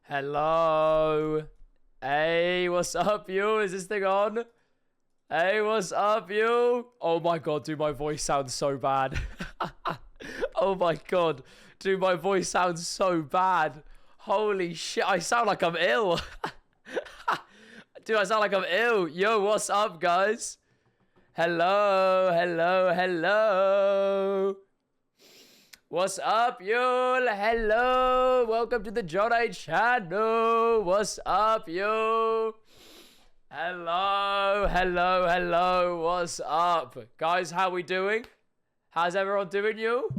Hello. Hey, what's up, you? Is this thing on? Hey, what's up, you? Oh my god, dude, my voice sounds so bad. Oh my god, dude, my voice sounds so bad. Holy shit, I sound like I'm ill. Dude, I sound like I'm ill. Yo, what's up, guys? Hello, hello, hello. What's up, y'all? Hello. Welcome to the Jonnaay channel. What's up, yo? Hello, hello, hello. What's up? Guys, how we doing? How's everyone doing, you?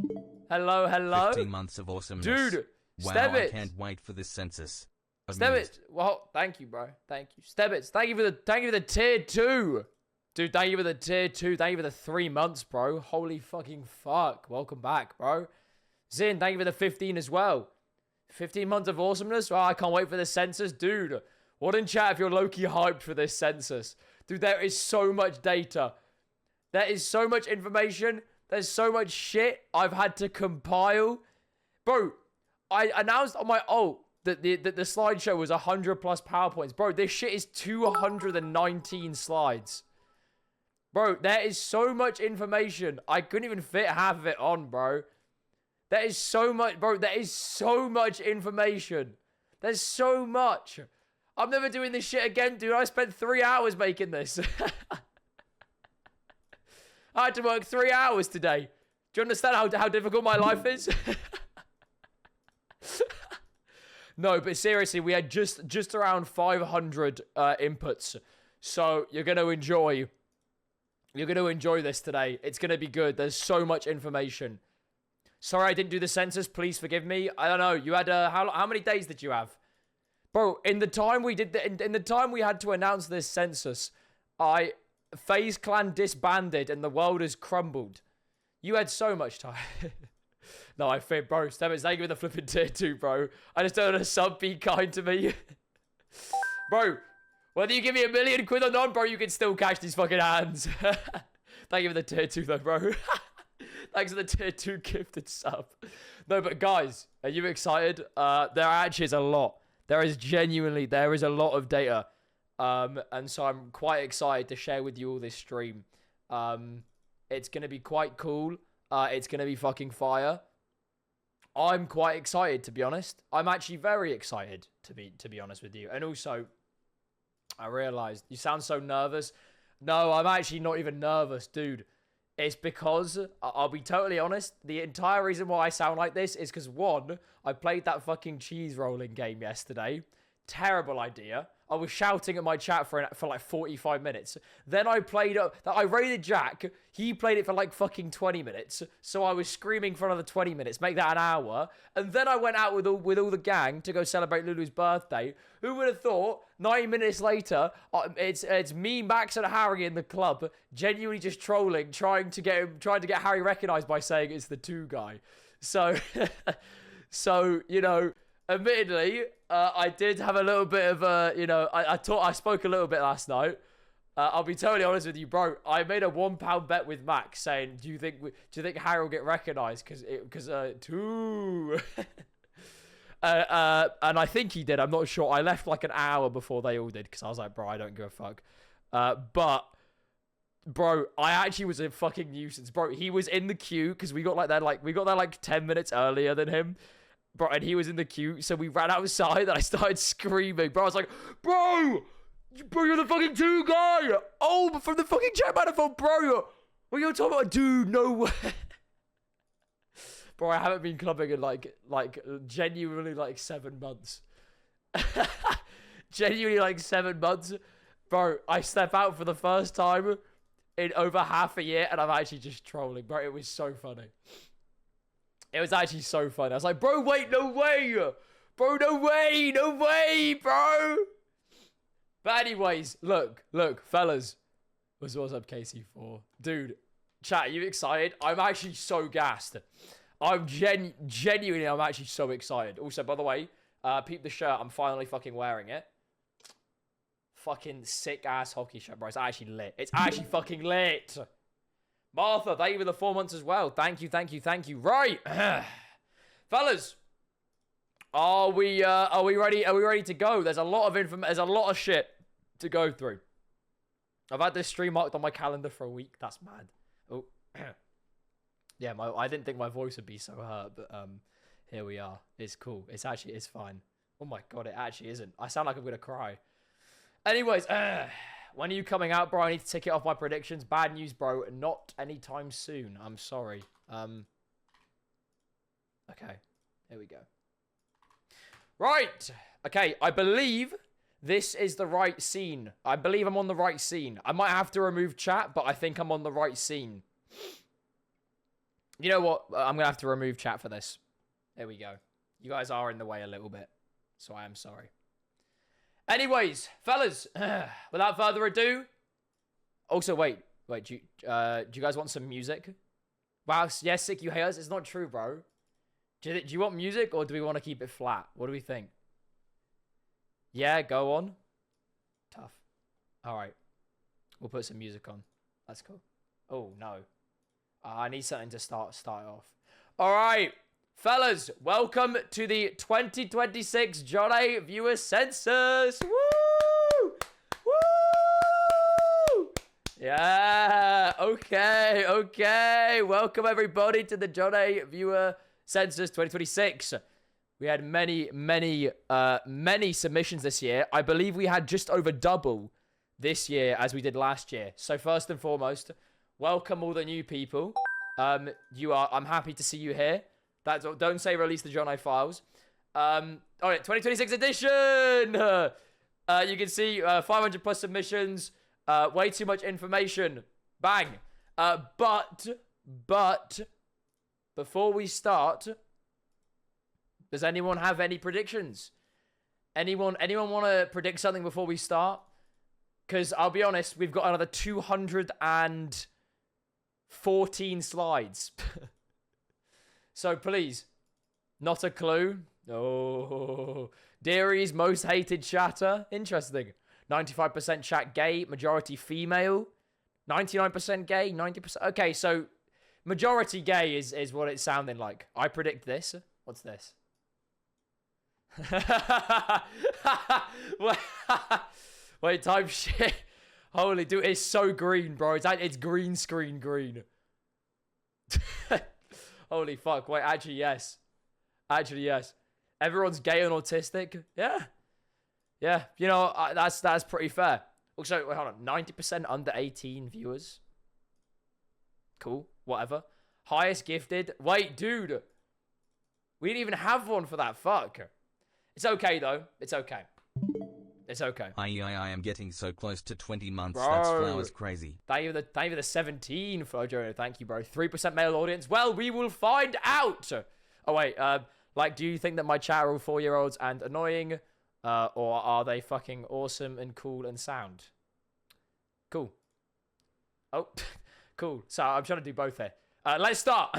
Hello, hello. 15 months of awesomeness. Dude, wow, step it. I can't wait for this census. Step it. Well, thank you, bro. Thank you. Step it. Thank you for the tier 2. Dude, thank you for the tier 2. Thank you for the 3 months, bro. Holy fucking fuck. Welcome back, bro. Zin, thank you for the 15 as well. 15 months of awesomeness. Oh, I can't wait for the census. Dude, what in chat if you're low-key hyped for this census? Dude, there is so much data. There is so much information. There's so much shit I've had to compile. Bro, I announced on my ult that the slideshow was 100 plus PowerPoints. Bro, this shit is 219 slides. Bro, there is so much information. I couldn't even fit half of it on, bro. There is so much, bro. There is so much information. There's so much. I'm never doing this shit again, dude. I spent 3 hours making this. I had to work 3 hours today. Do you understand how difficult my life is? No, but seriously, we had just around 500 inputs. So you're going to enjoy. You're going to enjoy this today. It's going to be good. There's so much information. Sorry I didn't do the census. Please forgive me. I don't know. You had how many days did you have? Bro, in the time we did in the time we had to announce this census, FaZe Clan disbanded and the world has crumbled. You had so much time. No, I fear, bro. Stem thank you for the flipping tier 2, bro. I just don't want a sub. Be kind to me. Bro, whether you give me $1 million or not, bro, you can still catch these fucking hands. Thank you for the tier 2, though, bro. Thanks for the tier 2 gifted sub. No, but guys, are you excited? There actually is a lot. There is a lot of data. And so I'm quite excited to share with you all this stream. It's going to be quite cool. It's going to be fucking fire. I'm quite excited, to be honest. I'm actually very excited, to be honest with you. And also, I realized you sound so nervous. No, I'm actually not even nervous, dude. It's because, I'll be totally honest, the entire reason why I sound like this is because, one, I played that fucking cheese rolling game yesterday. Terrible idea. I was shouting at my chat for like 45 minutes. Then I raided Jack. He played it for like fucking 20 minutes. So I was screaming for another 20 minutes. Make that an hour. And then I went out with all the gang to go celebrate Lulu's birthday. Who would have thought 9 minutes later, it's me, Max, and Harry in the club, genuinely just trolling, trying to get Harry recognized by saying it's the 2 guy. So, you know, admittedly, I did have a little bit of I spoke a little bit last night. I'll be totally honest with you, bro. I made a £1 bet with Max saying, do you think Harry will get recognized? Because 2. And I think he did. I'm not sure. I left like an hour before they all did because I was like, bro, I don't give a fuck. But bro, I actually was a fucking nuisance, bro. He was in the queue because we got there 10 minutes earlier than him. Bro, and he was in the queue, so we ran outside and I started screaming. Bro, I was like, bro, you're the fucking 2 guy. Oh, but from the fucking chat manifold, bro. What are you talking about? Dude, no way. Bro, I haven't been clubbing in like genuinely like 7 months. Genuinely like 7 months. Bro, I step out for the first time in over half a year and I'm actually just trolling. Bro, it was so funny. It was actually so fun. I was like, bro, wait, no way. Bro, no way, bro. But anyways, look, fellas. What's up, KC4? Dude, chat, are you excited? I'm actually so gassed. I'm genuinely, I'm actually so excited. Also, by the way, peep the shirt. I'm finally fucking wearing it. Fucking sick-ass hockey shirt, bro. It's actually lit. It's actually fucking lit. Martha, thank you for the 4 months as well. Thank you. Right. Fellas, Are we ready? Are we ready to go? There's a lot of There's a lot of shit to go through. I've had this stream marked on my calendar for a week. That's mad. Oh, yeah. I didn't think my voice would be so hurt, but here we are. It's cool. It's fine. Oh my god, it actually isn't. I sound like I'm gonna cry. Anyways, when are you coming out, bro? I need to tick it off my predictions. Bad news, bro. Not anytime soon. I'm sorry. Okay, here we go. Right. Okay, I believe this is the right scene. I believe I'm on the right scene. I might have to remove chat, but I think I'm on the right scene. You know what? I'm going to have to remove chat for this. There we go. You guys are in the way a little bit, so I am sorry. Anyways, fellas, without further ado... Also, wait. Do you guys want some music? Wow, yes, Sick, you hate us? It's not true, bro. Do you want music, or do we want to keep it flat? What do we think? Yeah, go on. Tough. All right. We'll put some music on. That's cool. Oh, no. I need something to start off. All right. Fellas, welcome to the 2026 Jonnaay Viewer Census. Woo! Woo! Yeah. Okay. Welcome, everybody, to the Jonnaay Viewer Census 2026. We had many submissions this year. I believe we had just over double this year as we did last year. So first and foremost, welcome all the new people. I'm happy to see you here. Don't say release the Jonnaay files. All right, 2026 edition. You can see 500 plus submissions. Way too much information. Bang. But before we start, does anyone have any predictions? Anyone want to predict something before we start? Because I'll be honest, we've got another 214 slides. So please, not a clue. Oh, Deary's most hated chatter. Interesting. 95% chat gay, majority female. 99% gay, 90%. Okay, so majority gay is what it's sounding like. I predict this. What's this? Wait, type shit. Holy dude, it's so green, bro. It's green screen green. Holy fuck. Wait, actually yes. Everyone's gay and autistic. Yeah. You know, that's pretty fair. Also, wait, hold on. 90% under 18 viewers. Cool. Whatever. Highest gifted. Wait, dude. We didn't even have one for that. Fuck. It's okay, though. It's okay. I am getting so close to 20 months. Bro. That's flowers crazy. Thank you for the 17, Flojo. Thank you, bro. 3% male audience. Well, we will find out. Oh, wait. Do you think that my chat are all 4-year-olds and annoying? Or are they fucking awesome and cool and sound? Cool. Oh, cool. So I'm trying to do both here. Let's start.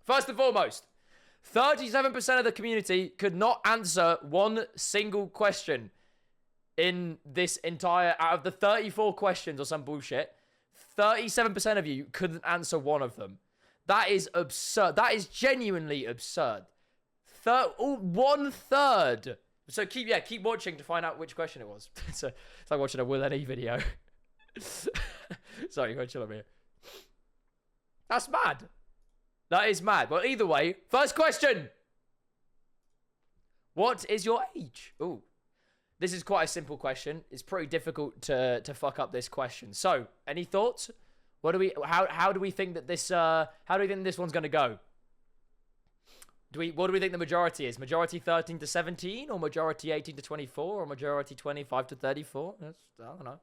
First and foremost, 37% of the community could not answer one single question in this entire... Out of the 34 questions or some bullshit, 37% of you couldn't answer one of them. That is absurd. That is genuinely absurd. 1/3. So keep watching to find out which question it was. It's like watching a Will Any video. Sorry, go chill on me. That's mad. That is mad. Well, either way, first question. What is your age? Ooh. This is quite a simple question. It's pretty difficult to fuck up this question. So, any thoughts? How do we think that this one's gonna go? What do we think the majority is? Majority 13 to 17, or majority 18 to 24, or majority 25 to 34? I don't know.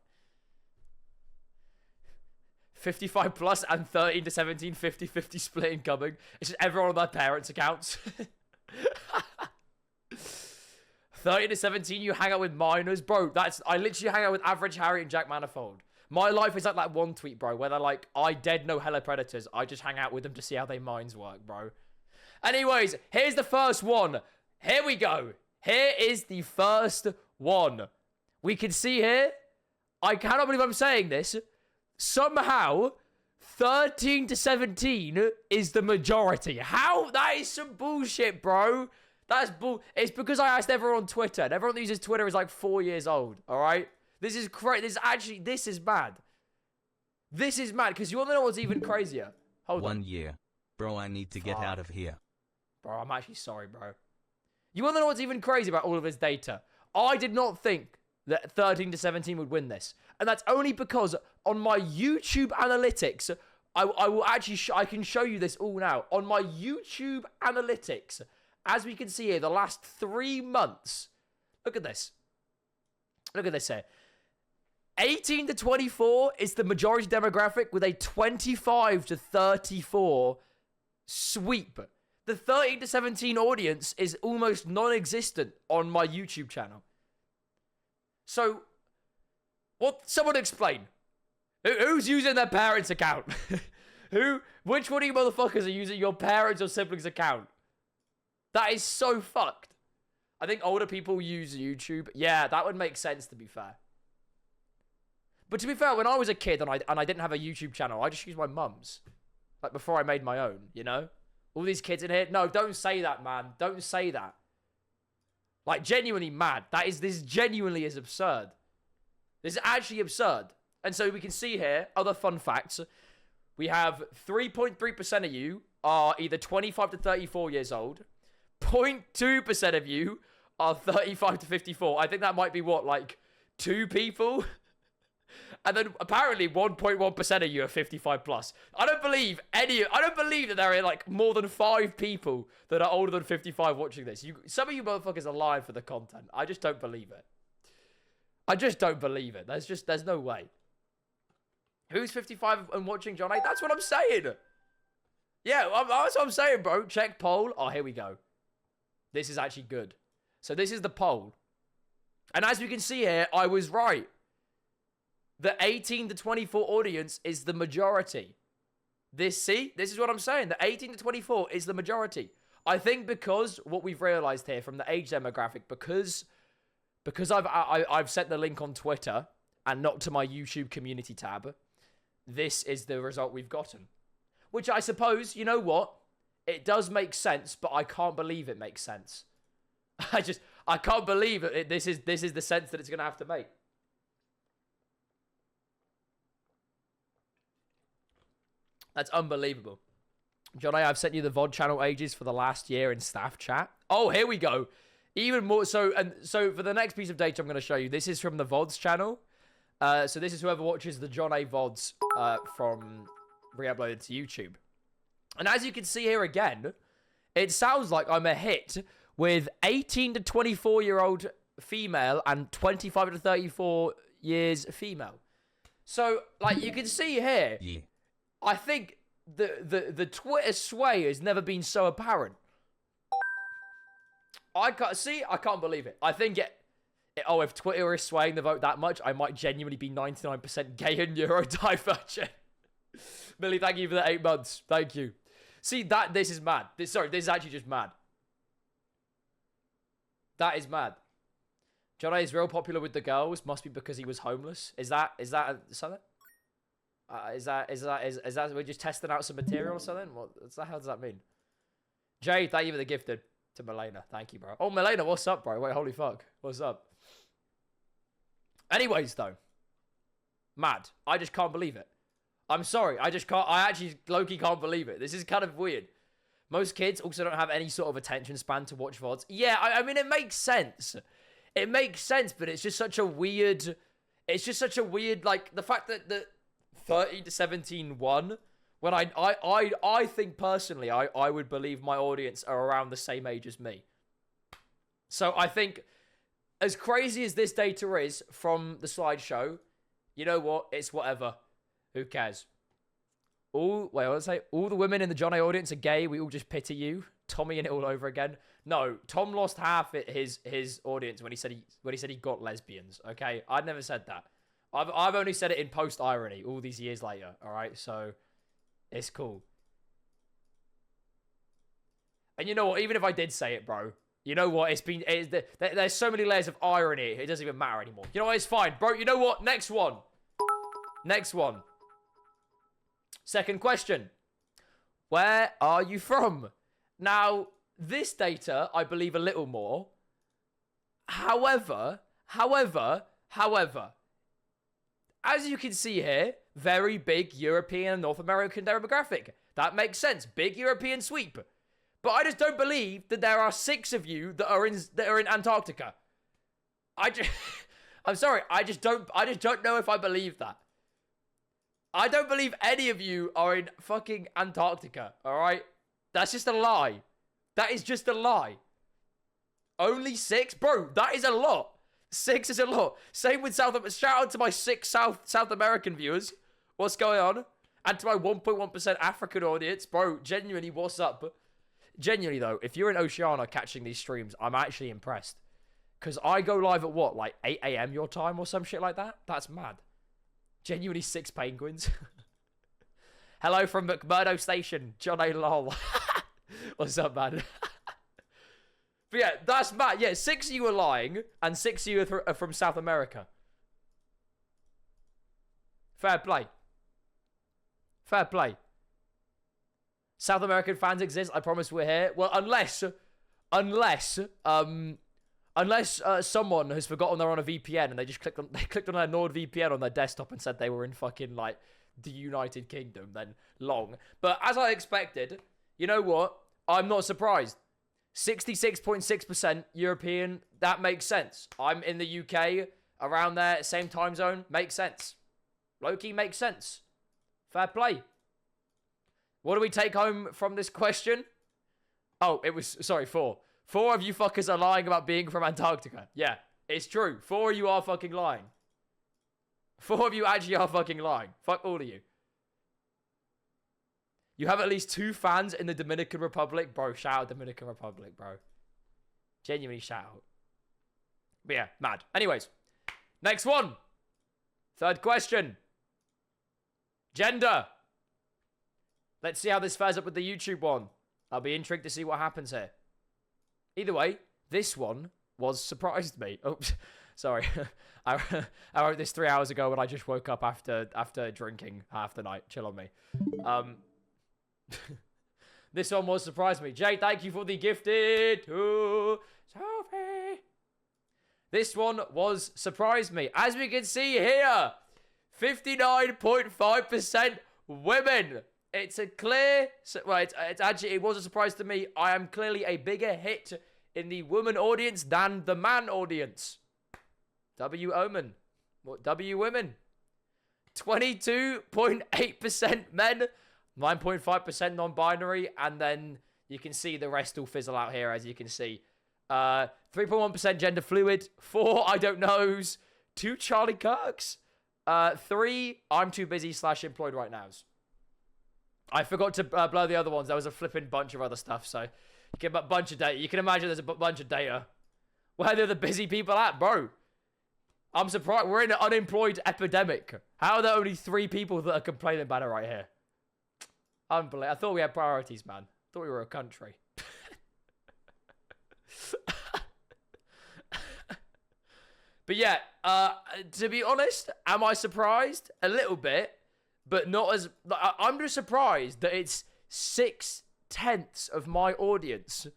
55 plus and 13 to 17, 50-50 split incoming. It's just everyone on their parents' accounts. 13 to 17, you hang out with minors. Bro, I literally hang out with Average Harry and Jack Manifold. My life is like that one tweet, bro, where they're like, I dead no hella predators. I just hang out with them to see how their minds work, bro. Anyways, here's the first one. Here we go. Here is the first one. We can see here, I cannot believe I'm saying this. Somehow, 13 to 17 is the majority. How? That is some bullshit, bro. That's bull. It's because I asked everyone on Twitter, and everyone that uses Twitter is like 4 years old. All right, this is crazy. This is mad. This is mad because you want to know what's even crazier? Hold on. 1 year, bro. I need to get out of here. Bro, I'm actually sorry, bro. You want to know what's even crazy about all of this data? I did not think that 13 to 17 would win this, and that's only because on my YouTube analytics, I will actually I can show you this all now on my YouTube analytics. As we can see here, the last 3 months. Look at this. Look at this here. 18 to 24 is the majority demographic with a 25 to 34 sweep. The 13 to 17 audience is almost non-existent on my YouTube channel. So, what? Someone explain. Who's using their parents' account? Which one of you motherfuckers are using your parents' or siblings' account? That is so fucked. I think older people use YouTube. Yeah, that would make sense, to be fair. But to be fair, when I was a kid and I didn't have a YouTube channel, I just used my mum's. Like, before I made my own, you know? All these kids in here. No, don't say that, man. Don't say that. Like, genuinely mad. This genuinely is absurd. This is actually absurd. And so we can see here, other fun facts. We have 3.3% of you are either 25 to 34 years old. 0.2% of you are 35 to 54. I think that might be what, like 2 people? And then apparently 1.1% of you are 55 plus. I don't believe that there are like more than 5 people that are older than 55 watching this. Some of you motherfuckers are lying for the content. I just don't believe it. I just don't believe it. There's no way. Who's 55 and watching Jonnaay? That's what I'm saying. Yeah, that's what I'm saying, bro. Check poll. Oh, here we go. This is actually good. So this is the poll. And as we can see here, I was right. The 18 to 24 audience is the majority. This is what I'm saying. The 18 to 24 is the majority. I think because what we've realized here from the age demographic, because I've sent the link on Twitter and not to my YouTube community tab, this is the result we've gotten. Which I suppose, you know what? It does make sense, but I can't believe it makes sense. I can't believe it. This is the sense that it's going to have to make. That's unbelievable. Jonnaay, I've sent you the VOD channel ages for the last year in staff chat. Oh, here we go. Even more. So for the next piece of data I'm going to show you, this is from the VODs channel. So this is whoever watches the Jonnaay VODs from re-uploaded to YouTube. And as you can see here again, it sounds like I'm a hit with 18 to 24-year-old female and 25 to 34 years female. So, like, you can see here, yeah. I think the Twitter sway has never been so apparent. I can't believe it. I think if Twitter is swaying the vote that much, I might genuinely be 99% gay and neurodivergent. Millie, thank you for the 8 months. Thank you. See, this is mad. This is actually just mad. That is mad. Jonnaay is real popular with the girls. Must be because he was homeless. Is that something? Is that we're just testing out some material or something? What the hell does that mean? Jay, thank you for the gifted to Milena. Thank you, bro. Oh, Milena, what's up, bro? Wait, holy fuck. What's up? Anyways, though. Mad. I just can't believe it. I'm sorry. I actually low-key can't believe it. This is kind of weird. Most kids also don't have any sort of attention span to watch VODs. Yeah, I mean, it makes sense. It makes sense, but it's just such a weird... It's just such a weird, like, the fact that the 13 to 17 won, when I think personally, I would believe my audience are around the same age as me. So I think, as crazy as this data is from the slideshow, you know what? It's whatever. Who cares? All the women in the Jonnaay audience are gay. We all just pity you. Tommy in it all over again. No, Tom lost half his audience when he said he got lesbians. Okay, I'd never said that. I've only said it in post irony all these years later. All right, so it's cool. And you know what? Even if I did say it, bro, you know what? There's so many layers of irony. It doesn't even matter anymore. You know what? It's fine, bro. You know what? Next one. Second question. Where are you from? Now, this data, I believe a little more. However, as you can see here, very big European and North American demographic. That makes sense. Big European sweep. But I just don't believe that there are 6 of you that are in Antarctica. I'm sorry, I just don't know if I believe that. I don't believe any of you are in fucking Antarctica, alright? That's just a lie. That is just a lie. Only 6? Bro, that is a lot. 6 is a lot. Same with South America. Shout out to my 6 South American viewers. What's going on? And to my 1.1% African audience. Bro, genuinely, what's up? Genuinely, though, if you're in Oceania catching these streams, I'm actually impressed. Because I go live at what? Like 8 a.m. your time or some shit like that? That's mad. Genuinely 6 penguins. Hello from McMurdo Station. Jonnaay lol. What's up, man? But yeah, that's mad. Yeah, 6 of you are lying, and 6 of you are from South America. Fair play. Fair play. South American fans exist. I promise we're here. Well, unless someone has forgotten they're on a VPN and they just clicked on their NordVPN on their desktop and said they were in fucking like the United Kingdom, then long. But as I expected, you know what? I'm not surprised. 66.6% European, that makes sense. I'm in the UK, around there, same time zone, makes sense. Low-key makes sense. Fair play. What do we take home from this question? Oh, it was, sorry, 4. 4 of you fuckers are lying about being from Antarctica. Yeah, it's true. 4 of you are fucking lying. 4 of you actually are fucking lying. Fuck all of you. You have at least 2 fans in the Dominican Republic. Bro, shout out Dominican Republic, bro. Genuinely shout out. But yeah, mad. Anyways, next one. 3rd question. Gender. Let's see how this fares up with the YouTube one. I'll be intrigued to see what happens here. Either way, this one surprised me. Oops, sorry. I wrote this 3 hours ago when I just woke up after drinking half the night. Chill on me. This one surprised me. Jay, thank you for the gifted to Sophie. This one surprised me. As we can see here, 59.5% women. It's a clear, well, it was a surprise to me. I am clearly a bigger hit in the woman audience than the man audience. W Omen. What W women? 22.8% men, 9.5% non-binary, and then you can see the rest will fizzle out here, as you can see. 3.1% gender fluid, 4 I don't knows, 2 Charlie Kirks, 3 I'm too busy / employed right nows. I forgot to blur the other ones. There was a flipping bunch of other stuff, so you get a bunch of data. You can imagine there's a bunch of data. Where are the busy people at, bro? I'm surprised. We're in an unemployed epidemic. How are there only 3 people that are complaining about it right here? Unbelievable. I thought we had priorities, man. I thought we were a country. But yeah, to be honest, am I surprised? A little bit. But not as... I'm just surprised that it's 6/10 of my audience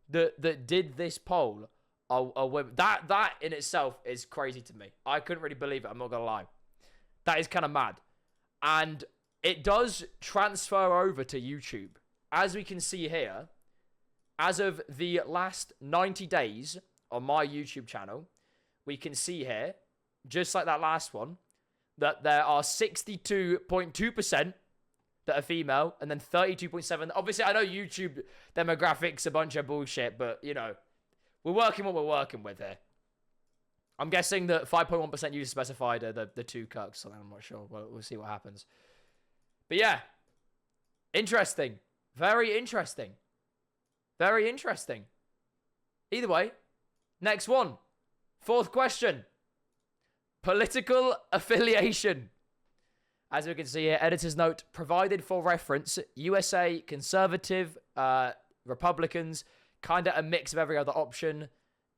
that did this poll are women. That in itself is crazy to me. I couldn't really believe it, I'm not going to lie. That is kind of mad. And it does transfer over to YouTube. As we can see here, as of the last 90 days on my YouTube channel, we can see here, just like that last one, that there are 62.2% that are female, and then 32.7%. Obviously, I know YouTube demographics a bunch of bullshit, but, you know, we're working what we're working with here. I'm guessing that 5.1% user specified are the 2 Kirks, so I'm not sure. We'll see what happens. But yeah, interesting. Very interesting. Very interesting. Either way, next one. 4th question. Political affiliation. As we can see here, editor's note, provided for reference, USA conservative, Republicans, kind of a mix of every other option,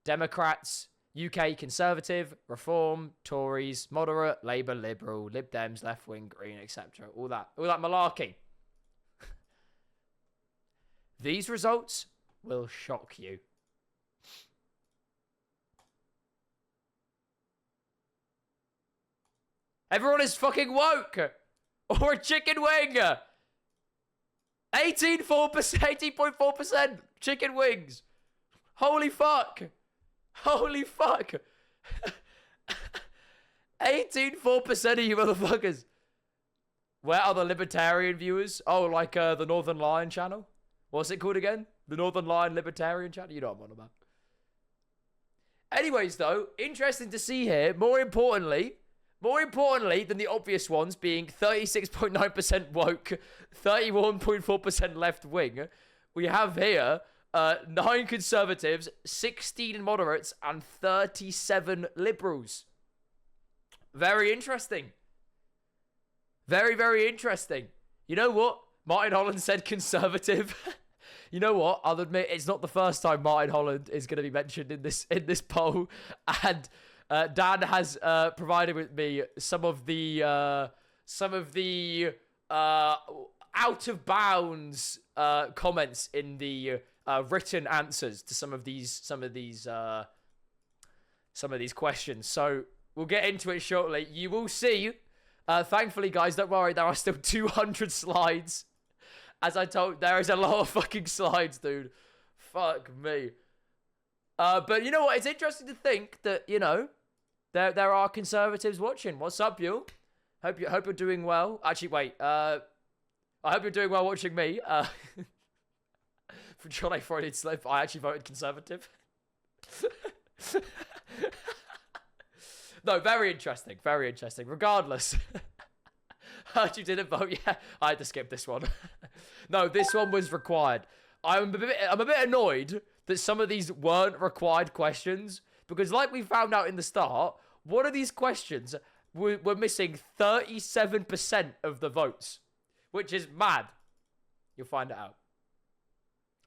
Democrats, UK conservative, Reform, Tories, moderate, Labour, Liberal, Lib Dems, left wing, Green, etc. All that malarkey. These results will shock you. Everyone is fucking woke! Or a chicken wing! 18.4% chicken wings! Holy fuck! Holy fuck! 18.4% of you motherfuckers! Where are the libertarian viewers? Oh, like the Northern Lion channel? What's it called again? The Northern Lion Libertarian channel? You know what I'm on about. Anyways, though, interesting to see here, more importantly than the obvious ones being 36.9% woke, 31.4% left wing, we have here 9 conservatives, 16 moderates, and 37 liberals. Very interesting. Very, very interesting. You know what? Martin Holland said conservative. You know what? I'll admit it's not the first time Martin Holland is going to be mentioned in this poll, and Dan has provided with me some of the out of bounds comments in the written answers to some of these questions. So we'll get into it shortly. You will see. Thankfully, guys, don't worry. There are still 200 slides. As I told, there is a lot of fucking slides, dude. Fuck me. But you know what? It's interesting to think that, you know, there are conservatives watching. What's up, you? Hope you're doing well. Actually, wait. I hope you're doing well watching me. For Jonnaay Freudian slip, I actually voted conservative. No, very interesting. Very interesting. Regardless. Heard you didn't vote. Yeah, I had to skip this one. No, this one was required. I'm a bit annoyed that some of these weren't required questions, because like we found out in the start, one of these questions were missing 37% of the votes, which is mad. You'll find it out.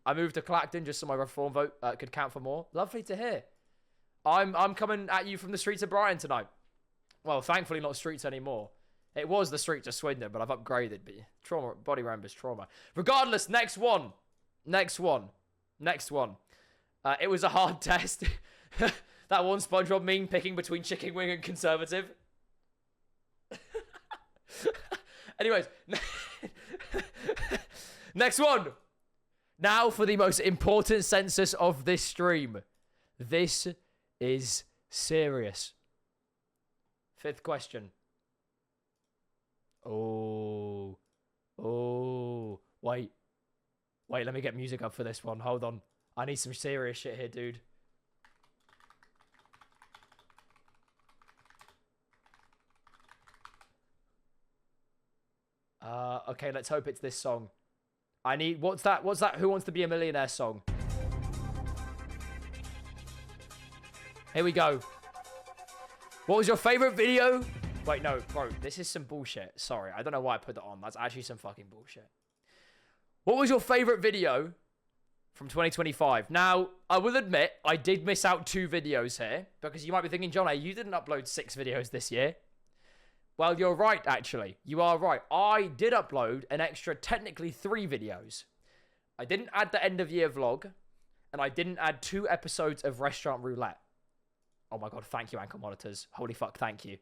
I moved to Clacton just so my reform vote could count for more. Lovely to hear. I'm coming at you from the streets of Brighton tonight. Well, thankfully not streets anymore. It was the streets of Swindon, but I've upgraded. But trauma, body ramp is trauma. Regardless, next one. It was a hard test. That one SpongeBob meme picking between chicken wing and conservative. Anyways. Next one. Now for the most important census of this stream. This is serious. 5th question. Oh, wait, let me get music up for this one. Hold on. I need some serious shit here, dude. Okay, let's hope it's this song. I need, what's that? Who Wants to Be a Millionaire song? Here we go. What was your favorite video? Wait, no, bro, this is some bullshit. Sorry, I don't know why I put that on. That's actually some fucking bullshit. What was your favorite video from 2025? Now, I will admit, I did miss out 2 videos here, because you might be thinking, Jonnaay, you didn't upload 6 videos this year. Well, you're right, actually. You are right. I did upload an extra, technically 3 videos. I didn't add the end of year vlog, and I didn't add 2 episodes of Restaurant Roulette. Oh my god, thank you, ankle monitors. Holy fuck, thank you.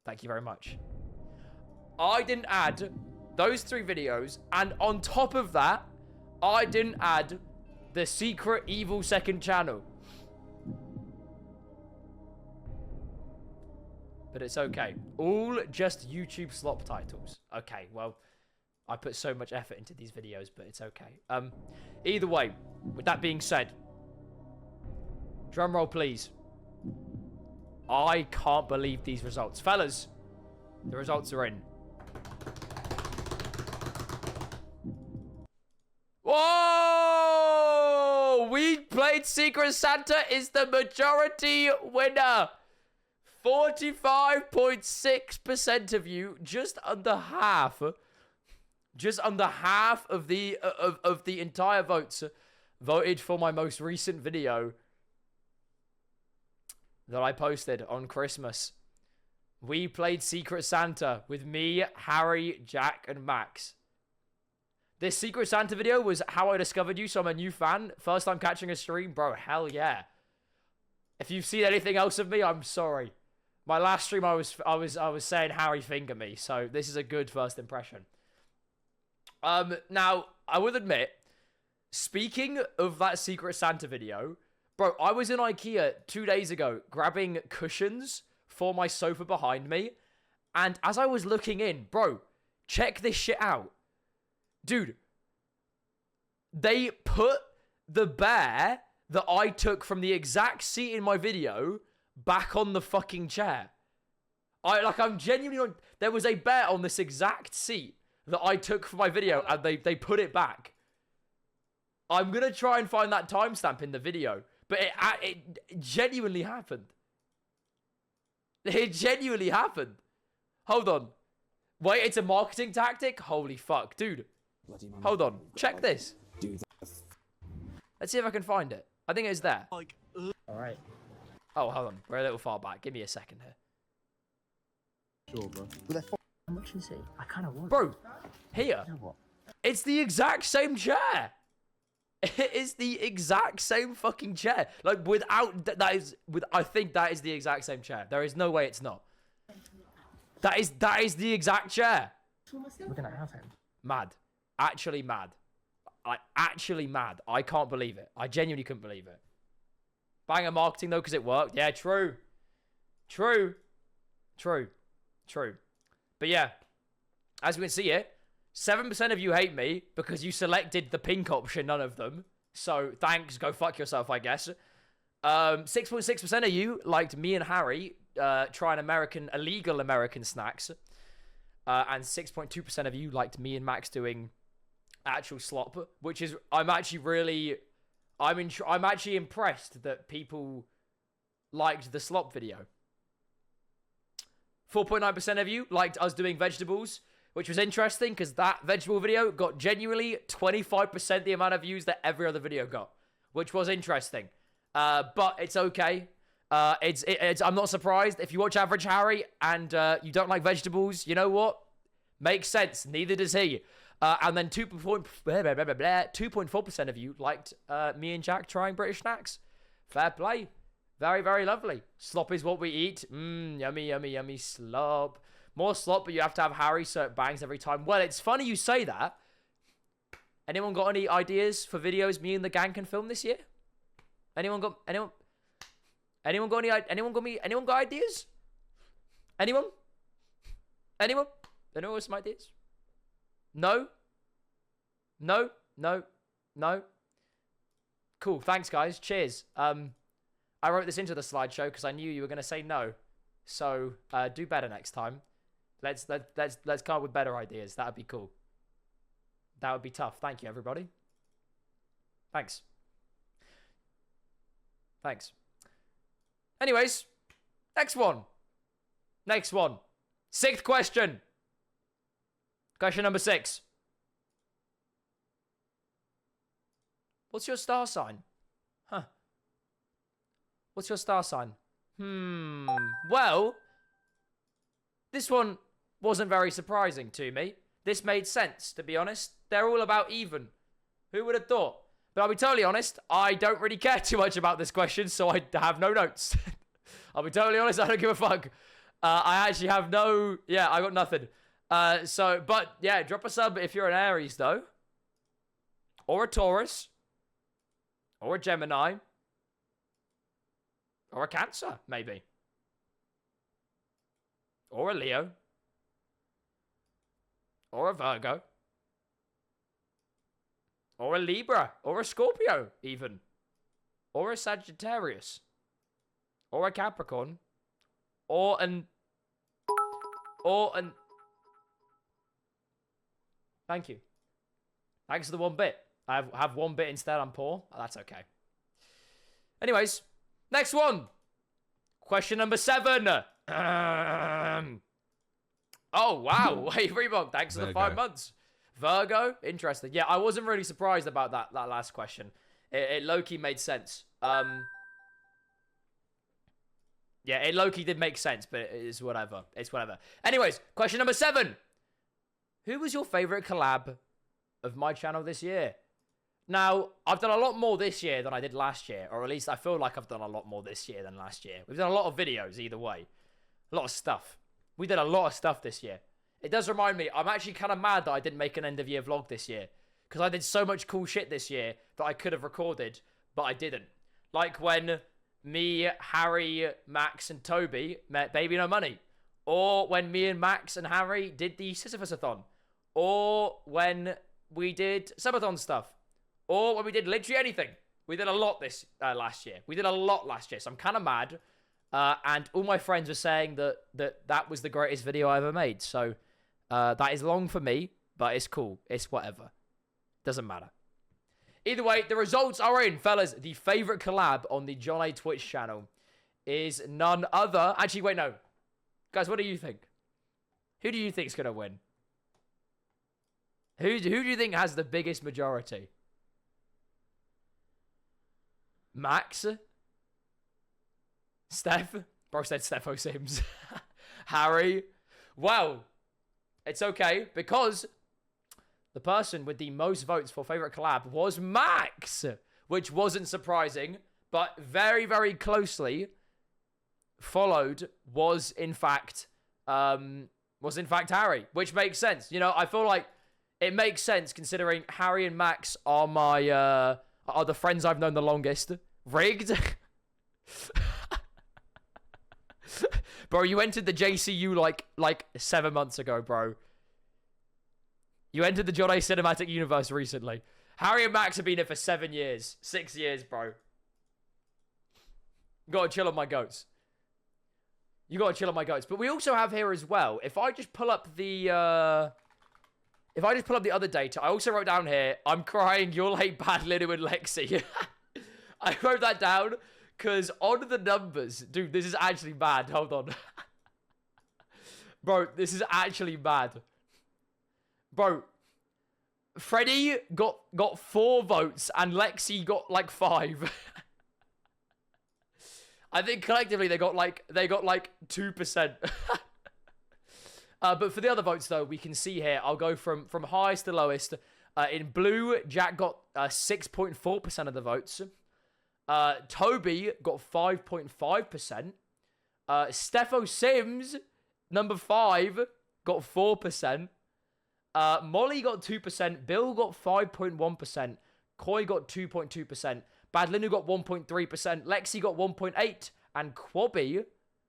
Thank you very much. I didn't add those 3 videos, and on top of that, I didn't add the secret evil second channel. But it's okay. All just YouTube slop titles. Okay, well, I put so much effort into these videos, but it's okay. Either way, with that being said, drum roll, please. I can't believe these results. Fellas, the results are in. Whoa! We Played Secret Santa is the majority winner. 45.6% of you, just under half of the entire votes voted for my most recent video that I posted on Christmas. We played Secret Santa with me, Harry, Jack, and Max. This Secret Santa video was how I discovered you, so I'm a new fan. First time catching a stream, bro. Hell yeah. If you've seen anything else of me, I'm sorry. My last stream, I was saying Harry finger me, so this is a good first impression. Now I would admit, speaking of that Secret Santa video, bro, I was in IKEA 2 days ago grabbing cushions for my sofa behind me, and as I was looking in, bro, check this shit out, dude. They put the bear that I took from the exact seat in my video back on the fucking chair. I'm genuinely... There was a bear on this exact seat that I took for my video, and they put it back. I'm going to try and find that timestamp in the video, but it genuinely happened. It genuinely happened. Hold on. Wait, it's a marketing tactic? Holy fuck, dude. Hold on. Check this. Let's see if I can find it. I think it's there. Alright. Oh, hold on. We're a little far back. Give me a second here. Sure, bro. How much is it? I kind of want. Bro, here. You know what? It's the exact same chair. It is the exact same fucking chair. Like, I think that is the exact same chair. There is no way it's not. That is the exact chair. We're gonna have him. Mad. Actually mad. Actually mad. I can't believe it. I genuinely couldn't believe it. Banger marketing, though, because it worked. Yeah, true. True. True. True. But yeah, as we can see here, 7% of you hate me because you selected the pink option, none of them. So, thanks. Go fuck yourself, I guess. 6.6% of you liked me and Harry trying illegal American snacks. And 6.2% of you liked me and Max doing actual slop, which is... I'm actually impressed that people liked the slop video. 4.9% of you liked us doing vegetables, which was interesting because that vegetable video got genuinely 25% the amount of views that every other video got, which was interesting. But it's okay. I'm not surprised. If you watch Average Harry and you don't like vegetables, you know what? Makes sense. Neither does he. And then 2.4% of you liked me and Jack trying British snacks. Fair play. Very, very lovely. Slop is what we eat. Yummy, yummy, yummy slop. More slop, but you have to have Harry so it bangs every time. Well, it's funny you say that. Anyone got any ideas for videos me and the gang can film this year? Anyone got ideas? Anyone with some ideas? No? No? Cool, thanks guys. Cheers. I wrote this into the slideshow because I knew you were going to say no. So, do better next time. Let's come up with better ideas. That would be cool. That would be tough. Thank you, everybody. Thanks. Anyways, next one. Sixth question. Question number 6. What's your star sign? Huh. What's your star sign? Well, this one wasn't very surprising to me. This made sense, to be honest. They're all about even. Who would have thought? But I'll be totally honest, I don't really care too much about this question, so I have no notes. I'll be totally honest, I don't give a fuck. I actually have no... Yeah, I got nothing. But yeah, drop a sub if you're an Aries, though. Or a Taurus. Or a Gemini. Or a Cancer, maybe. Or a Leo. Or a Virgo. Or a Libra. Or a Scorpio, even. Or a Sagittarius. Or a Capricorn. Or an... Thank you. Thanks for the 1 bit. I have 1 bit instead. I'm poor. That's okay. Anyways, next one. Question number 7. Oh, wow. Wait, Reebok, thanks for the 5 months. Virgo? Interesting. Yeah, I wasn't really surprised about that last question. It low-key made sense. Yeah, it low-key did make sense, but it's whatever. It's whatever. Anyways, question number 7. Who was your favorite collab of my channel this year. Now, I've done a lot more this year than I did last year, or at least I feel like I've done a lot more this year than last year. We've done a lot of videos either way. A lot of stuff. We did a lot of stuff this year. It does remind me, I'm actually kind of mad that I didn't make an end of year vlog this year. Because I did so much cool shit this year that I could have recorded, but I didn't. Like when me, Harry, Max, and Toby met Baby No Money. Or when me and Max and Harry did the Sisyphus-a-thon. Or when we did Subathon stuff. Or when we did literally anything. We did a lot this last year. We did a lot last year, so I'm kind of mad. And all my friends were saying that was the greatest video I ever made. So that is long for me, but it's cool. It's whatever. Doesn't matter. Either way, the results are in, fellas. The favorite collab on the Jonnaay Twitch channel is none other. Actually, wait, no. Guys, what do you think? Who do you think is going to win? Who do you think has the biggest majority? Max? Steph? Bro said Steph Sims. Harry? Well, it's okay because the person with the most votes for favorite collab was Max, which wasn't surprising, but very, very closely followed was in fact Harry, which makes sense. You know, I feel like it makes sense considering Harry and Max are my are the friends I've known the longest. Rigged. Bro, you entered the JCU like 7 months ago, bro. You entered the Jonnaay cinematic universe recently. Harry and Max have been here for 7 years. 6 years, bro. You gotta chill on my goats. You gotta chill on my goats. But we also have here as well, if I just pull up the other data, I also wrote down here, I'm crying, you'll hate Bad Linu and Lexi. I wrote that down because on the numbers, dude, this is actually bad. Hold on. Bro, this is actually bad. Bro, Freddie got 4 votes and Lexi got like 5. I think collectively they got like 2%. But for the other votes though, we can see here, I'll go from highest to lowest. In blue, Jack got 6.4% of the votes. Toby got 5.5%. Steph Sims, number 5, got 4%. Molly got 2%. Bill got 5.1%. Koi got 2.2%. Badlinu got 1.3%. Lexi got 1.8%. And Quabby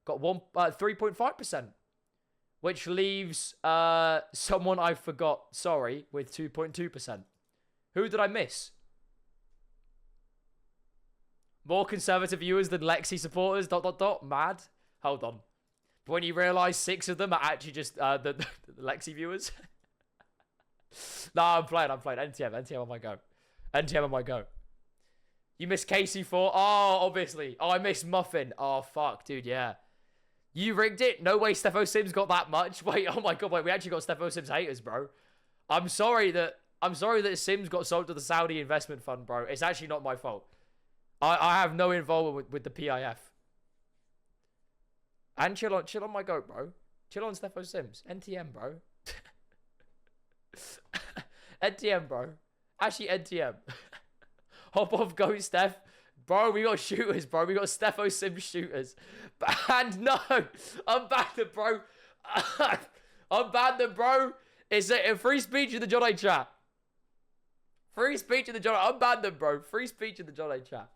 got 3.5%. Which leaves someone I forgot, sorry, with 2.2%. Who did I miss? More conservative viewers than Lexi supporters, ... Mad? Hold on. But when you realise 6 of them are actually just the Lexi viewers. Nah, I'm playing. NTM on my go. NTM on my go. You missed Casey for... Oh, obviously. Oh, I missed Muffin. Oh, fuck, dude, yeah. You rigged it? No way Steph Sims got that much. Wait, oh my god, wait, we actually got Steph Sims haters, bro. I'm sorry that Sims got sold to the Saudi investment fund, bro. It's actually not my fault. I have no involvement with the PIF. And chill on my goat, bro. Chill on Steph Sims. NTM, bro. NTM, bro. Actually, NTM. Hop off, go, Steph. Bro, we got shooters, bro. We got Steph Sims shooters. And no, I'm banned, bro. I'm banned, bro. It's a free speech in the Jonnaay chat. Free speech in the Jonnaay. I'm banned, bro. Free speech in the Jonnaay chat.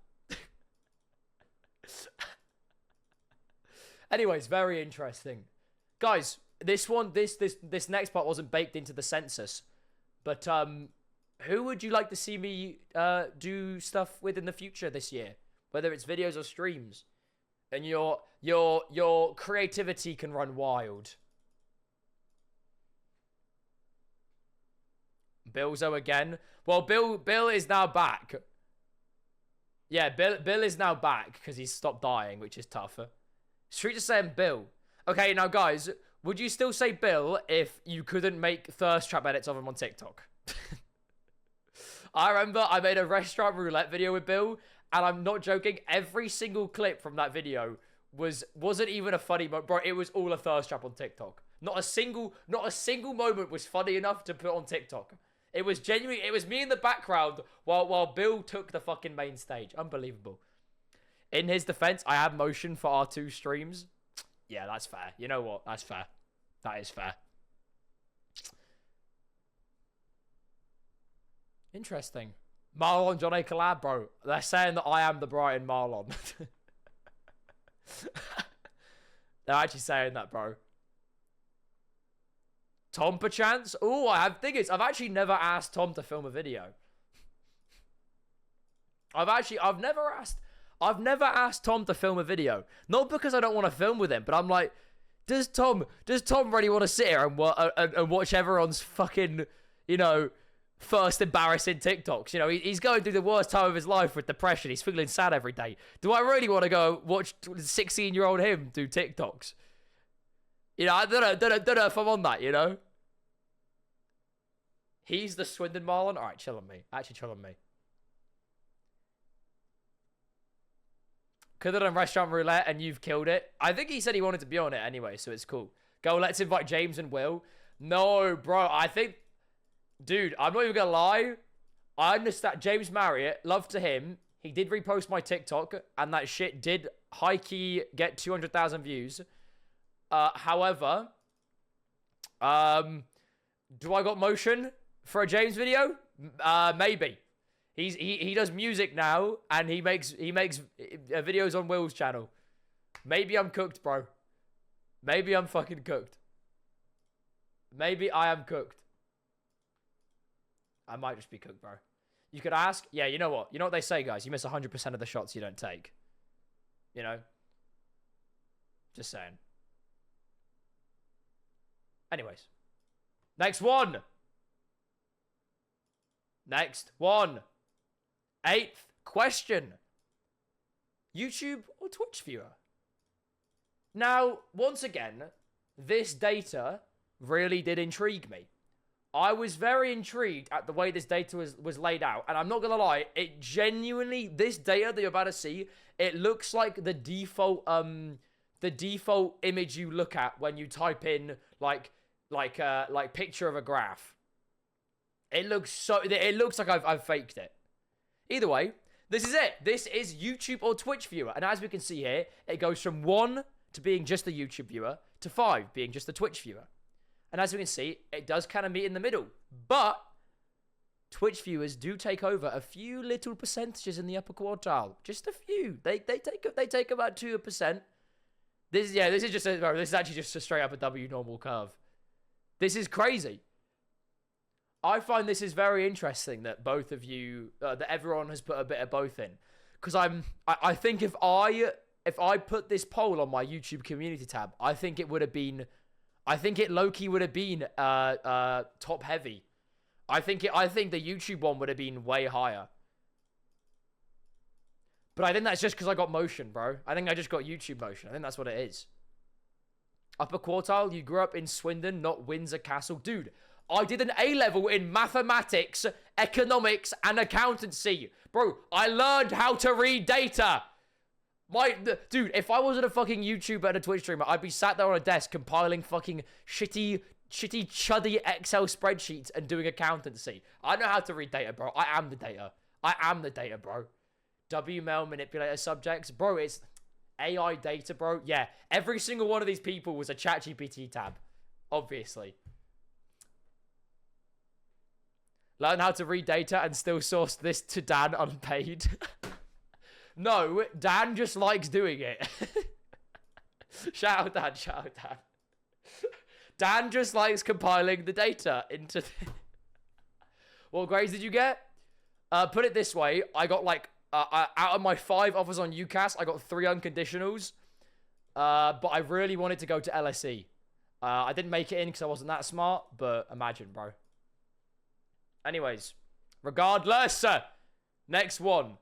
Anyways, very interesting. Guys, this next part wasn't baked into the census. But, who would you like to see me do stuff with in the future this year? Whether it's videos or streams. And your creativity can run wild. Billzo again. Well, Bill is now back. Yeah, Bill is now back because he's stopped dying, which is tougher. Street just saying Bill. Okay, now guys, would you still say Bill if you couldn't make thirst trap edits of him on TikTok? I remember I made a restaurant roulette video with Bill, and I'm not joking, every single clip from that video wasn't even a funny moment. Bro, it was all a thirst trap on TikTok. Not a single moment was funny enough to put on TikTok. It was genuinely, it was me in the background while Bill took the fucking main stage. Unbelievable. In his defense, I have motion for our 2 streams. Yeah, that's fair. You know what? That's fair. That is fair. Interesting. Marlon Jonnaay collab, bro. They're saying that I am the Brighton Marlon. They're actually saying that, bro. Tom, perchance? Oh, I've actually never asked Tom to film a video. I've never asked Tom to film a video. Not because I don't want to film with him, but I'm like, does Tom really want to sit here and watch everyone's fucking, you know, first embarrassing TikToks? You know, he's going through the worst time of his life with depression. He's feeling sad every day. Do I really want to go watch 16-year-old him do TikToks? You know, I don't know if I'm on that, you know? He's the Swindon Marlon? Alright, chill on me. Actually, chill on me. Could have done restaurant roulette and you've killed it. I think he said he wanted to be on it anyway, so it's cool. Go, let's invite James and Will. No, bro, I think... Dude, I'm not even gonna lie. I understand. James Marriott, love to him. He did repost my TikTok, and that shit did high-key get 200,000 views. However, do I got motion for a James video? Maybe. He does music now, and he makes videos on Will's channel. Maybe I'm cooked, bro. Maybe I'm fucking cooked. Maybe I am cooked. I might just be cooked, bro. You could ask. Yeah, you know what? You know what they say, guys? You miss 100% of the shots you don't take. You know? Just saying. Anyways. Next one. Next one. 8th question. YouTube or Twitch viewer? Now, once again, this data really did intrigue me. I was very intrigued at the way this data was laid out. And I'm not going to lie, it genuinely, this data that you're about to see, it looks like the default image you look at when you type in like picture of a graph. It looks like I've faked it. Either way, this is it. This is YouTube or Twitch viewer. And as we can see here, it goes from 1 to being just a YouTube viewer to 5 being just a Twitch viewer. And as we can see, it does kind of meet in the middle. But Twitch viewers do take over a few little percentages in the upper quartile. Just a few. They take about 2%. This is actually just a straight up a W normal curve. This is crazy. I find this is very interesting that both of you, that everyone has put a bit of both in. Because I think if I put this poll on my YouTube community tab, I think it low-key would have been top heavy. I think the YouTube one would have been way higher. But I think that's just because I got motion, bro. I think I just got YouTube motion. I think that's what it is. Upper quartile, you grew up in Swindon, not Windsor Castle. Dude, I did an A-level in mathematics, economics, and accountancy. Bro, I learned how to read data. Dude, if I wasn't a fucking YouTuber and a Twitch streamer, I'd be sat there on a desk compiling fucking shitty, chuddy Excel spreadsheets and doing accountancy. I know how to read data, bro. I am the data. I am the data, bro. WML manipulator subjects. Bro, it's AI data, bro. Yeah, every single one of these people was a ChatGPT tab. Obviously. Learn how to read data and still source this to Dan unpaid. No, Dan just likes doing it. Shout out Dan, shout out Dan. Dan just likes compiling the data into... What grades did you get? Put it this way, I got like... out of my 5 offers on UCAS, I got 3 unconditionals. But I really wanted to go to LSE. I didn't make it in because I wasn't that smart, but imagine, bro. Anyways, regardless, next one.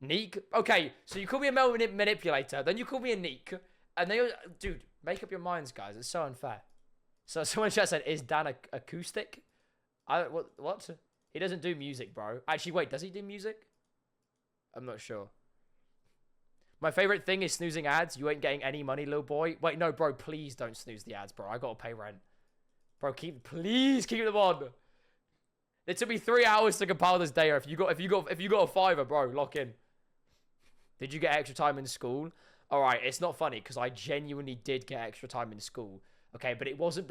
Neek. Okay, so you call me a manipulator, then you call me a neek, and then dude, make up your minds, guys. It's so unfair. So someone just said, "Is Dan acoustic?" What? He doesn't do music, bro. Actually, wait, does he do music? I'm not sure. My favorite thing is snoozing ads. You ain't getting any money, little boy. Wait, no, bro. Please don't snooze the ads, bro. I gotta pay rent, bro. Please keep them on. It took me 3 hours to compile this data. If you got a fiver, bro, lock in. Did you get extra time in school? All right, it's not funny because I genuinely did get extra time in school. Okay, but it wasn't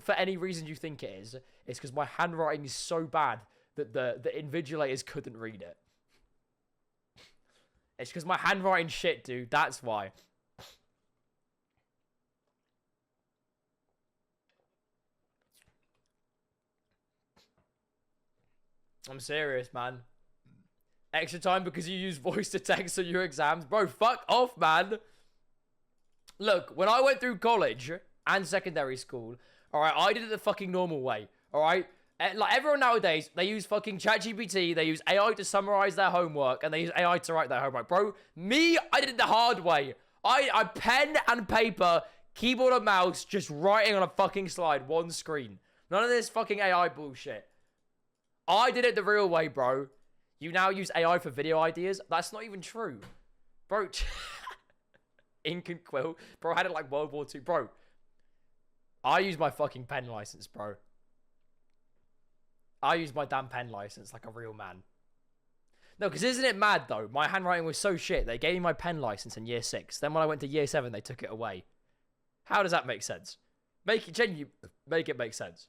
for any reason you think it is. It's because my handwriting is so bad that the invigilators couldn't read it. It's because my handwriting shit, dude. That's why. I'm serious, man. Extra time because you use voice to text on your exams. Bro, fuck off, man. Look, when I went through college and secondary school, alright, I did it the fucking normal way, alright? Like, everyone nowadays, they use fucking ChatGPT, they use AI to summarize their homework, and they use AI to write their homework. Bro, me, I did it the hard way. I pen and paper, keyboard and mouse, just writing on a fucking slide, one screen. None of this fucking AI bullshit. I did it the real way, bro. You now use AI for video ideas? That's not even true. Bro, ink and quill. Bro, I had it like World War II. Bro, I use my fucking pen license, bro. I use my damn pen license like a real man. No, because isn't it mad, though? My handwriting was so shit. They gave me my pen license in year 6. Then when I went to year 7, they took it away. How does that make sense? Make it make sense.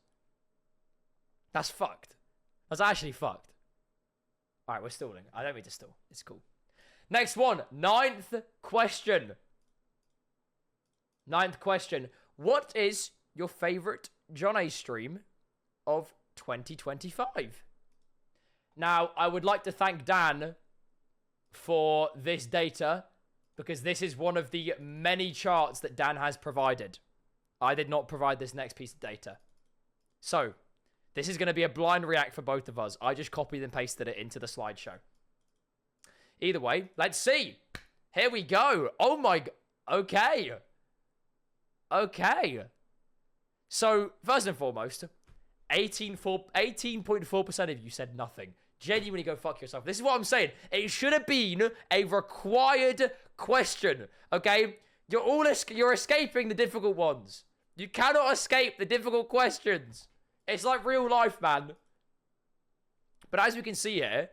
That's fucked. That's actually fucked. Alright, we're stalling. I don't mean to stall. It's cool. Next one. 9th question. 9th question. What is your favourite Jonnaay stream of 2025? Now, I would like to thank Dan for this data because this is one of the many charts that Dan has provided. I did not provide this next piece of data. So, this is going to be a blind react for both of us. I just copied and pasted it into the slideshow. Either way, let's see. Here we go. Oh my god. Okay. Okay. So, first and foremost, 18.4% of you said nothing. Genuinely go fuck yourself. This is what I'm saying. It should have been a required question. Okay? You're escaping the difficult ones. You cannot escape the difficult questions. It's like real life, man. But as we can see here,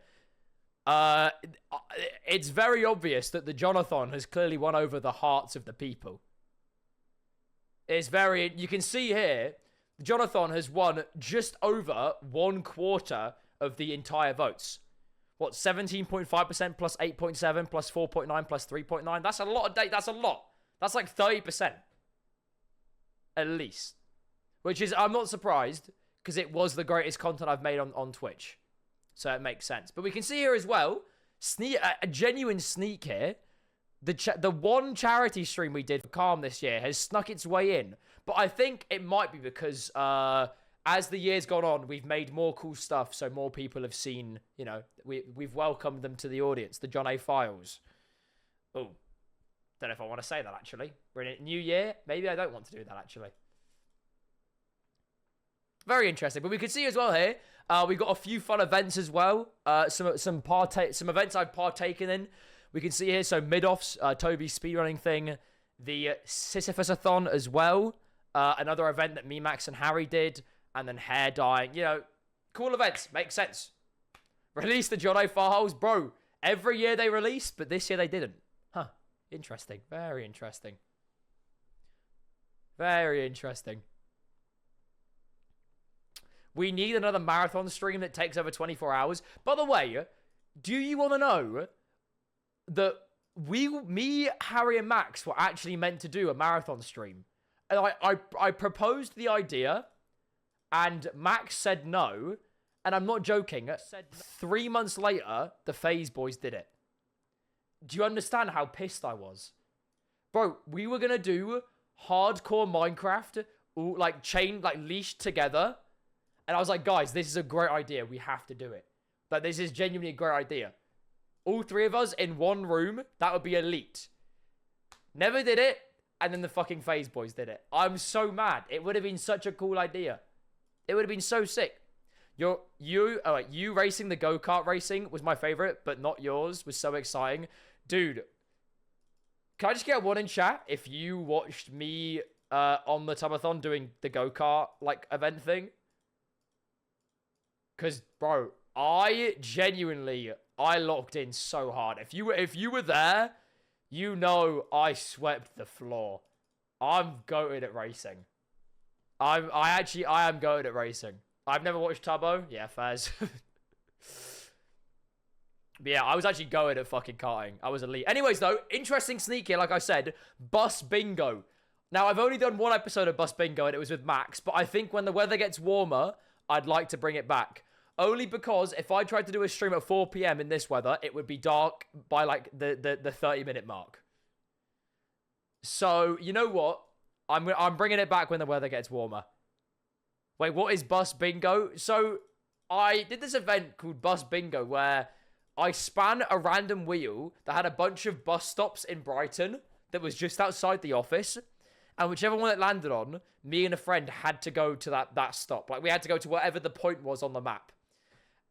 it's very obvious that the Jonnathon has clearly won over the hearts of the people. You can see here, the Jonnathon has won just over 1/4 of the entire votes. What, 17.5% plus 8.7 plus 4.9 plus 3.9? That's a lot of that's a lot. That's like 30%. At least. Which is, I'm not surprised, because it was the greatest content I've made on Twitch. So it makes sense. But we can see here as well, a genuine sneak here. The one charity stream we did for Calm this year has snuck its way in. But I think it might be because as the year's gone on, we've made more cool stuff. So more people have seen, you know, we've welcomed them to the audience. The Jonnaay Files. Oh, don't know if I want to say that, actually. We're in a new year. Maybe I don't want to do that, actually. Very interesting. But we can see as well here, we've got a few fun events as well. Some events I've partaken in. We can see here, so mid-offs, Toby's speedrunning thing, the Sisyphus-a-thon as well, another event that me, Max, and Harry did, and then hair dyeing. You know, cool events. Makes sense. Release the Jonnaay Files. Bro, every year they release, but this year they didn't. Huh. Interesting. Very interesting. Very interesting. We need another marathon stream that takes over 24 hours. By the way, do you want to know that me, Harry, and Max were actually meant to do a marathon stream? And I proposed the idea, and Max said no. And I'm not joking. 3 months later, the FaZe boys did it. Do you understand how pissed I was? Bro, we were going to do hardcore Minecraft, leashed together. And I was like, guys, this is a great idea. We have to do it. Like, this is genuinely a great idea. All 3 of us in one room, that would be elite. Never did it, and then the fucking FaZe boys did it. I'm so mad. It would have been such a cool idea. It would have been so sick. You racing the go-kart racing was my favorite, but not yours. Was so exciting. Dude, can I just get one in chat if you watched me on the Tubathon doing the go-kart, event thing? Because, bro, I locked in so hard. If you were there, you know I swept the floor. I'm goated at racing. I am goated at racing. I've never watched Tubbo. Yeah, fairs. But yeah, I was actually goated at fucking karting. I was elite. Anyways, though, interesting sneak here, like I said. Bus bingo. Now, I've only done one episode of Bus Bingo, and it was with Max. But I think when the weather gets warmer, I'd like to bring it back. Only because if I tried to do a stream at 4 p.m. in this weather, it would be dark by, like, the 30-minute mark. So, you know what? I'm bringing it back when the weather gets warmer. Wait, what is Bus Bingo? So, I did this event called Bus Bingo where I span a random wheel that had a bunch of bus stops in Brighton that was just outside the office. And whichever one it landed on, me and a friend had to go to that stop. Like, we had to go to whatever the point was on the map.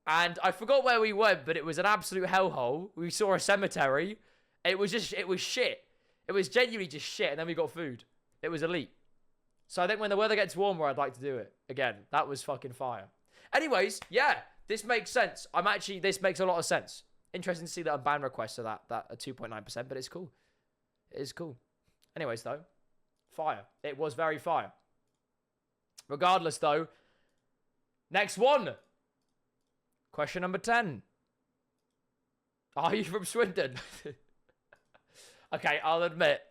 And I forgot where we went, but it was an absolute hellhole. We saw a cemetery. It was shit. It was genuinely just shit. And then we got food. It was elite. So I think when the weather gets warmer, I'd like to do it. Again, that was fucking fire. Anyways, yeah, this makes sense. This makes a lot of sense. Interesting to see that a ban request of that at 2.9%, but it's cool. It is cool. Anyways, though, fire. It was very fire. Regardless, though, next one. Question number 10. Are you from Swindon? Okay, I'll admit,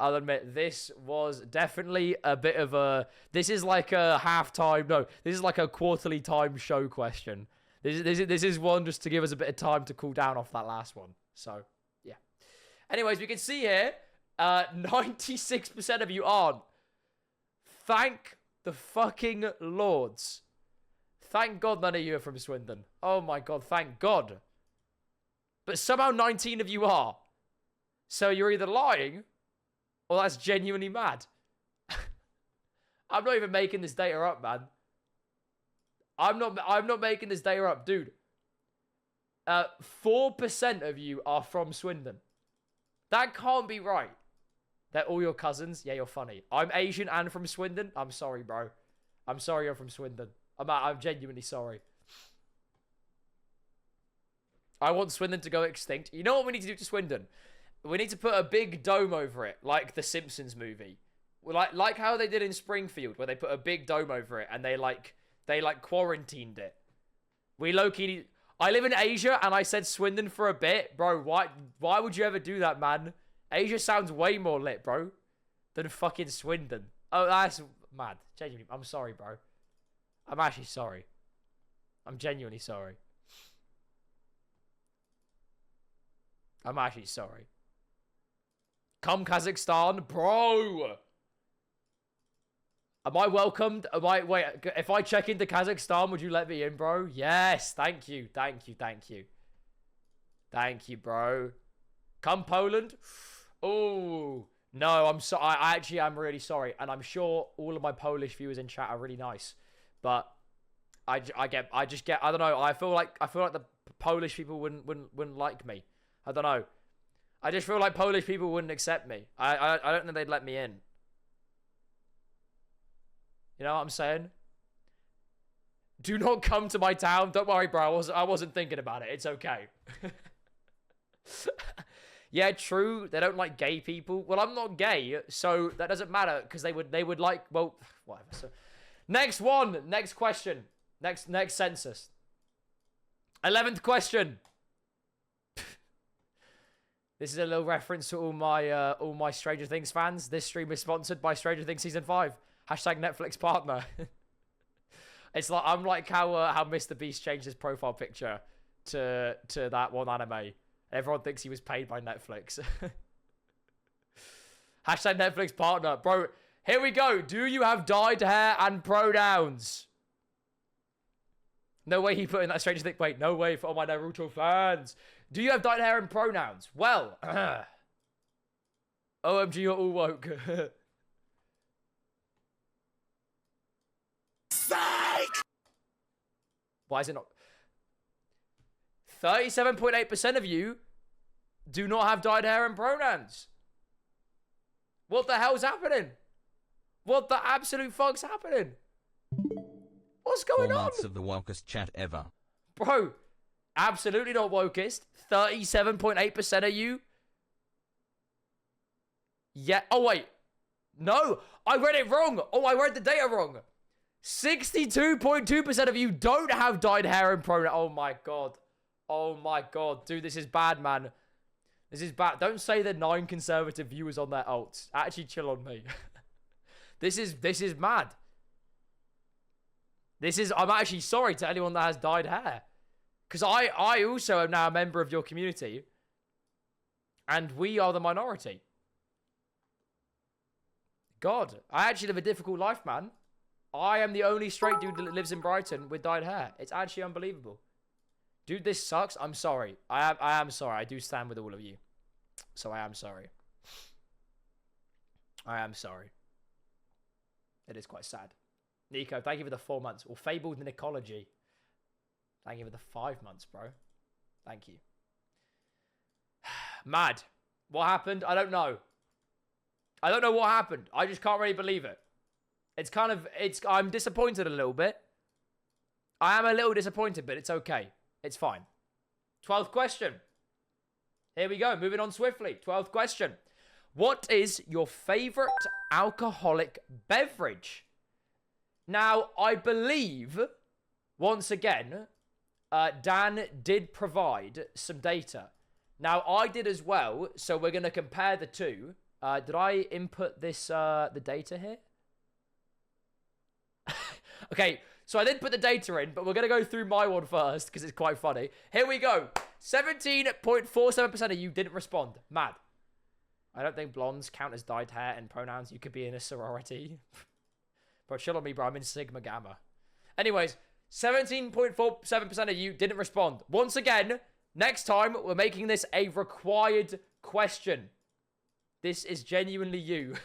this was definitely a bit of a... This is like a half-time... No, this is like a quarterly time show question. This is one just to give us a bit of time to cool down off that last one. So, yeah. Anyways, we can see here, 96% of you aren't. Thank the fucking lords. Thank God none of you are from Swindon. Oh my God, thank God. But somehow 19 of you are. So you're either lying, or that's genuinely mad. I'm not even making this data up, man. I'm not making this data up, dude. 4% of you are from Swindon. That can't be right. They're all your cousins. Yeah, you're funny. I'm Asian and from Swindon. I'm sorry, bro. I'm sorry you're from Swindon. I'm genuinely sorry. I want Swindon to go extinct. You know what we need to do to Swindon? We need to put a big dome over it, like the Simpsons movie. Like how they did in Springfield, where they put a big dome over it and they quarantined it. We low-key... I live in Asia and I said Swindon for a bit. Bro, why would you ever do that, man? Asia sounds way more lit, bro, than fucking Swindon. Oh, that's mad. Genuinely, I'm sorry, bro. I'm actually sorry. I'm genuinely sorry. I'm actually sorry. Come Kazakhstan, bro. Am I welcomed? Wait, if I check into Kazakhstan, would you let me in, bro? Yes, thank you, thank you, thank you. Thank you, bro. Come Poland. Oh, no, I'm sorry. I actually am really sorry. And I'm sure all of my Polish viewers in chat are really nice. But I just get, I don't know. I feel like the Polish people wouldn't like me. I don't know. I just feel like Polish people wouldn't accept me. I don't think they'd let me in. You know what I'm saying? Do not come to my town. Don't worry, bro. I wasn't thinking about it. It's okay. Yeah, true. They don't like gay people. Well, I'm not gay, so that doesn't matter because they would like, well, whatever. So, next one. Next question. Next census. 11th question. This is a little reference to all my Stranger Things fans. This stream is sponsored by Stranger Things Season 5. Hashtag Netflix partner. It's like, I'm like how Mr. Beast changed his profile picture to that one anime. Everyone thinks he was paid by Netflix. Hashtag Netflix partner. Bro, here we go. Do you have dyed hair and pronouns? No way he put in that Stranger Things. Wait, no way for all my Naruto fans. Do you have dyed hair and pronouns? Well, OMG, you're all woke. Why is it not? 37.8% of you do not have dyed hair and pronouns. What the hell's happening? What the absolute fuck's happening? What's going on? 4 months of the wokest chat ever. Bro, absolutely not wokest. 37.8% of you. Yeah. Oh, wait. No, I read it wrong. Oh, I read the data wrong. 62.2% of you don't have dyed hair and pronoun. Oh, my God. Oh, my God. Dude, this is bad, man. This is bad. Don't say the 9 conservative viewers on their alts. Actually, chill on me. This is mad. I'm actually sorry to anyone that has dyed hair. Because I also am now a member of your community. And we are the minority. God, I actually live a difficult life, man. I am the only straight dude that lives in Brighton with dyed hair. It's actually unbelievable. Dude, this sucks. I'm sorry. I am sorry. I do stand with all of you. So I am sorry. I am sorry. It is quite sad. Nico, thank you for the 4 months. Or Fabled Nicology. Thank you for the 5 months, bro. Thank you. Mad. What happened? I don't know. I don't know what happened. I just can't really believe it. I'm disappointed a little bit. I am a little disappointed, but it's okay. It's fine. 12th question. Here we go. Moving on swiftly. 12th question. What is your favorite alcoholic beverage? Now, I believe, once again, Dan did provide some data. Now, I did as well, so we're going to compare the two. Did I input this, the data here? Okay, so I did put the data in, but we're going to go through my one first, because it's quite funny. Here we go. 17.47% of you didn't respond. Mad. I don't think blondes count as dyed hair and pronouns. You could be in a sorority. Bro, chill on me, bro. I'm in Sigma Gamma. Anyways, 17.47% of you didn't respond. Once again, next time, we're making this a required question. This is genuinely you.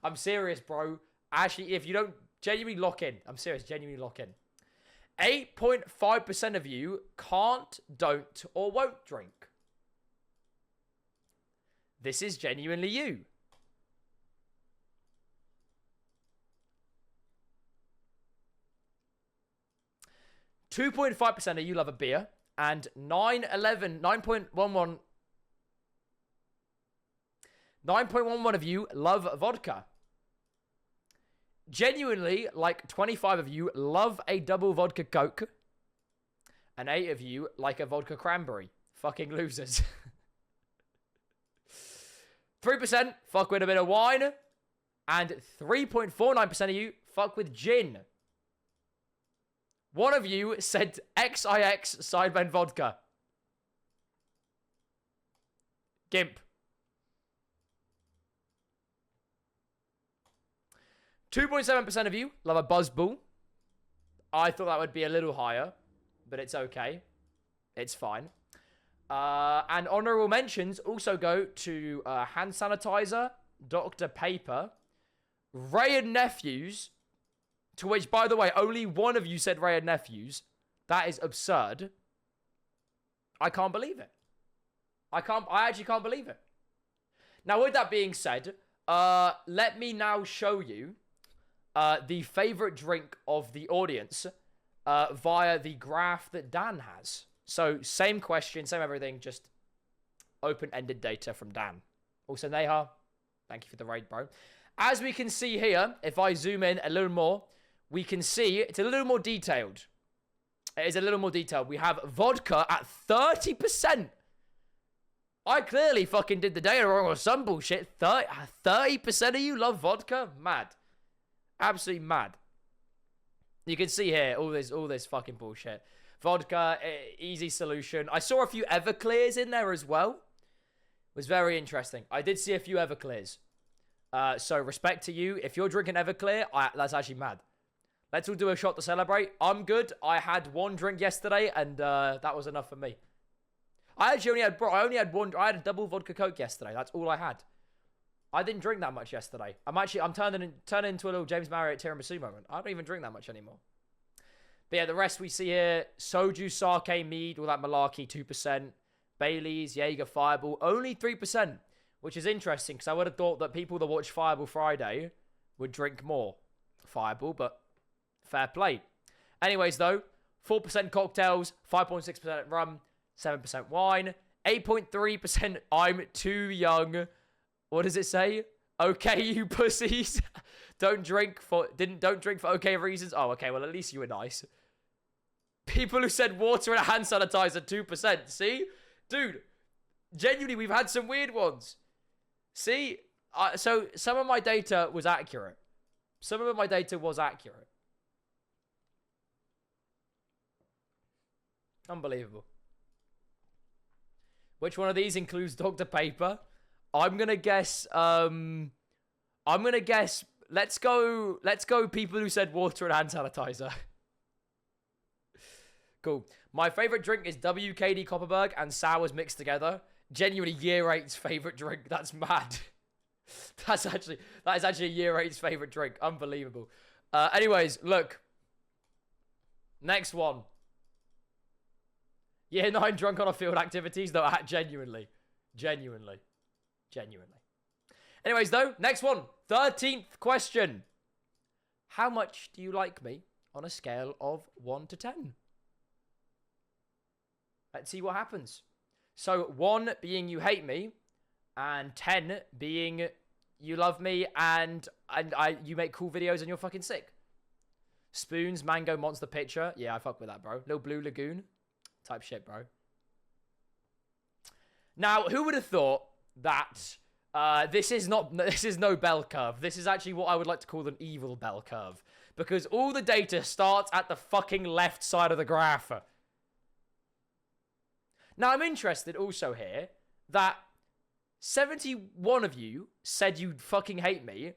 I'm serious, bro. Actually, if you don't genuinely lock in. I'm serious, genuinely lock in. 8.5% of you can't, don't, or won't drink. This is genuinely you. Two 9.5% of you love a beer, and 9.11 of you love vodka. Genuinely, like 25 of you love a double vodka Coke, and 8 of you like a vodka cranberry. Fucking losers. 3% fuck with a bit of wine, and 3.49% of you fuck with gin. One of you said XIX Sidemen vodka. Gimp. 2.7% of you love a buzzball. I thought that would be a little higher, but it's okay. It's fine. And honorable mentions also go to hand sanitizer, Dr. Paper, Ray and Nephews, to which, by the way, only one of you said Ray and Nephews. That is absurd. I can't believe it. I actually can't believe it. Now, with that being said, let me now show you the favorite drink of the audience via the graph that Dan has. So, same question, same everything, just open-ended data from Dan. Also, Neha, thank you for the raid, bro. As we can see here, if I zoom in a little more, we can see it's a little more detailed. It is a little more detailed. We have vodka at 30%. I clearly fucking did the data wrong or some bullshit. 30% of you love vodka? Mad. Absolutely mad. You can see here all this fucking bullshit. Vodka, easy solution. I saw a few Everclears in there as well. It was very interesting. I did see a few Everclears. So respect to you. If you're drinking Everclear, that's actually mad. Let's all do a shot to celebrate. I'm good. I had one drink yesterday, and that was enough for me. I actually only had one. I had a double vodka Coke yesterday. That's all I had. I didn't drink that much yesterday. I'm turning into a little James Marriott tiramisu moment. I don't even drink that much anymore. But yeah, the rest we see here: soju, sake, mead, all that malarkey, 2%. Bailey's, Jaeger, Fireball, only 3%, which is interesting because I would have thought that people that watch Fireball Friday would drink more Fireball, but fair play. Anyways, though, 4% cocktails, 5.6% rum, 7% wine, 8.3% I'm too young. What does it say? Okay, you pussies. Don't drink for okay reasons. Oh, okay, well at least you were nice. People who said water and hand sanitizer, 2%. See? Dude, genuinely, we've had some weird ones. See? So some of my data was accurate. Some of my data was accurate. Unbelievable. Which one of these includes Dr. Paper? I'm gonna guess, let's go people who said water and hand sanitizer. Cool. My favorite drink is WKD Copperberg and sours mixed together. Genuinely year 8's favorite drink. That's mad. That is actually a year 8's favorite drink. Unbelievable. Anyways, look. Next one. Year 9 drunk on a field activities. No, genuinely. Anyways, though, next one. 13th question. How much do you like me on a scale of 1 to 10? Let's see what happens. So 1 being you hate me, and 10 being you love me, and you make cool videos and you're fucking sick. Spoons, mango, monster pitcher. Yeah, I fuck with that, bro. Little blue lagoon type shit, bro. Now, who would have thought that this is no bell curve. This is actually what I would like to call an evil bell curve, because all the data starts at the fucking left side of the graph. Now, I'm interested also here that 71 of you said you'd fucking hate me,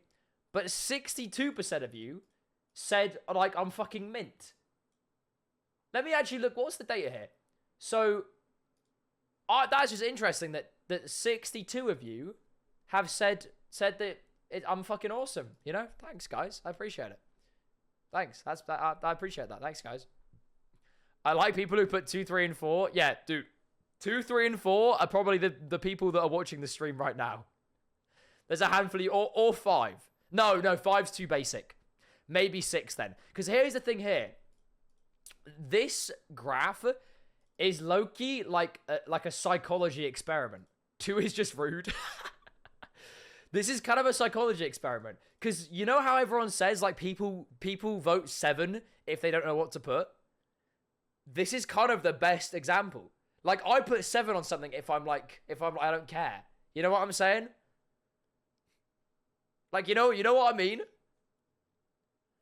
but 62% of you said, like, I'm fucking mint. Let me actually look. What's the data here? So, that's just interesting that 62 of you have said that I'm fucking awesome. You know? Thanks, guys. I appreciate it. Thanks. I appreciate that. Thanks, guys. I like people who put 2, 3, and 4. Yeah, dude. 2, 3, and 4 are probably the people that are watching the stream right now. There's a handful of you, or 5. No, 5's too basic. Maybe 6 then. Because here's the thing here. This graph is low-key like a psychology experiment. 2 is just rude. This is kind of a psychology experiment. Because you know how everyone says, like, people vote 7 if they don't know what to put? This is kind of the best example. Like, I put 7 on something if I'm I don't care. You know what I'm saying? Like, you know what I mean?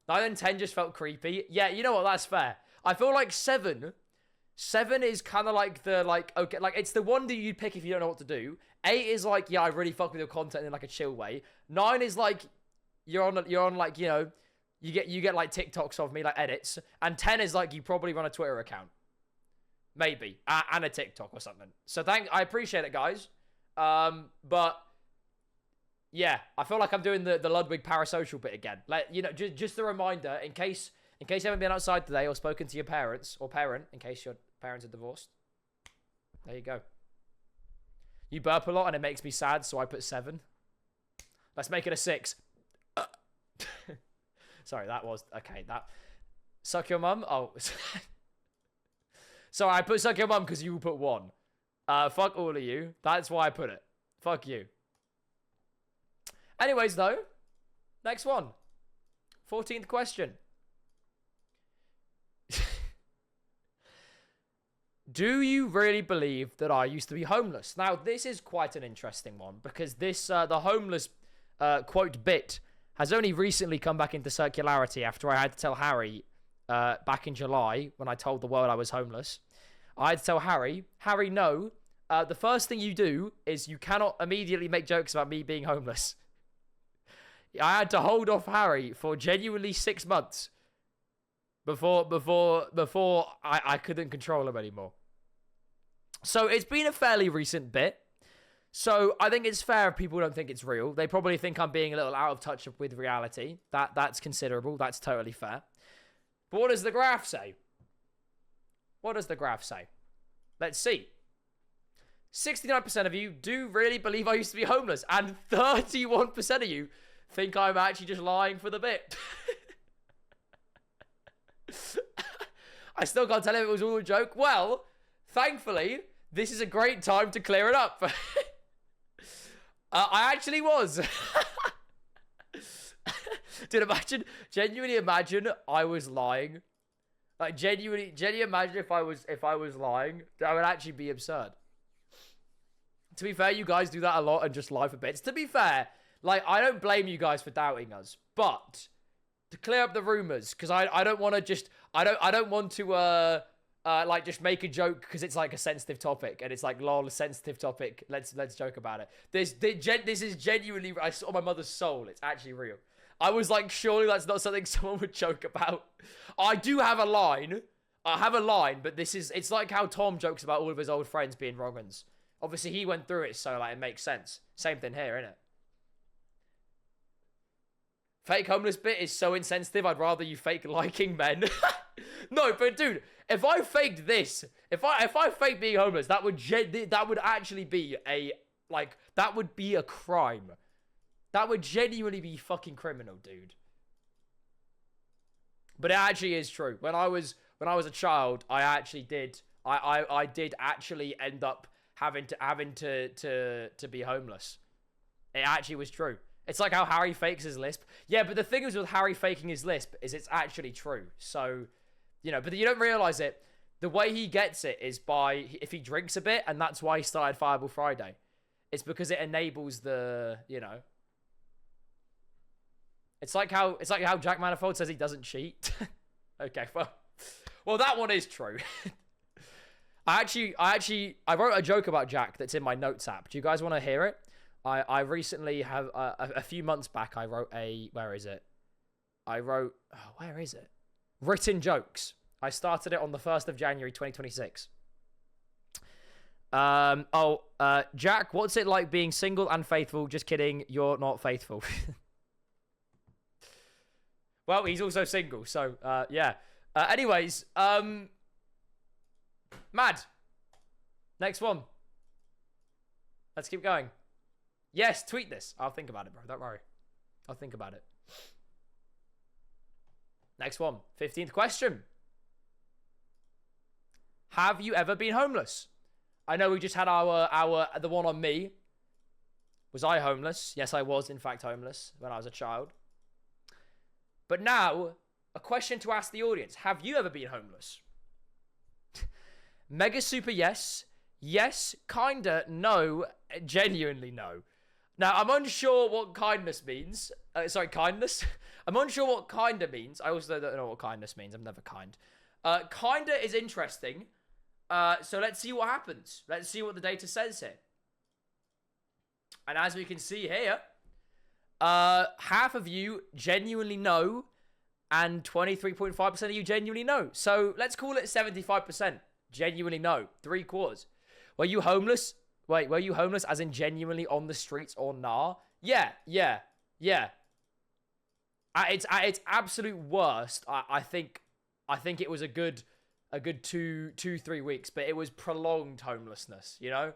9 and 10 just felt creepy. Yeah, you know what? That's fair. I feel like 7 is kind of like okay, like, it's the one that you'd pick if you don't know what to do. 8 is like, yeah, I really fuck with your content in, like, a chill way. 9 is like, you're on like, you know, you get like TikToks of me, like edits. And 10 is like, you probably run a Twitter account. Maybe. And a TikTok or something. So I appreciate it, guys. But yeah, I feel like I'm doing the Ludwig parasocial bit again. Like, you know, just a reminder, in case you haven't been outside today or spoken to your parents or parent, in case your parents are divorced. There you go. You burp a lot and it makes me sad, so I put 7. Let's make it a 6. Sorry, that was okay. That suck your mum. Oh. Sorry, I put suck your mum because you put 1. Fuck all of you. That's why I put it. Fuck you. Anyways, though, next one. 14th question. Do you really believe that I used to be homeless? Now, this is quite an interesting one because this, the homeless quote bit has only recently come back into circularity after I had to tell Harry back in July when I told the world I was homeless. I had to tell Harry, no, the first thing you do is you cannot immediately make jokes about me being homeless. I had to hold off Harry for genuinely 6 months before I couldn't control him anymore. So it's been a fairly recent bit. So I think it's fair if people don't think it's real. They probably think I'm being a little out of touch with reality. That's considerable. That's totally fair. But what does the graph say? What does the graph say? Let's see. 69% of you do really believe I used to be homeless, and 31% of you think I'm actually just lying for the bit. I still can't tell him it was all a joke. Well, thankfully, this is a great time to clear it up. I actually was. Dude, genuinely imagine I was lying. Like, genuinely imagine if I was lying. That would actually be absurd. To be fair, you guys do that a lot and just lie for bits. To be fair, like, I don't blame you guys for doubting us, but to clear up the rumors, because I don't want to just, I don't want to, like, just make a joke because it's like a sensitive topic and it's like, lol, a sensitive topic. Let's joke about it. This is genuinely, I saw my mother's soul. It's actually real. I was like, surely that's not something someone would joke about. I do have a line. I have a line, but it's like how Tom jokes about all of his old friends being wrong uns. Obviously, he went through it, so like it makes sense. Same thing here, innit? Fake homeless bit is so insensitive. I'd rather you fake liking men. No, but dude, if I faked this, if I faked being homeless, that would actually be that would be a crime. That would genuinely be fucking criminal, dude. But it actually is true. When I was a child, I did actually end up having to be homeless. It actually was true. It's like how Harry fakes his lisp. Yeah, but the thing is with Harry faking his lisp is it's actually true. So, you know, but you don't realize it. The way he gets it is by if he drinks a bit, and that's why he started Fireball Friday. It's because it enables the, you know. It's like how Jack Manifold says he doesn't cheat. Okay, well, that one is true. I wrote a joke about Jack that's in my notes app. Do you guys want to hear it? I recently have, a few months back, I wrote where is it? Written jokes. I started it on the 1st of January, 2026. Jack, what's it like being single and faithful? Just kidding, you're not faithful. Well, he's also single, so, yeah. Anyways, Mad. Next one. Let's keep going. Yes, tweet this. I'll think about it, bro. Don't worry. I'll think about it. Next one. 15th question. Have you ever been homeless? I know we just had the one on me. Was I homeless? Yes, I was, in fact, homeless when I was a child. But now, a question to ask the audience. Have you ever been homeless? Mega super yes. Yes, kinda, no, genuinely no. Now, I'm unsure what kindness means. Kindness? I'm unsure what kinda means. I also don't know what kindness means. I'm never kind. Kinda is interesting. So let's see what happens. Let's see what the data says here. And as we can see here, half of you genuinely know, and 23.5% of you genuinely know. So let's call it 75%. Genuinely no. 3/4. Were you homeless? Wait, were you homeless as in genuinely on the streets or nah? Yeah. At its absolute worst, I think it was a good 2-3 weeks, but it was prolonged homelessness, you know?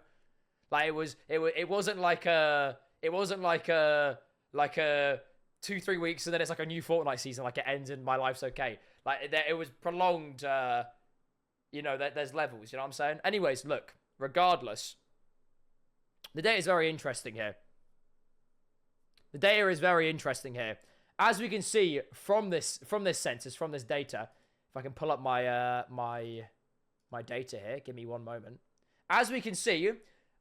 Like it wasn't like a 2-3 weeks and then it's like a new Fortnite season, like it ends and my life's okay. Like it was prolonged. You know, there's levels, you know what I'm saying? Anyways, look, regardless, the data is very interesting here. As we can see from this census, from this data, if I can pull up my my data here, give me one moment. As we can see,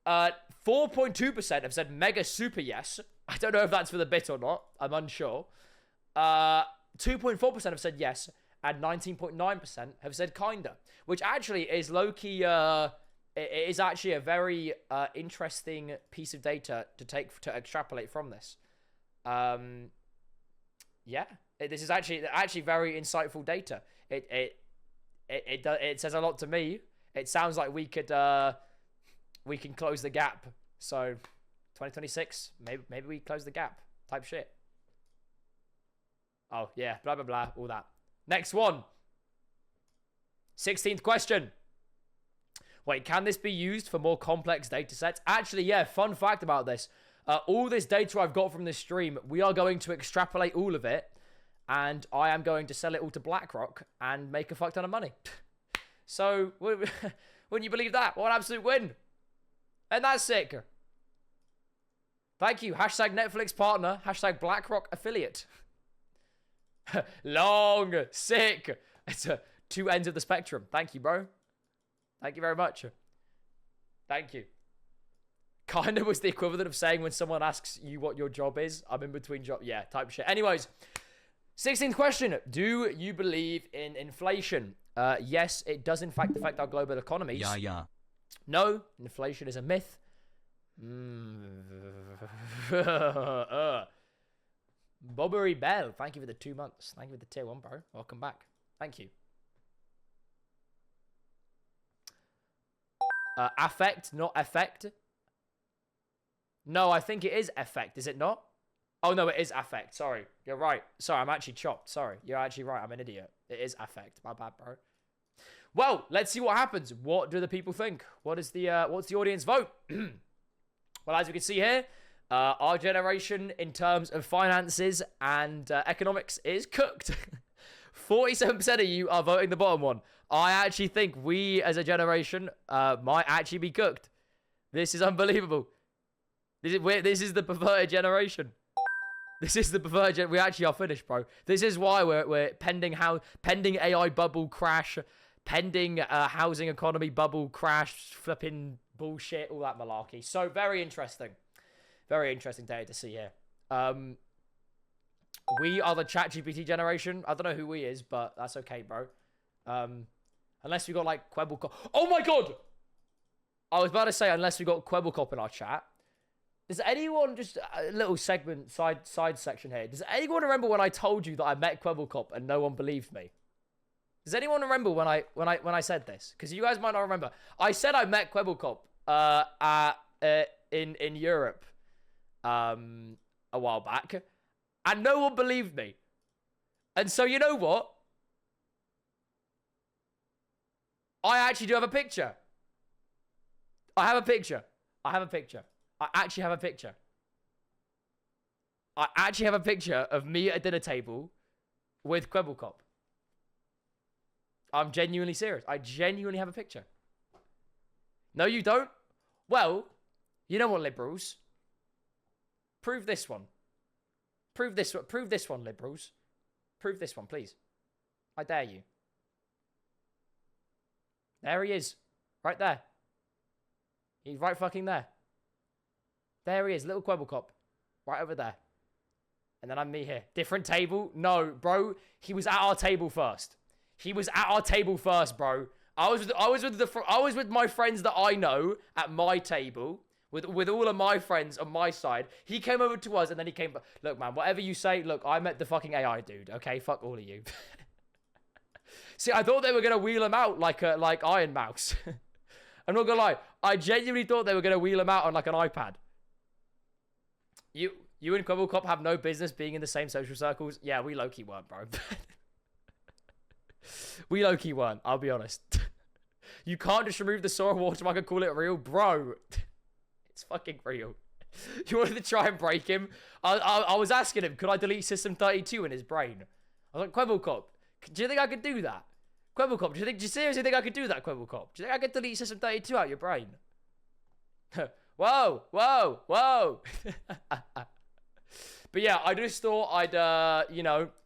4.2% have said mega super yes. I don't know if that's for the bit or not. I'm unsure. 2.4% have said yes, and 19.9% have said kinda, which actually is low-key, it is actually a very interesting piece of data to extrapolate from this. Yeah, this is actually very insightful data. It says a lot to me. It sounds like we can close the gap. So 2026, maybe we close the gap type shit. Oh yeah, blah blah blah, all that. Next one. 16th question. Wait, can this be used for more complex data sets? Actually, yeah, fun fact about this. All this data I've got from this stream, we are going to extrapolate all of it, and I am going to sell it all to BlackRock and make a fuck ton of money. So, wouldn't you believe that? What an absolute win. And that's sick. Thank you. Hashtag Netflix partner. Hashtag BlackRock affiliate. Long. Sick. It's two ends of the spectrum. Thank you, bro. Thank you very much. Thank you. Kind of was the equivalent of saying when someone asks you what your job is, I'm in between jobs. Yeah, type shit. Anyways, 16th question. Do you believe in inflation? Yes, it does in fact affect our global economies. Yeah. No, inflation is a myth. Bobbery Bell, thank you for the 2 months. Thank you for the tier 1, bro. Welcome back. Thank you. Affect, not effect. No, I think it is effect, is it not? Oh, no, it is affect. Sorry. You're right. Sorry, I'm actually chopped. Sorry. You're actually right. I'm an idiot. It is affect. My bad, bro. Well, let's see what happens. What do the people think? What's the audience vote? Well, as you can see here, our generation in terms of finances and economics is cooked. 47% of you are voting the bottom one. I actually think we as a generation might actually be cooked. This is unbelievable. This is the perverted generation. This is the perverted. We actually are finished, bro. This is why we're pending AI bubble crash, pending housing economy bubble crash, flipping bullshit, all that malarkey. So very interesting data to see here. We are the ChatGPT generation. I don't know who we is, but that's okay, bro. Unless we got like Quebblecop. Oh my god! I was about to say unless we got Quebblecop in our chat. Does anyone, just a little segment, side section here. Does anyone remember when I told you that I met Quebblecop and no one believed me? Does anyone remember when I said this? Because you guys might not remember. I said I met Quebblecop in Europe a while back, and no one believed me. And so you know what? I actually do have a picture. I actually have a picture. I actually have a picture of me at a dinner table with Quebblecop. I'm genuinely serious. I genuinely have a picture. No, you don't? Well, you know what, liberals? Prove this one. Prove this one, liberals. Prove this one, please. I dare you. There he is. Right there. He's right fucking there. There he is, little Quebblecop. Right over there. And then I'm me here. Different table? No, bro. He was at our table first. Bro. I was with my friends that I know at my table. With all of my friends on my side. He came over to us and then he came... Look, man, whatever you say, look, I met the fucking AI dude, okay? Fuck all of you. See, I thought they were going to wheel him out like Iron Mouse. I'm not going to lie. I genuinely thought they were going to wheel him out on like an iPad. You and Quebblecop have no business being in the same social circles. Yeah, we low-key weren't, bro. We low-key weren't, I'll be honest. You can't just remove the Sora watermark and call it real, bro. It's fucking real. You wanted to try and break him? I was asking him, could I delete System 32 in his brain? I was like, Quebblecop, do you think I could do that? Quebblecop, do you seriously think I could do that, Quebblecop? Do you think I could delete System 32 out your brain? Whoa. But yeah, I just thought I'd,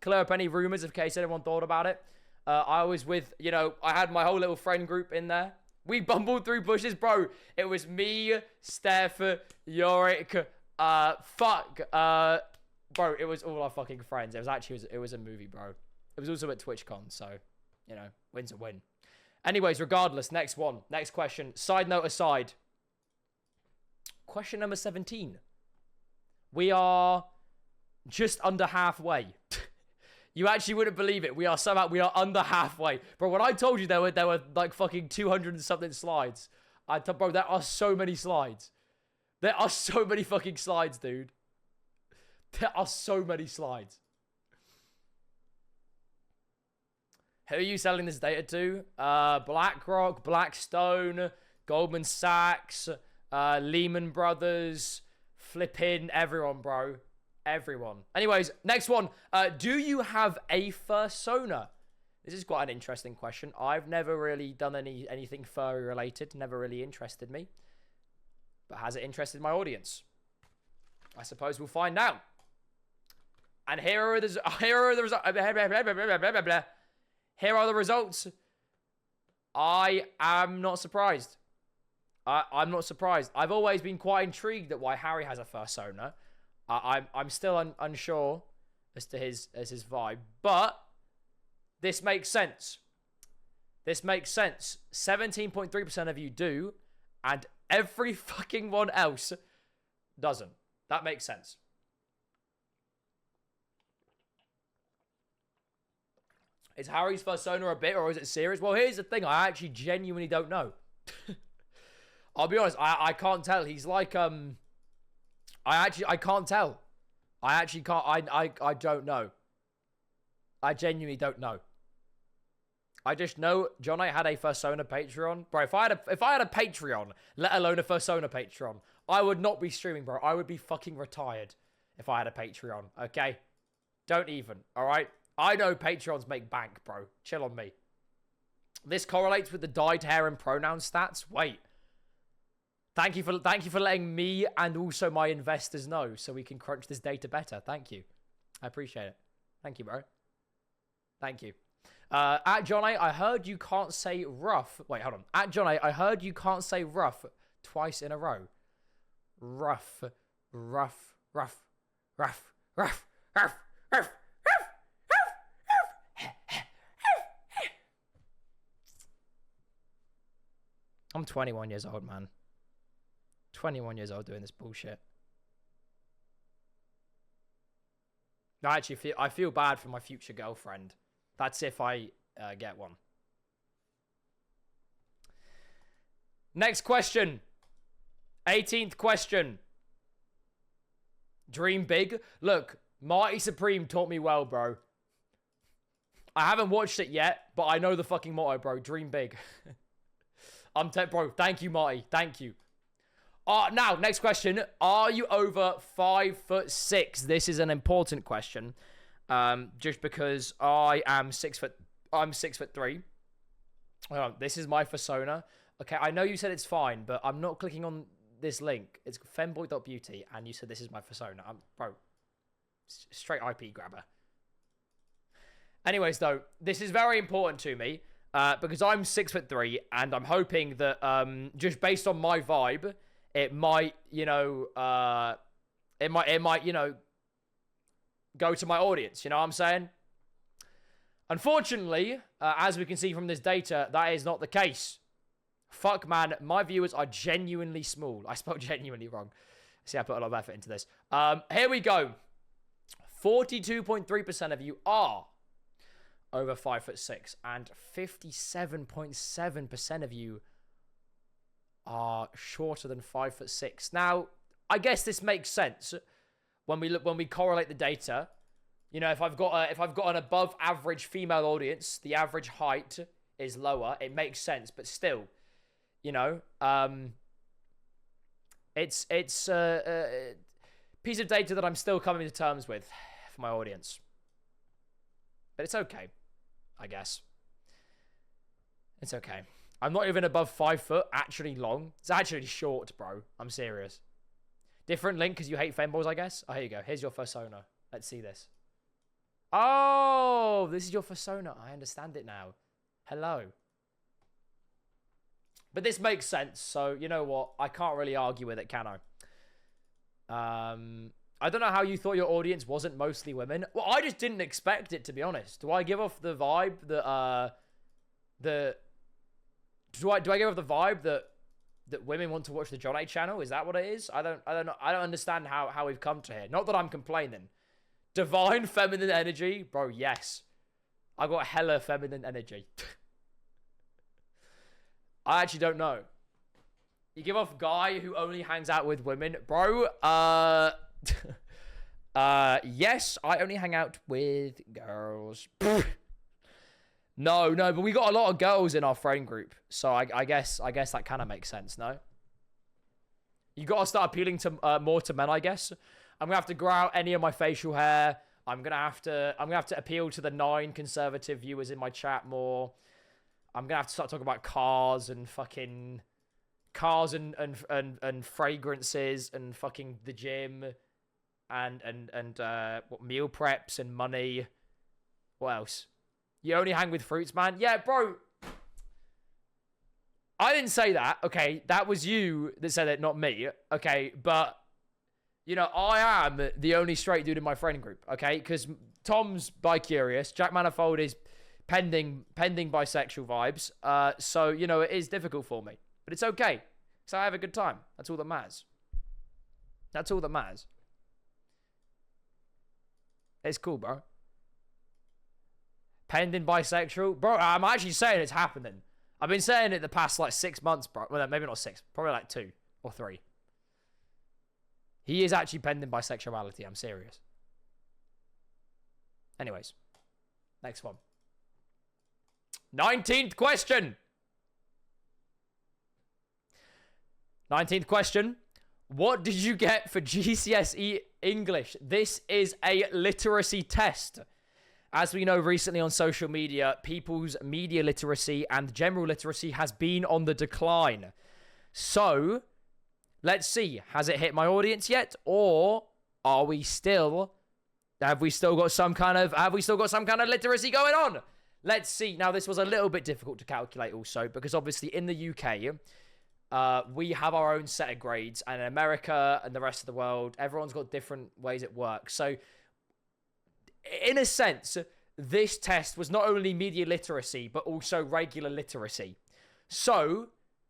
clear up any rumors in case anyone thought about it. I was with, I had my whole little friend group in there. We bumbled through bushes, bro. It was me, Steph, Yorick, bro, it was all our fucking friends. It was a movie, bro. It was also at TwitchCon, so, win's a win. Anyways, regardless, next question. Side note aside. Question number 17. We are just under halfway. You actually wouldn't believe it. We are under halfway. Bro, when I told you there were like fucking 200 and something slides. Bro, there are so many slides. There are so many fucking slides, dude. There are so many slides. Who are you selling this data to? BlackRock, Blackstone, Goldman Sachs, Lehman Brothers, flipping everyone, bro. Everyone. Anyways, next one. Do you have a fursona? This is quite an interesting question. I've never really done anything furry related. Never really interested me. But has it interested my audience? I suppose we'll find out. And here are the results. I am not surprised. I'm not surprised. I've always been quite intrigued at why Harry has a fursona. I'm still unsure as to his vibe, but this makes sense. This makes sense. 17.3% of you do, and every fucking one else doesn't. That makes sense. Is Harry's fursona a bit, or is it serious? Well, here's the thing. I actually genuinely don't know. I'll be honest. I can't tell. He's like, I can't tell. I actually can't. I don't know. I genuinely don't know. I just know Jonnaay had a fursona Patreon. Bro, if I had a Patreon, let alone a fursona Patreon, I would not be streaming, bro. I would be fucking retired if I had a Patreon, okay? Don't even, all right? I know Patreons make bank, bro. Chill on me. This correlates with the dyed hair and pronoun stats. Wait. Thank you for letting me and also my investors know so we can crunch this data better. Thank you. I appreciate it. Thank you, bro. Thank you. At Jonnaay, I heard you can't say rough. Wait, hold on. At Jonnaay, I heard you can't say rough twice in a row. Rough, rough, rough, rough, rough, rough, rough. I'm 21 years old, man. 21 years old doing this bullshit. No, actually, I feel bad for my future girlfriend. That's if I get one. Next question. 18th question. Dream big. Look, Marty Supreme taught me well, bro. I haven't watched it yet, but I know the fucking motto, bro. Dream big. Bro, thank you, Marty. Thank you. Now, next question. Are you over 5'6"? This is an important question. Just because I am 6 foot. I'm 6'3". This is my fursona. Okay, I know you said it's fine, but I'm not clicking on this link. It's femboy.beauty, and you said this is my fursona. Bro, straight IP grabber. Anyways, though, this is very important to me. Because I'm 6'3", and I'm hoping that just based on my vibe, it might, you know, go to my audience. You know what I'm saying? Unfortunately, as we can see from this data, that is not the case. Fuck, man, my viewers are genuinely small. I spelled genuinely wrong. See, I put a lot of effort into this. Here we go. 42.3% of you are over 5'6", and 57.7% of you are shorter than 5'6". Now, I guess this makes sense when we correlate the data. You know, if I've got an above average female audience, the average height is lower. It makes sense, but still, you know, it's a piece of data that I'm still coming to terms with for my audience. But it's okay, I guess. It's okay. I'm not even above 5 foot, actually long. It's actually short, bro. I'm serious. Different link because you hate femboys, I guess. Oh, here you go. Here's your fursona. Let's see this. Oh, this is your fursona. I understand it now. Hello. But this makes sense. So, you know what? I can't really argue with it, can I? I don't know how you thought your audience wasn't mostly women. Well, I just didn't expect it, to be honest. Do I give off the vibe that do I give off the vibe that women want to watch the Jonnaay channel? Is that what it is? I don't know. I don't understand how we've come to here. Not that I'm complaining. Divine feminine energy, bro. Yes, I got hella feminine energy. I actually don't know. You give off guy who only hangs out with women, bro. Yes, I only hang out with girls. No, but we got a lot of girls in our friend group, so I guess that kind of makes sense, no? You gotta start appealing to more to men, I guess. I'm gonna have to grow out any of my facial hair, I'm gonna have to appeal to the 9 conservative viewers in my chat more. I'm gonna have to start talking about cars and fucking cars and fragrances and fucking the gym and what meal preps and money. What else? You only hang with fruits, man? Yeah, bro. I didn't say that. Okay, that was you that said it, not me. Okay, but you know, I am the only straight dude in my friend group. Okay, because Tom's bi-curious, Jack Manifold is pending bisexual vibes. So you know, it is difficult for me, but it's okay. So I have a good time. That's all that matters. That's all that matters. It's cool, bro. Pending bisexual, bro. I'm actually saying it's happening. I've been saying it the past like 6 months, bro. Well, maybe not 6, probably like 2 or 3. He is actually pending bisexuality. I'm serious. Anyways, next one. 19th question. 19th question. What did you get for GCSE English? This is a literacy test. As we know recently on social media, people's media literacy and general literacy has been on the decline. So, let's see. Has it hit my audience yet? Or have we still got some kind of literacy going on? Let's see. Now, this was a little bit difficult to calculate also, because obviously in the UK, we have our own set of grades, and in America and the rest of the world, everyone's got different ways it works. So, in a sense, this test was not only media literacy, but also regular literacy. So,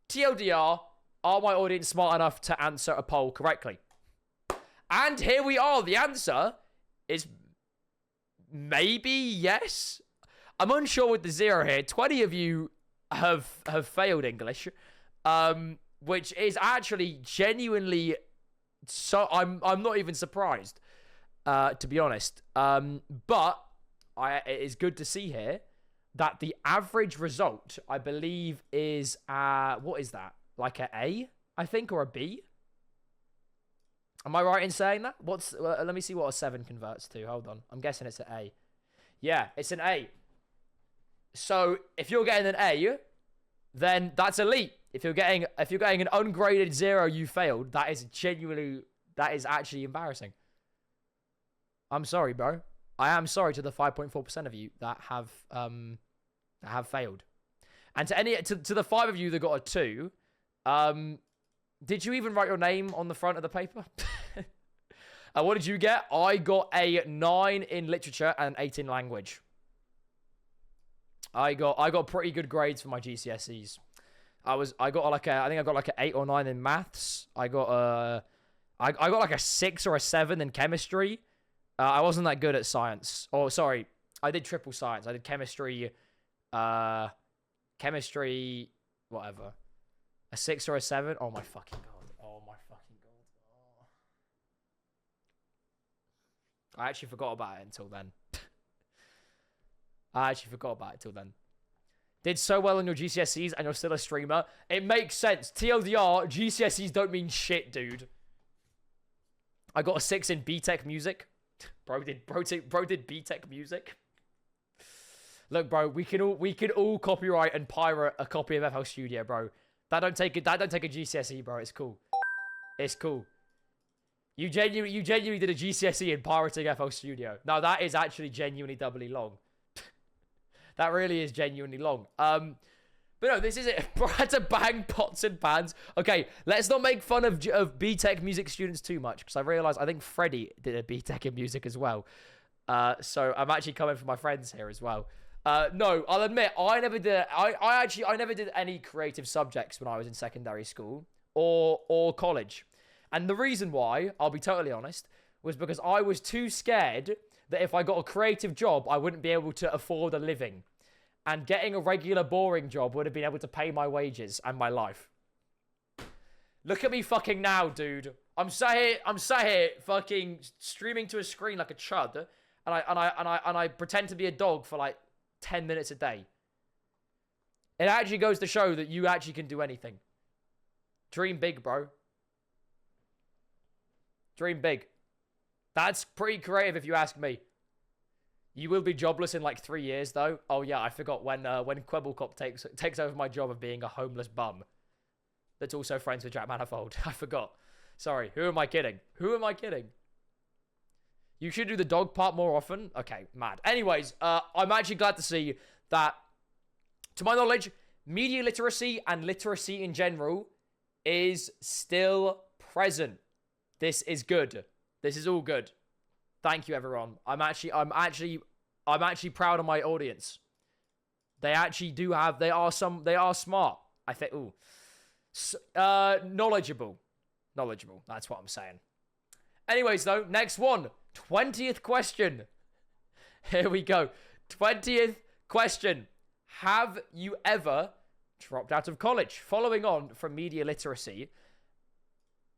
TLDR, are my audience smart enough to answer a poll correctly? And here we are. The answer is maybe yes. I'm unsure with the 0 here. 20 of you have failed English, which is actually genuinely so. I'm not even surprised. To be honest. But it is good to see here that the average result, I believe, is, what is that? Like an A, I think, or a B? Am I right in saying that? Let me see what a 7 converts to. Hold on. I'm guessing it's an A. Yeah, it's an A. So, if you're getting an A, then that's elite. If you're getting an ungraded 0, you failed. That is actually embarrassing. I'm sorry, bro. I am sorry to the 5.4% of you that have failed. And to the 5 of you that got a 2, did you even write your name on the front of the paper? What did you get? I got a 9 in literature and 8 in language. I got pretty good grades for my GCSEs. I think I got like an 8 or 9 in maths. I got like a 6 or a 7 in chemistry. I wasn't that good at science. Oh, sorry. I did triple science. I did chemistry, whatever. A 6 or a 7. Oh, my fucking God. Oh, my fucking God. Oh. I actually forgot about it until then. Did so well on your GCSEs and you're still a streamer. It makes sense. TLDR, GCSEs don't mean shit, dude. I got a 6 in BTech music. Bro did BTech music. Look, bro, we can all copyright and pirate a copy of FL Studio, bro. That don't take a GCSE, bro. It's cool. It's cool. You genuinely did a GCSE in pirating FL Studio. No, that is actually genuinely doubly long. That really is genuinely long. But no, this is it. Bro, I had to bang pots and pans. Okay, let's not make fun of BTech music students too much, because I realized I think Freddie did a BTech in music as well. So I'm actually coming for my friends here as well. No, I'll admit I never did. I never did any creative subjects when I was in secondary school or college, and the reason why, I'll be totally honest, was because I was too scared that if I got a creative job, I wouldn't be able to afford a living. And getting a regular, boring job would have been able to pay my wages and my life. Look at me fucking now, dude. I'm sat here fucking streaming to a screen like a chud, and I pretend to be a dog for like 10 minutes a day. It actually goes to show that you actually can do anything. Dream big, bro. Dream big. That's pretty creative if you ask me. You will be jobless in like 3 years, though. Oh yeah, I forgot when Quebblecop takes over my job of being a homeless bum. That's also friends with Jack Manifold. I forgot. Sorry. Who am I kidding? Who am I kidding? You should do the dog part more often. Okay, mad. Anyways, I'm actually glad to see that, to my knowledge, media literacy and literacy in general is still present. This is good. This is all good. Thank you, everyone. I'm actually proud of my audience. They actually they are smart. I think. Ooh, knowledgeable. That's what I'm saying. Anyways, though, next one. 20th question. Here we go. 20th question. Have you ever dropped out of college? Following on from media literacy.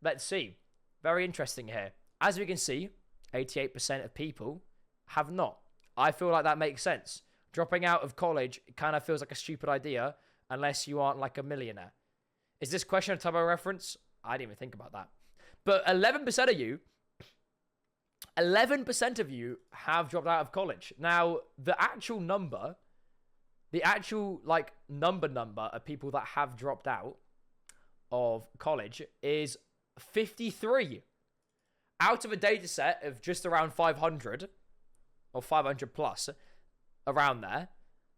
Let's see. Very interesting here. As we can see, 88% of people have not. I feel like that makes sense. Dropping out of college kind of feels like a stupid idea unless you aren't like a millionaire. Is this question a Tubbo reference? I didn't even think about that. But 11% of you have dropped out of college. Now, the actual number of people that have dropped out of college is 53. Out of a data set of just around 500 or 500 plus around there.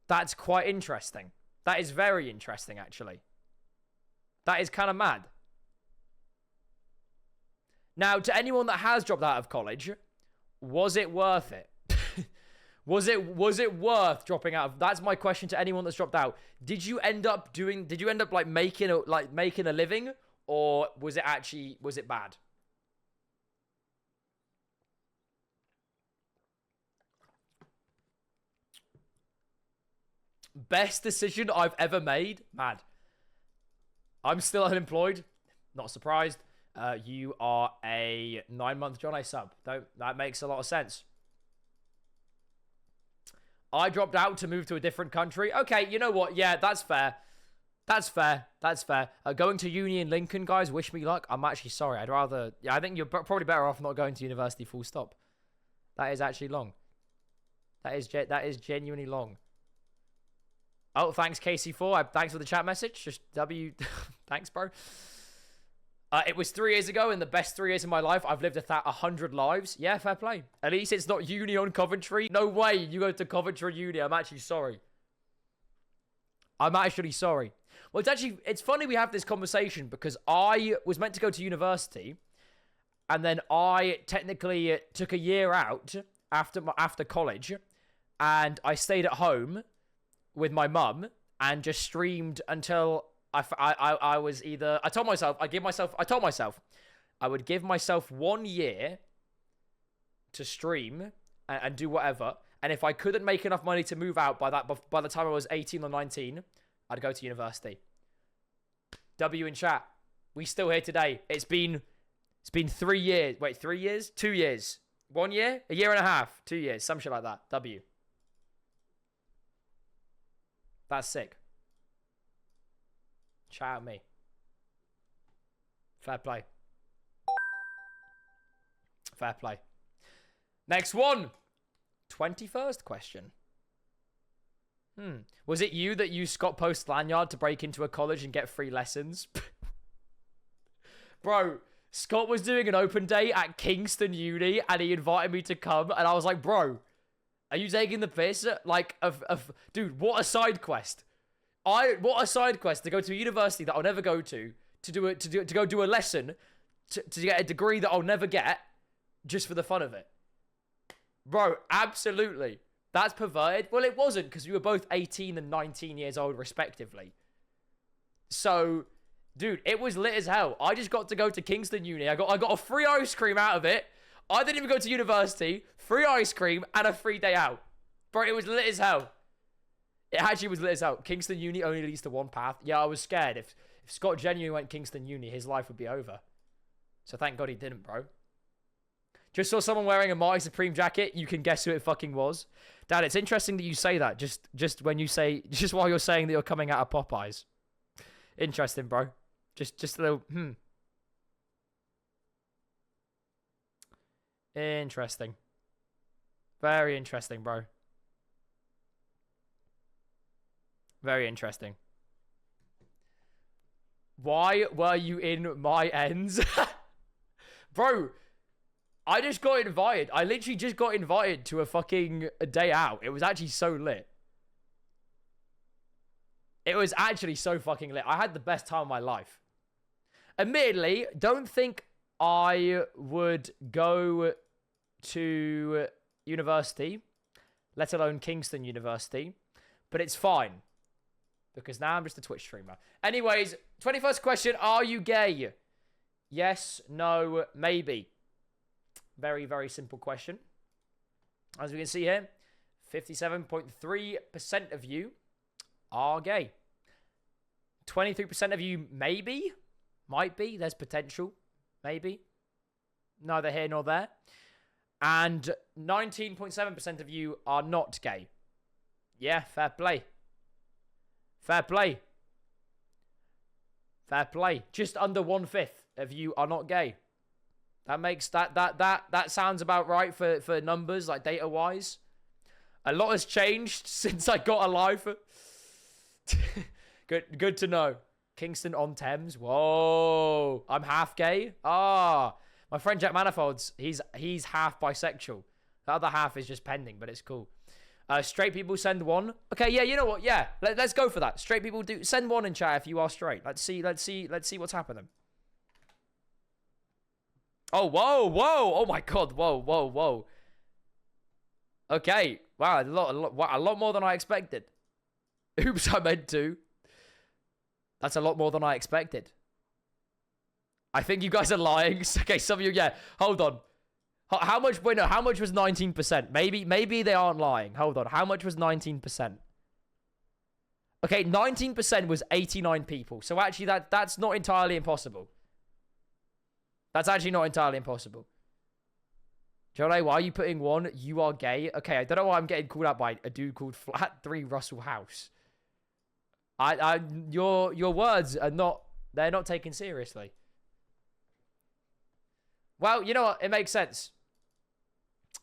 That's quite interesting. That is very interesting, actually. That is kind of mad. Now, to anyone that has dropped out of college, was it worth it? was it worth dropping out of? That's my question to anyone that's dropped out. Did you end up like making a living, or was it bad? Best decision I've ever made? Mad. I'm still unemployed. Not surprised. You are a 9-month Jonnaay sub. That makes a lot of sense. I dropped out to move to a different country. Okay, you know what? Yeah, that's fair. That's fair. Going to uni in Lincoln, guys, wish me luck. I'm actually sorry. I think you're probably better off not going to university full stop. That is actually long. That is genuinely long. Oh, thanks, KC4. Thanks for the chat message. Just W. Thanks, bro. It was 3 years ago, and the best 3 years of my life. I've lived 100 lives. Yeah, fair play. At least it's not uni on Coventry. No way you go to Coventry uni. I'm actually sorry. Well, it's funny we have this conversation because I was meant to go to university, and then I technically took a year out after college, and I stayed at home with my mum and just streamed until I was either... I told myself I would give myself 1 year to stream and do whatever. And if I couldn't make enough money to move out by the time I was 18 or 19, I'd go to university. W in chat. We still here today. It's been 3 years. Wait, 3 years? 2 years. 1 year? A year and a half. 2 years. Some shit like that. W. That's sick. Shout out me. Fair play. Fair play. Next one. 21st question. Was it you that used Scott Post's lanyard to break into a college and get free lessons? Bro, Scott was doing an open day at Kingston Uni and he invited me to come and I was like, bro, are you taking the piss? Like, dude, what a side quest. What a side quest to go to a university that I'll never go to go do a lesson, to get a degree that I'll never get, just for the fun of it. Bro, absolutely. That's perverted. Well, it wasn't, because we were both 18 and 19 years old, respectively. So, dude, it was lit as hell. I just got to go to Kingston Uni. I got a free ice cream out of it. I didn't even go to university. Free ice cream and a free day out. Bro, it was lit as hell. It actually was lit as hell. Kingston Uni only leads to one path. Yeah, I was scared. If Scott genuinely went Kingston Uni, his life would be over. So thank God he didn't, bro. Just saw someone wearing a Marty Supreme jacket. You can guess who it fucking was. Dad, it's interesting that you say that. Just while you're saying that you're coming out of Popeyes. Interesting, bro. Just a little, Interesting. Very interesting, bro. Very interesting. Why were you in my ends? Bro, I just got invited. I literally just got invited to a day out. It was actually so lit. It was actually so fucking lit. I had the best time of my life. Admittedly, don't think I would go to university, let alone Kingston University, but it's fine because now I'm just a Twitch streamer. Anyways, 21st question, are you gay? Yes, no, maybe. Very, very simple question. As we can see here, 57.3% of you are gay. 23% of you maybe, might be, there's potential, maybe. Neither here nor there. And 19.7% of you are not gay. Yeah, fair play. Fair play. Fair play. Just under 1/5 of you are not gay. That makes that sounds about right for numbers, like data wise. A lot has changed since I got a life. Good to know. Kingston on Thames. Whoa. I'm half gay. Ah. My friend Jack Manifolds, he's half bisexual. The other half is just pending, but it's cool. Straight people send one. Okay, yeah, you know what? Yeah, let's go for that. Straight people do send one in chat if you are straight. Let's see what's happening. Oh, whoa. Oh my god. Whoa. Okay. Wow, a lot more than I expected. Oops, I meant to. That's a lot more than I expected. I think you guys are lying. Okay, some of you, yeah. Hold on. How much? Wait, no. How much was 19%? Maybe they aren't lying. Hold on. How much was 19%? Okay, 19% was 89 people. So actually, that's not entirely impossible. That's actually not entirely impossible. Jonnaay, why are you putting one? You are gay. Okay, I don't know why I'm getting called out by a dude called Flat 3 Russell House. Your words are not. They're not taken seriously. Well, you know what? It makes sense.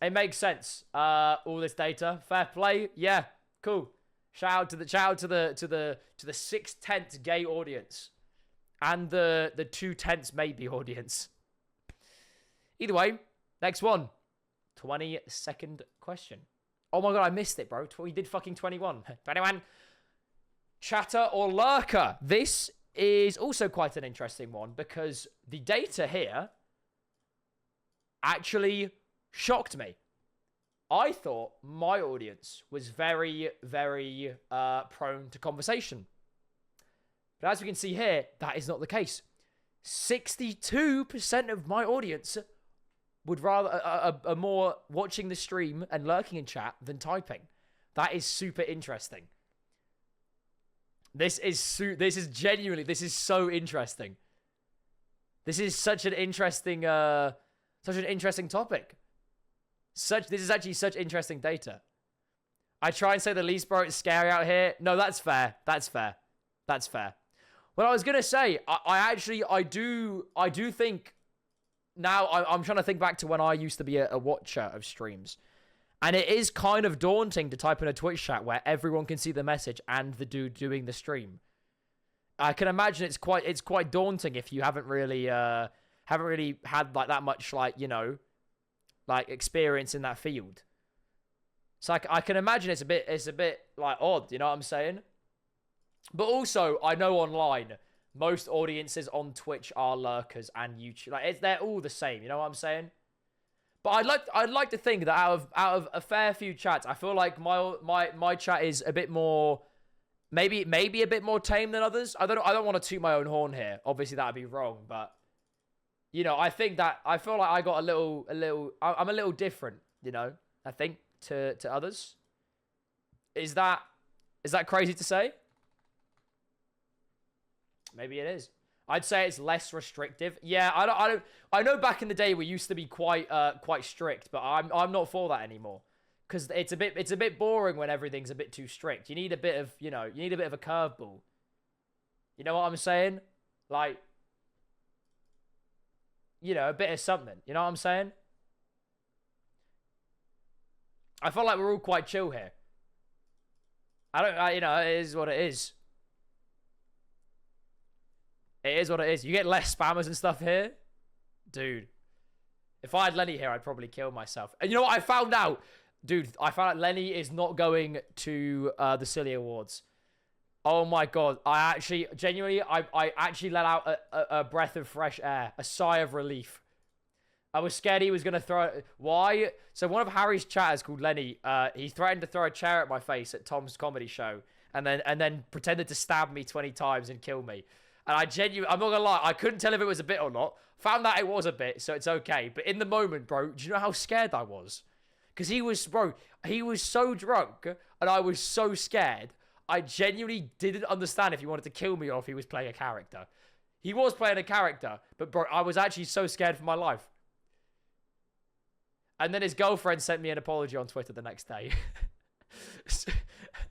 It makes sense. All this data, fair play. Yeah, cool. Shout out to the 6/10 gay audience, and the 2/10 maybe audience. Either way, next one. 22nd question. Oh my god, I missed it, bro. We did fucking 21. 21. Chatter or lurker? This is also quite an interesting one because the data here actually shocked me. I thought my audience was very, very prone to conversation. But as we can see here, that is not the case. 62% of my audience would rather are more watching the stream and lurking in chat than typing. That is super interesting. This is so interesting. This is such an interesting topic. This is actually such interesting data. I try and say the least, bro, it's scary out here. No, that's fair. That's fair. Well, I was gonna say, I do think now I'm trying to think back to when I used to be a watcher of streams. And it is kind of daunting to type in a Twitch chat where everyone can see the message and the dude doing the stream. I can imagine it's quite daunting if you haven't really had like that much like experience in that field. So I can imagine it's a bit like odd, you know what I'm saying? But also I know online most audiences on Twitch are lurkers and YouTube. Like they're all the same, you know what I'm saying? But I'd like to think that out of a fair few chats, I feel like my chat is a bit more, maybe a bit more tame than others. I don't want to toot my own horn here. Obviously that'd be wrong, but you know, I feel like I got I'm a little different, you know, I think to others. Is that crazy to say? Maybe it is. I'd say it's less restrictive. Yeah, I know back in the day we used to be quite strict, but I'm not for that anymore. Cuz it's a bit boring when everything's a bit too strict. You need a bit of, a curveball. You know what I'm saying? Like a bit of something. You know what I'm saying? I feel like we're all quite chill here. You know, it is what it is. It is what it is. You get less spammers and stuff here. Dude. If I had Lenny here, I'd probably kill myself. And you know what I found out? Dude, I found out Lenny is not going to the Silly Awards. Oh my god. I actually, genuinely, I actually let out a breath of fresh air. A sigh of relief. I was scared he was going to throw it. Why? So one of Harry's chatters called Lenny, he threatened to throw a chair at my face at Tom's comedy show. And then pretended to stab me 20 times and kill me. And I'm not gonna lie, I couldn't tell if it was a bit or not. Found that it was a bit, so it's okay. But in the moment, bro, do you know how scared I was? Because he was so drunk, and I was so scared. I genuinely didn't understand if he wanted to kill me or if he was playing a character. He was playing a character, but bro, I was actually so scared for my life. And then his girlfriend sent me an apology on Twitter the next day.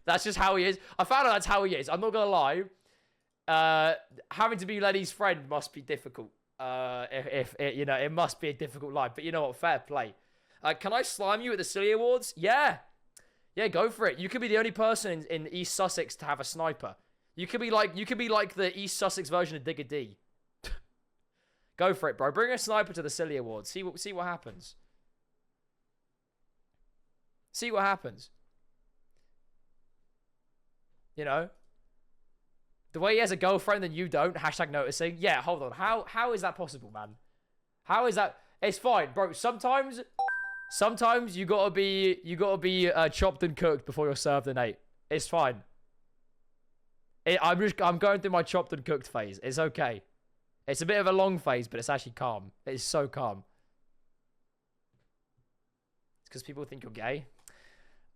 That's just how he is. I found out that's how he is. I'm not gonna lie. Having to be Lenny's friend must be difficult. If you know, it must be a difficult life. But you know what? Fair play. Can I slime you at the Silly Awards? Yeah, go for it. You could be the only person in East Sussex to have a sniper. You could be like the East Sussex version of Digger D. Go for it, bro. Bring a sniper to the Silly Awards. See what happens. See what happens. You know. The way he has a girlfriend and you don't, hashtag noticing. Yeah, hold on. How is that possible, man? How is that? It's fine, bro. Sometimes you gotta be chopped and cooked before you're served an 8. It's fine. I'm going through my chopped and cooked phase. It's okay. It's a bit of a long phase, but it's actually calm. It's so calm. It's because people think you're gay.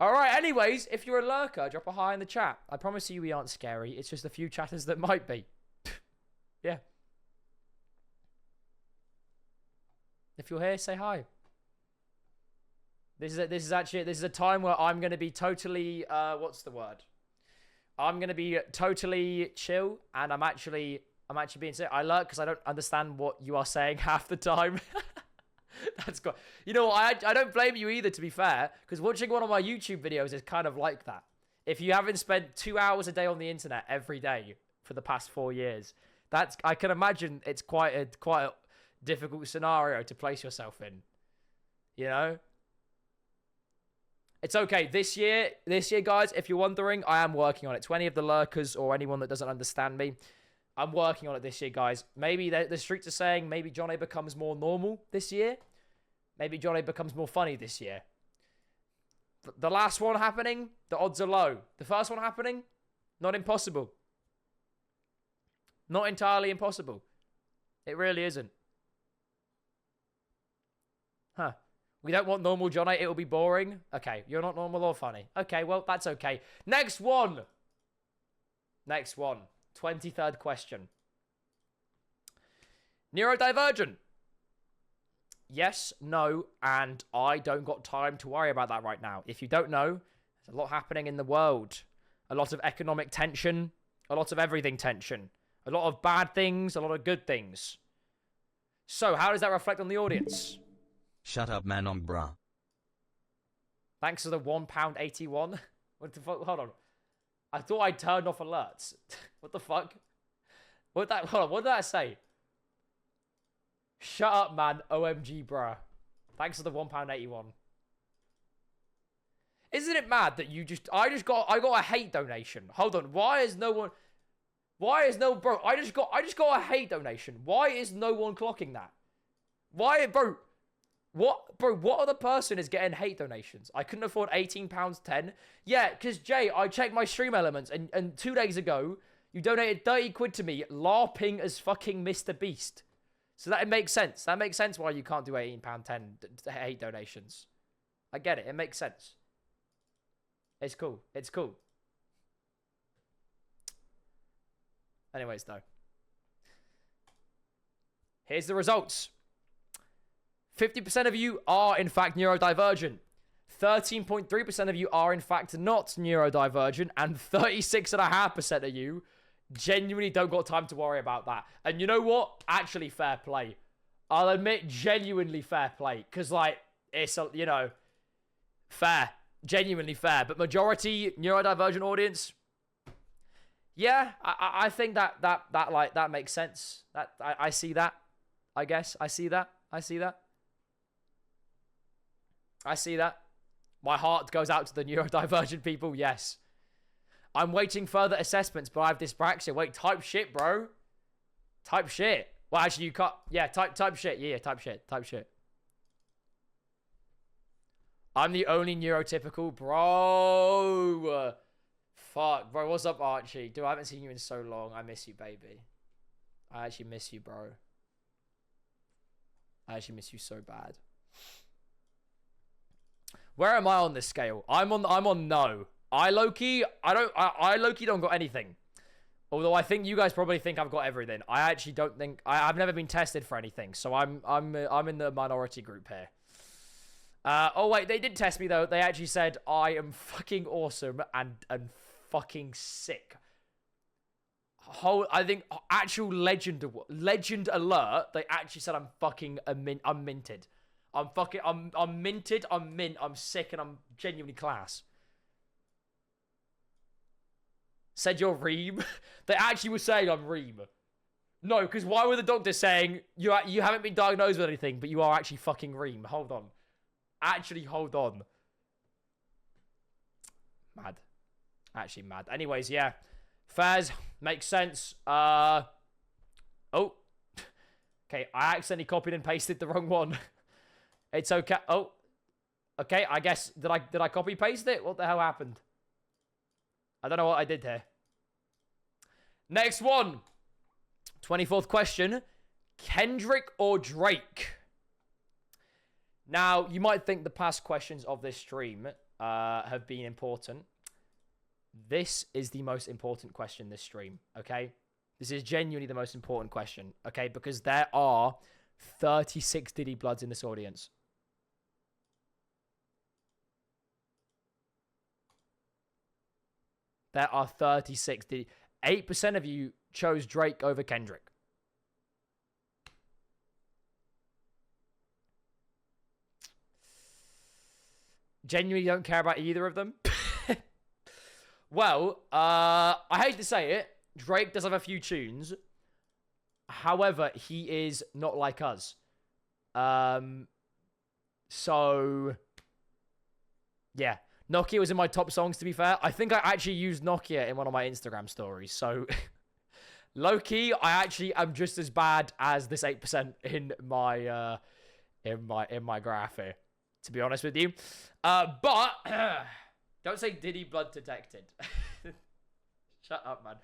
Alright, anyways, if you're a lurker, drop a hi in the chat. I promise you we aren't scary. It's just a few chatters that might be. Yeah. If you're here, say hi. This is a time where I'm going to be totally, what's the word? I'm going to be totally chill, and I'm actually being sick. I lurk because I don't understand what you are saying half the time. That's good. You know, I don't blame you either, to be fair, because watching one of my YouTube videos is kind of like that. If you haven't spent 2 hours a day on the internet every day for the past 4 years, I can imagine it's quite a difficult scenario to place yourself in. You know? It's okay. This year, guys, if you're wondering, I am working on it. To any of the lurkers or anyone that doesn't understand me, I'm working on it this year, guys. Maybe the streets are saying maybe Jonnaay becomes more normal this year. Maybe Jonnaay becomes more funny this year. The last one happening, the odds are low. The first one happening, not impossible. Not entirely impossible. It really isn't. Huh. We don't want normal Jonnaay. It will be boring. Okay, you're not normal or funny. Okay, well, that's okay. Next one. 23rd question. Neurodivergent. Yes, no, and I don't got time to worry about that right now. If you don't know, there's a lot happening in the world. A lot of economic tension. A lot of everything tension. A lot of bad things. A lot of good things. So, how does that reflect on the audience? Shut up, man, bruh. Thanks for the £1.81. What the fuck? Hold on. I thought I turned off alerts. What the fuck? Hold on, what did I say? Shut up, man. OMG, bruh. Thanks for the £1.81. Isn't it mad that I got a hate donation? Hold on. Bro, I just got a hate donation. Why is no one clocking that? Why, bro? What other person is getting hate donations? I couldn't afford £18.10. Yeah, because Jay, I checked my stream elements, and 2 days ago, you donated 30 quid to me, LARPing as fucking Mr. Beast. So that it makes sense. That makes sense why you can't do £18.10 hate donations. I get it. It makes sense. It's cool. It's cool. Anyways, though. Here's the results. 50% of you are, in fact, neurodivergent. 13.3% of you are, in fact, not neurodivergent. And 36.5% of you genuinely don't got time to worry about that. And you know what? Actually, fair play. I'll admit, genuinely fair play. Because, like, it's, you know, fair. genuinely fair. But majority neurodivergent audience, yeah, I think that makes sense. I see that. I guess I see that. My heart goes out to the neurodivergent people. Yes. I'm waiting further assessments, but I have dyspraxia. Wait, type shit, bro. Type shit. Well, actually, you can't. Yeah, type shit. Yeah, type shit. I'm the only neurotypical, bro. Fuck, bro. What's up, Archie? Dude, I haven't seen you in so long. I miss you, baby. I actually miss you, bro. I actually miss you so bad. Where am I on this scale? I'm on no. I low-key don't got anything. Although I think you guys probably think I've got everything. I actually don't think I've never been tested for anything. So I'm in the minority group here. Oh wait, they did test me though. They actually said I am fucking awesome and fucking sick. I think actual legend alert. They actually said I'm minted. I'm minted. I'm mint. I'm sick and I'm genuinely class. Said you're Reem. They actually were saying I'm Reem. No, because why were the doctors saying you haven't been diagnosed with anything, but you are actually fucking Reem? Hold on. Actually, hold on. Mad. Actually mad. Anyways, yeah. Fairs. Makes sense. Oh. Okay, I accidentally copied and pasted the wrong one. It's okay. Oh. Okay, I guess, did I copy paste it? What the hell happened? I don't know what I did here. Next one. 24th question. Kendrick or Drake? Now, you might think the past questions of this stream have been important. This is the most important question this stream, okay? This is genuinely the most important question, okay? Because there are 36 Diddy Bloods in this audience. There are 36. 8% of you chose Drake over Kendrick. Genuinely don't care about either of them. Well, I hate to say it. Drake does have a few tunes. However, he is not like us. So, yeah. Nokia was in my top songs, to be fair. I think I actually used Nokia in one of my Instagram stories. So, low-key, I actually am just as bad as this 8% in my graph here, to be honest with you. But don't say Diddy Blood detected. Shut up, man.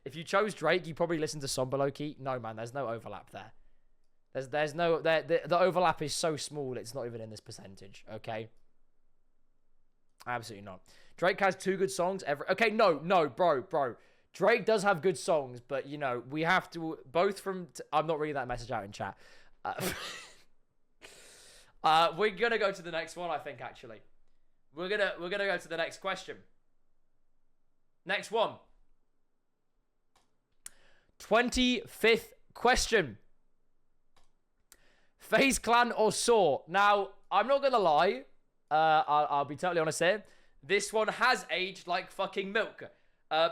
If you chose Drake, you probably listened to Somber low-key. No, man, there's no overlap there. There's no the overlap is so small it's not even in this percentage. Okay. Absolutely not. Drake has 2 good songs okay, no, bro. Drake does have good songs, but you know, we have to both from I'm not reading that message out in chat. We're gonna go to the next one, I think, actually. We're gonna go to the next question. Next one. 25th question. FaZe Clan or Saw? Now, I'm not gonna lie. I'll be totally honest here. This one has aged like fucking milk.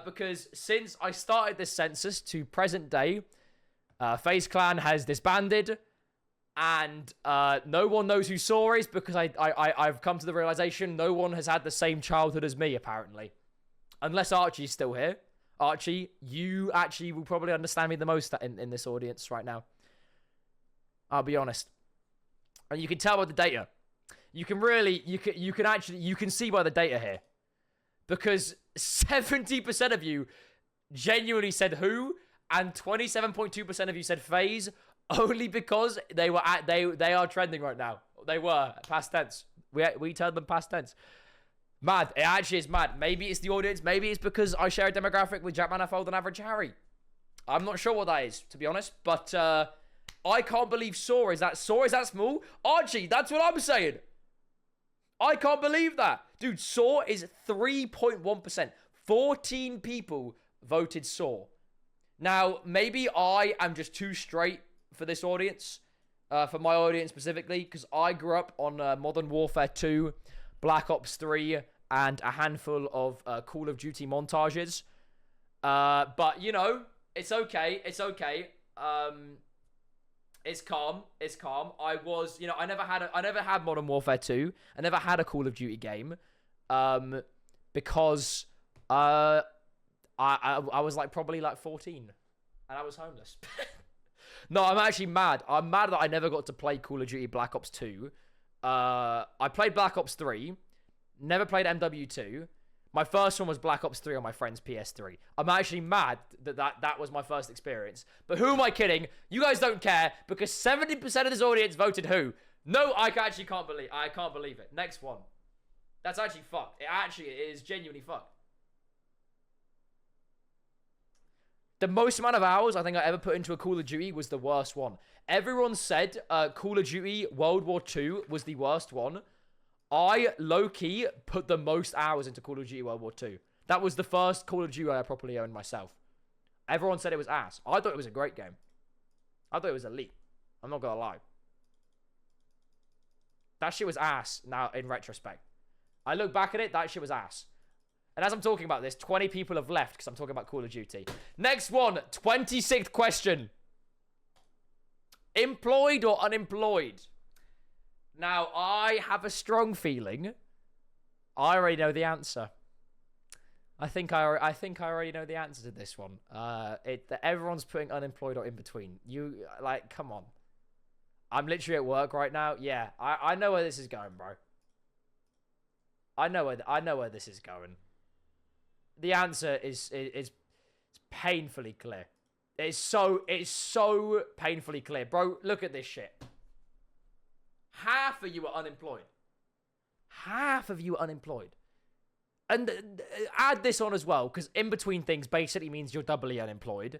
Because since I started this census to present day, FaZe Clan has disbanded. And no one knows who Saw is because I've come to the realization no one has had the same childhood as me, apparently. Unless Archie's still here. Archie, you actually will probably understand me the most in this audience right now. I'll be honest. And you can tell by the data. You can see by the data here. Because 70% of you genuinely said who, and 27.2% of you said FaZe, only because they are trending right now. They were past tense. We turned them past tense. Mad. It actually is mad. Maybe it's the audience. Maybe it's because I share a demographic with Jack Manifold and Average Harry. I'm not sure what that is, to be honest. But I can't believe Saw is that small. Archie, that's what I'm saying. I can't believe that. Dude, Saw is 3.1%. 14 people voted Saw. Now, maybe I am just too straight for this audience. For my audience specifically. Because I grew up on Modern Warfare 2. Black Ops 3, and a handful of Call of Duty montages. But, you know, it's okay. It's okay. It's calm. It's calm. I was, you know, I never had Modern Warfare 2. I never had a Call of Duty game. Because I was like probably like 14 and I was homeless. No, I'm actually mad. I'm mad that I never got to play Call of Duty Black Ops 2. I played Black Ops 3. Never played MW2. My first one was Black Ops 3 on my friend's PS3. I'm actually mad that was my first experience. But who am I kidding? You guys don't care because 70% of this audience voted who? No, I can't believe it. Next one. That's actually fucked. It is genuinely fucked. The most amount of hours I think I ever put into a Call of Duty was the worst one. Everyone said Call of Duty World War II was the worst one. I, low-key, put the most hours into Call of Duty World War II. That was the first Call of Duty I properly owned myself. Everyone said it was ass. I thought it was a great game. I thought it was elite. I'm not gonna lie. That shit was ass now in retrospect. I look back at it, that shit was ass. And as I'm talking about this, 20 people have left because I'm talking about Call of Duty. Next one, 26th question. Employed or unemployed? Now, I have a strong feeling I already know the answer. I think I already know the answer to this one. Everyone's putting unemployed or in between. You, like, come on. I'm literally at work right now. Yeah, I know where this is going, bro. I know where this is going. The answer is painfully clear. It's so painfully clear, bro. Look at this shit. Half of you are unemployed. Half of you are unemployed. And add this on as well, because in between things basically means you're doubly unemployed.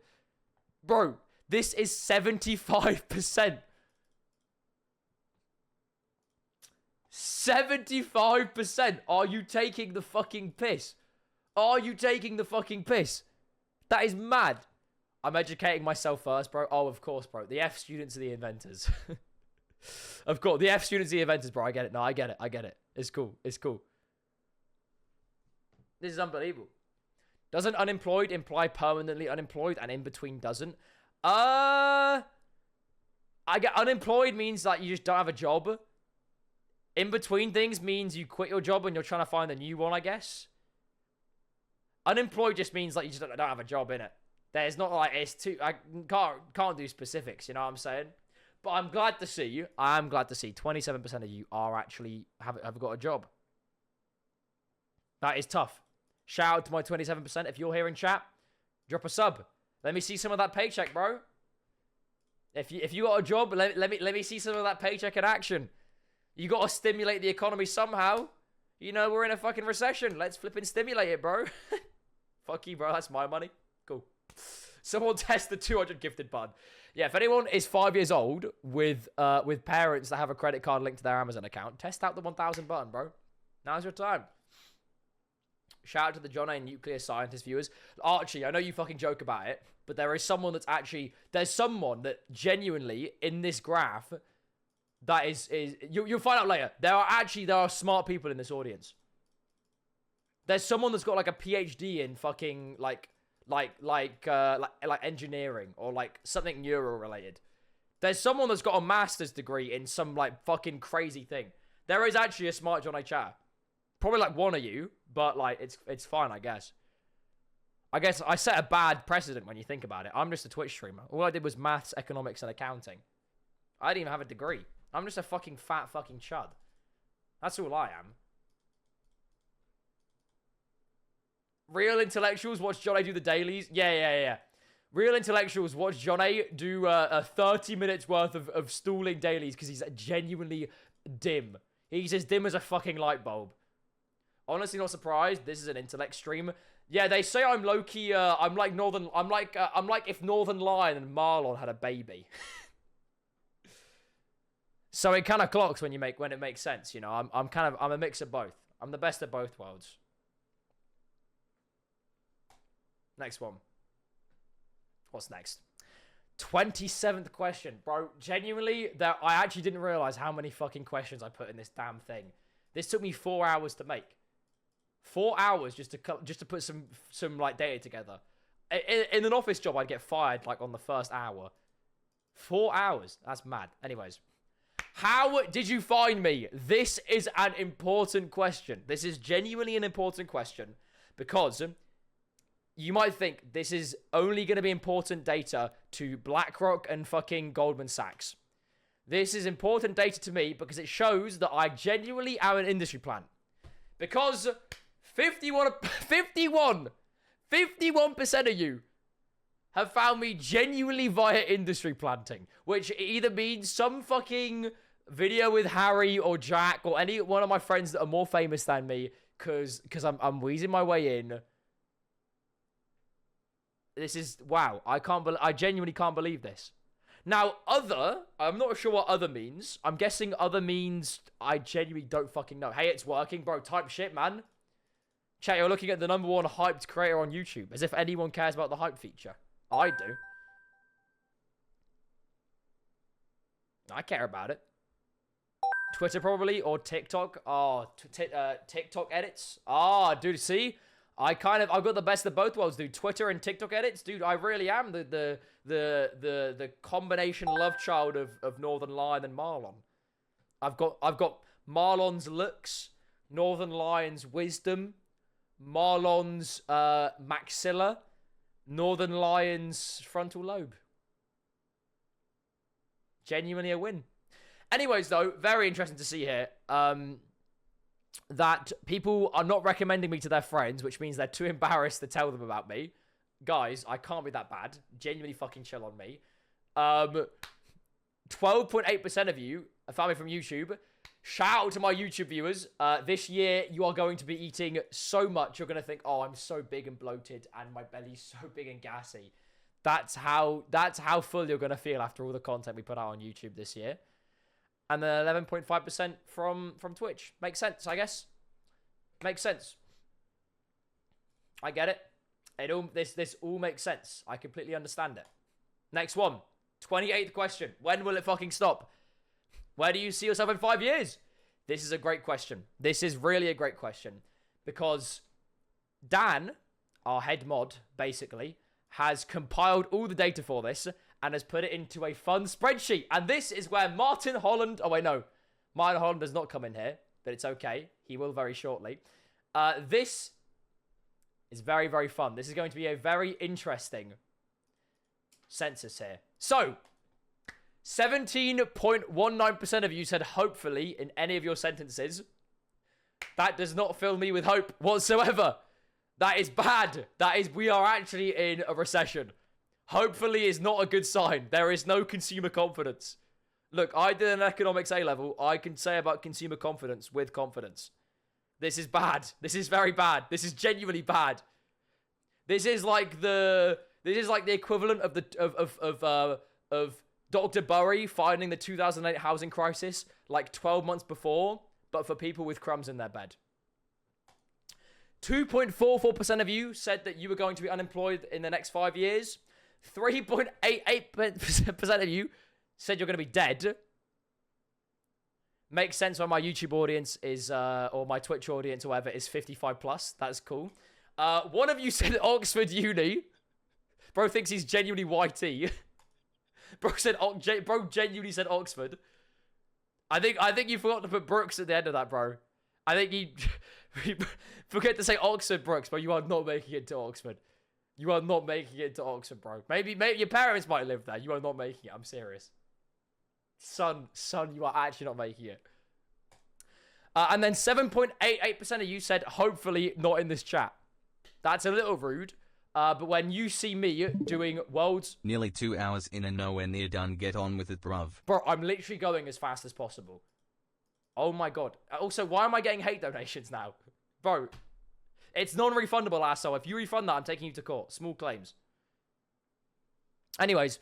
Bro, this is 75%. 75%. Are you taking the fucking piss? Are you taking the fucking piss? That is mad. I'm educating myself first, bro. Oh, of course, bro. The F students are the inventors. Of course, the F students are the inventors, bro. I get it. No, I get it. It's cool. It's cool. This is unbelievable. Doesn't unemployed imply permanently unemployed and in between doesn't? I get unemployed means like you just don't have a job. In between things means you quit your job and you're trying to find a new one, I guess. Unemployed just means like you just don't have a job in it. There's not like it's too. I can't do specifics. You know what I'm saying? But I'm glad to see 27% of you are actually have got a job. That is tough. Shout out to my 27%. If you're here in chat, drop a sub. Let me see some of that paycheck, bro. If you got a job, let me see some of that paycheck in action. You got to stimulate the economy somehow. You know, we're in a fucking recession. Let's flip and stimulate it, bro. Fuck you, bro. That's my money. Cool. Someone test the 200 gifted button. Yeah, if anyone is 5 years old with parents that have a credit card linked to their Amazon account, test out the 1000 button, bro. Now's your time. Shout out to the Jonnaay nuclear scientist viewers. Archie, I know you fucking joke about it, but there's someone that genuinely in this graph that is you'll find out later. There are smart people in this audience. There's someone that's got like a PhD in fucking like engineering or like something neuro related. There's someone that's got a master's degree in some like fucking crazy thing. There is actually a smart Jonnaay chat. Probably like one of you, but like it's fine, I guess. I guess I set a bad precedent when you think about it. I'm just a Twitch streamer. All I did was maths, economics, and accounting. I didn't even have a degree. I'm just a fucking fat fucking chud. That's all I am. Real intellectuals watch Jonnaay do the dailies. Yeah. Real intellectuals watch Jonnaay do 30 minutes worth of stalling dailies because he's genuinely dim. He's as dim as a fucking light bulb. Honestly, not surprised. This is an intellect stream. Yeah, they say I'm low-key, I'm like if Northern Lion and Marlon had a baby. So it kind of clocks when it makes sense, you know. I'm a mix of both. I'm the best of both worlds. Next one. What's next? 27th question. Bro, genuinely, I actually didn't realize how many fucking questions I put in this damn thing. This took me 4 hours to make. 4 hours just to put some like data together. In an office job, I'd get fired like on the first hour. 4 hours. That's mad. Anyways. How did you find me? This is an important question. This is genuinely an important question. Because you might think this is only going to be important data to BlackRock and fucking Goldman Sachs. This is important data to me because it shows that I genuinely am an industry plant. Because 51% of you have found me genuinely via industry planting, which either means some fucking video with Harry or Jack or any one of my friends that are more famous than me, because I'm wheezing my way in. This is wow. I genuinely can't believe this. Now, I'm not sure what other means. I'm guessing other means I genuinely don't fucking know. Hey, it's working, bro. Type shit, man. Chat, you're looking at the #1 hyped creator on YouTube, as if anyone cares about the hype feature. I do. I care about it. Twitter probably, or TikTok. Oh, TikTok edits. Ah, dude, see? I've got the best of both worlds, dude. Twitter and TikTok edits, dude. I really am the combination love child of Northern Lion and Marlon. I've got Marlon's looks, Northern Lion's wisdom, Marlon's maxilla, Northern Lion's frontal lobe. Genuinely a win. Anyways, though, very interesting to see here that people are not recommending me to their friends, which means they're too embarrassed to tell them about me. Guys, I can't be that bad. Genuinely fucking chill on me. 12.8% of you found me from YouTube. Shout out to my YouTube viewers. This year, you are going to be eating so much. You're going to think, oh, I'm so big and bloated and my belly's so big and gassy. That's how full you're going to feel after all the content we put out on YouTube this year. And then 11.5% from Twitch. Makes sense, I guess. Makes sense. I get it. This all makes sense. I completely understand it. Next one. 28th question. When will it fucking stop? Where do you see yourself in 5 years? This is a great question. This is really a great question. Because Dan, our head mod, basically, has compiled all the data for this and has put it into a fun spreadsheet. And this is where Martin Holland... Oh, wait, no. Martin Holland does not come in here, but it's okay. He will very shortly. This is very, very fun. This is going to be a very interesting census here. So, 17.19% of you said hopefully in any of your sentences. That does not fill me with hope whatsoever. That is bad. We are actually in a recession. Hopefully is not a good sign. There is no consumer confidence. Look, I did an economics A-level. I can say about consumer confidence with confidence. This is bad. This is very bad. This is genuinely bad. This is like the equivalent of Dr. Burry finding the 2008 housing crisis like 12 months before, but for people with crumbs in their bed. 2.44% of you said that you were going to be unemployed in the next 5 years. 3.88% of you said you're going to be dead. Makes sense when my YouTube audience is, or my Twitch audience or whatever, is 55 plus. That's cool. One of you said Oxford Uni. Bro thinks he's genuinely YT. Bro genuinely said Oxford. I think you forgot to put Brooks at the end of that, bro. I think you forget to say Oxford, Brooks, but you are not making it to Oxford. You are not making it to Oxford, bro. Maybe your parents might live there. You are not making it. I'm serious. Son, you are actually not making it. And then 7.88% of you said, hopefully not in this chat. That's a little rude. But when you see me doing worlds... Nearly 2 hours in and nowhere near done. Get on with it, bruv. Bro, I'm literally going as fast as possible. Oh my god. Also, why am I getting hate donations now? Bro, it's non-refundable, asshole. If you refund that, I'm taking you to court. Small claims. Anyways,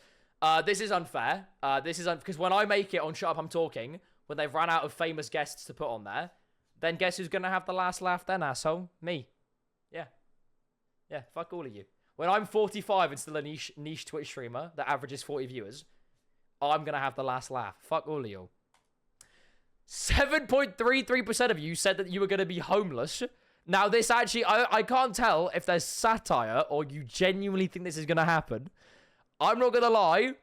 this is unfair. Because when I make it on Shut Up, I'm Talking, when they've run out of famous guests to put on there, then guess who's going to have the last laugh then, asshole? Me. Yeah. Yeah, fuck all of you. When I'm 45 and still a niche Twitch streamer that averages 40 viewers, I'm going to have the last laugh. Fuck all of you. 7.33% of you said that you were going to be homeless. Now, this actually, I can't tell if there's satire or you genuinely think this is going to happen. I'm not going to lie.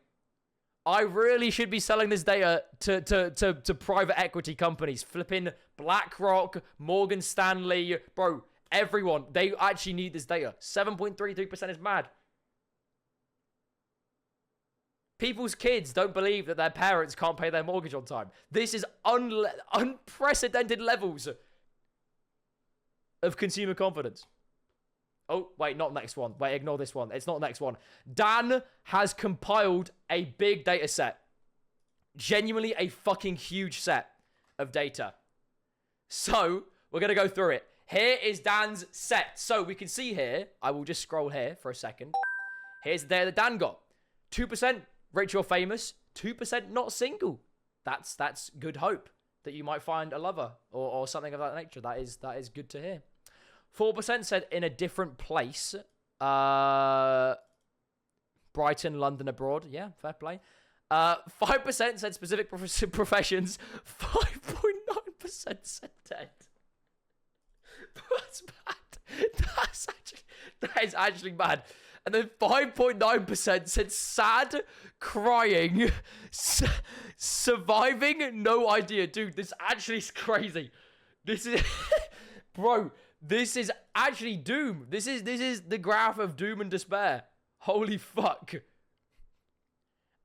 I really should be selling this data to private equity companies. Flipping BlackRock, Morgan Stanley. Bro, everyone. They actually need this data. 7.33% is mad. People's kids don't believe that their parents can't pay their mortgage on time. This is unprecedented levels of consumer confidence. Oh, wait, not next one. Wait, ignore this one. It's not next one. Dan has compiled a big data set. Genuinely a fucking huge set of data. So, we're going to go through it. Here is Dan's set. So, we can see here. I will just scroll here for a second. Here's the data that Dan got. 2% rich or famous. 2% not single. That's good hope that you might find a lover or something of that nature. That is good to hear. 4% said in a different place. Brighton, London, abroad. Yeah, fair play. 5% said specific professions. 5.9% said dead. That's bad. That is actually bad. And then 5.9% said sad, crying, surviving, no idea. Dude, this actually is crazy. This is... Bro, this is actually doom. This is the graph of doom and despair. Holy fuck.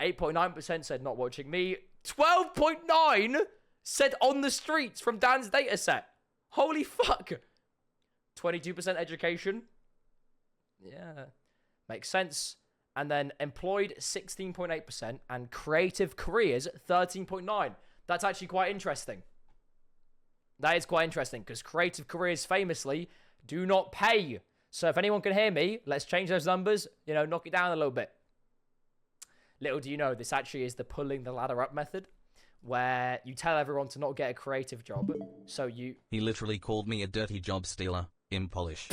8.9% said not watching me. 12.9% said on the streets from Dan's data set. Holy fuck. 22% education. Yeah. Makes sense. And then employed 16.8% and creative careers 13.9%. That's actually quite interesting. That is quite interesting because creative careers famously do not pay. So if anyone can hear me, let's change those numbers, knock it down a little bit. Little do you know, this actually is the pulling the ladder up method where you tell everyone to not get a creative job. So you... He literally called me a dirty job stealer in Polish.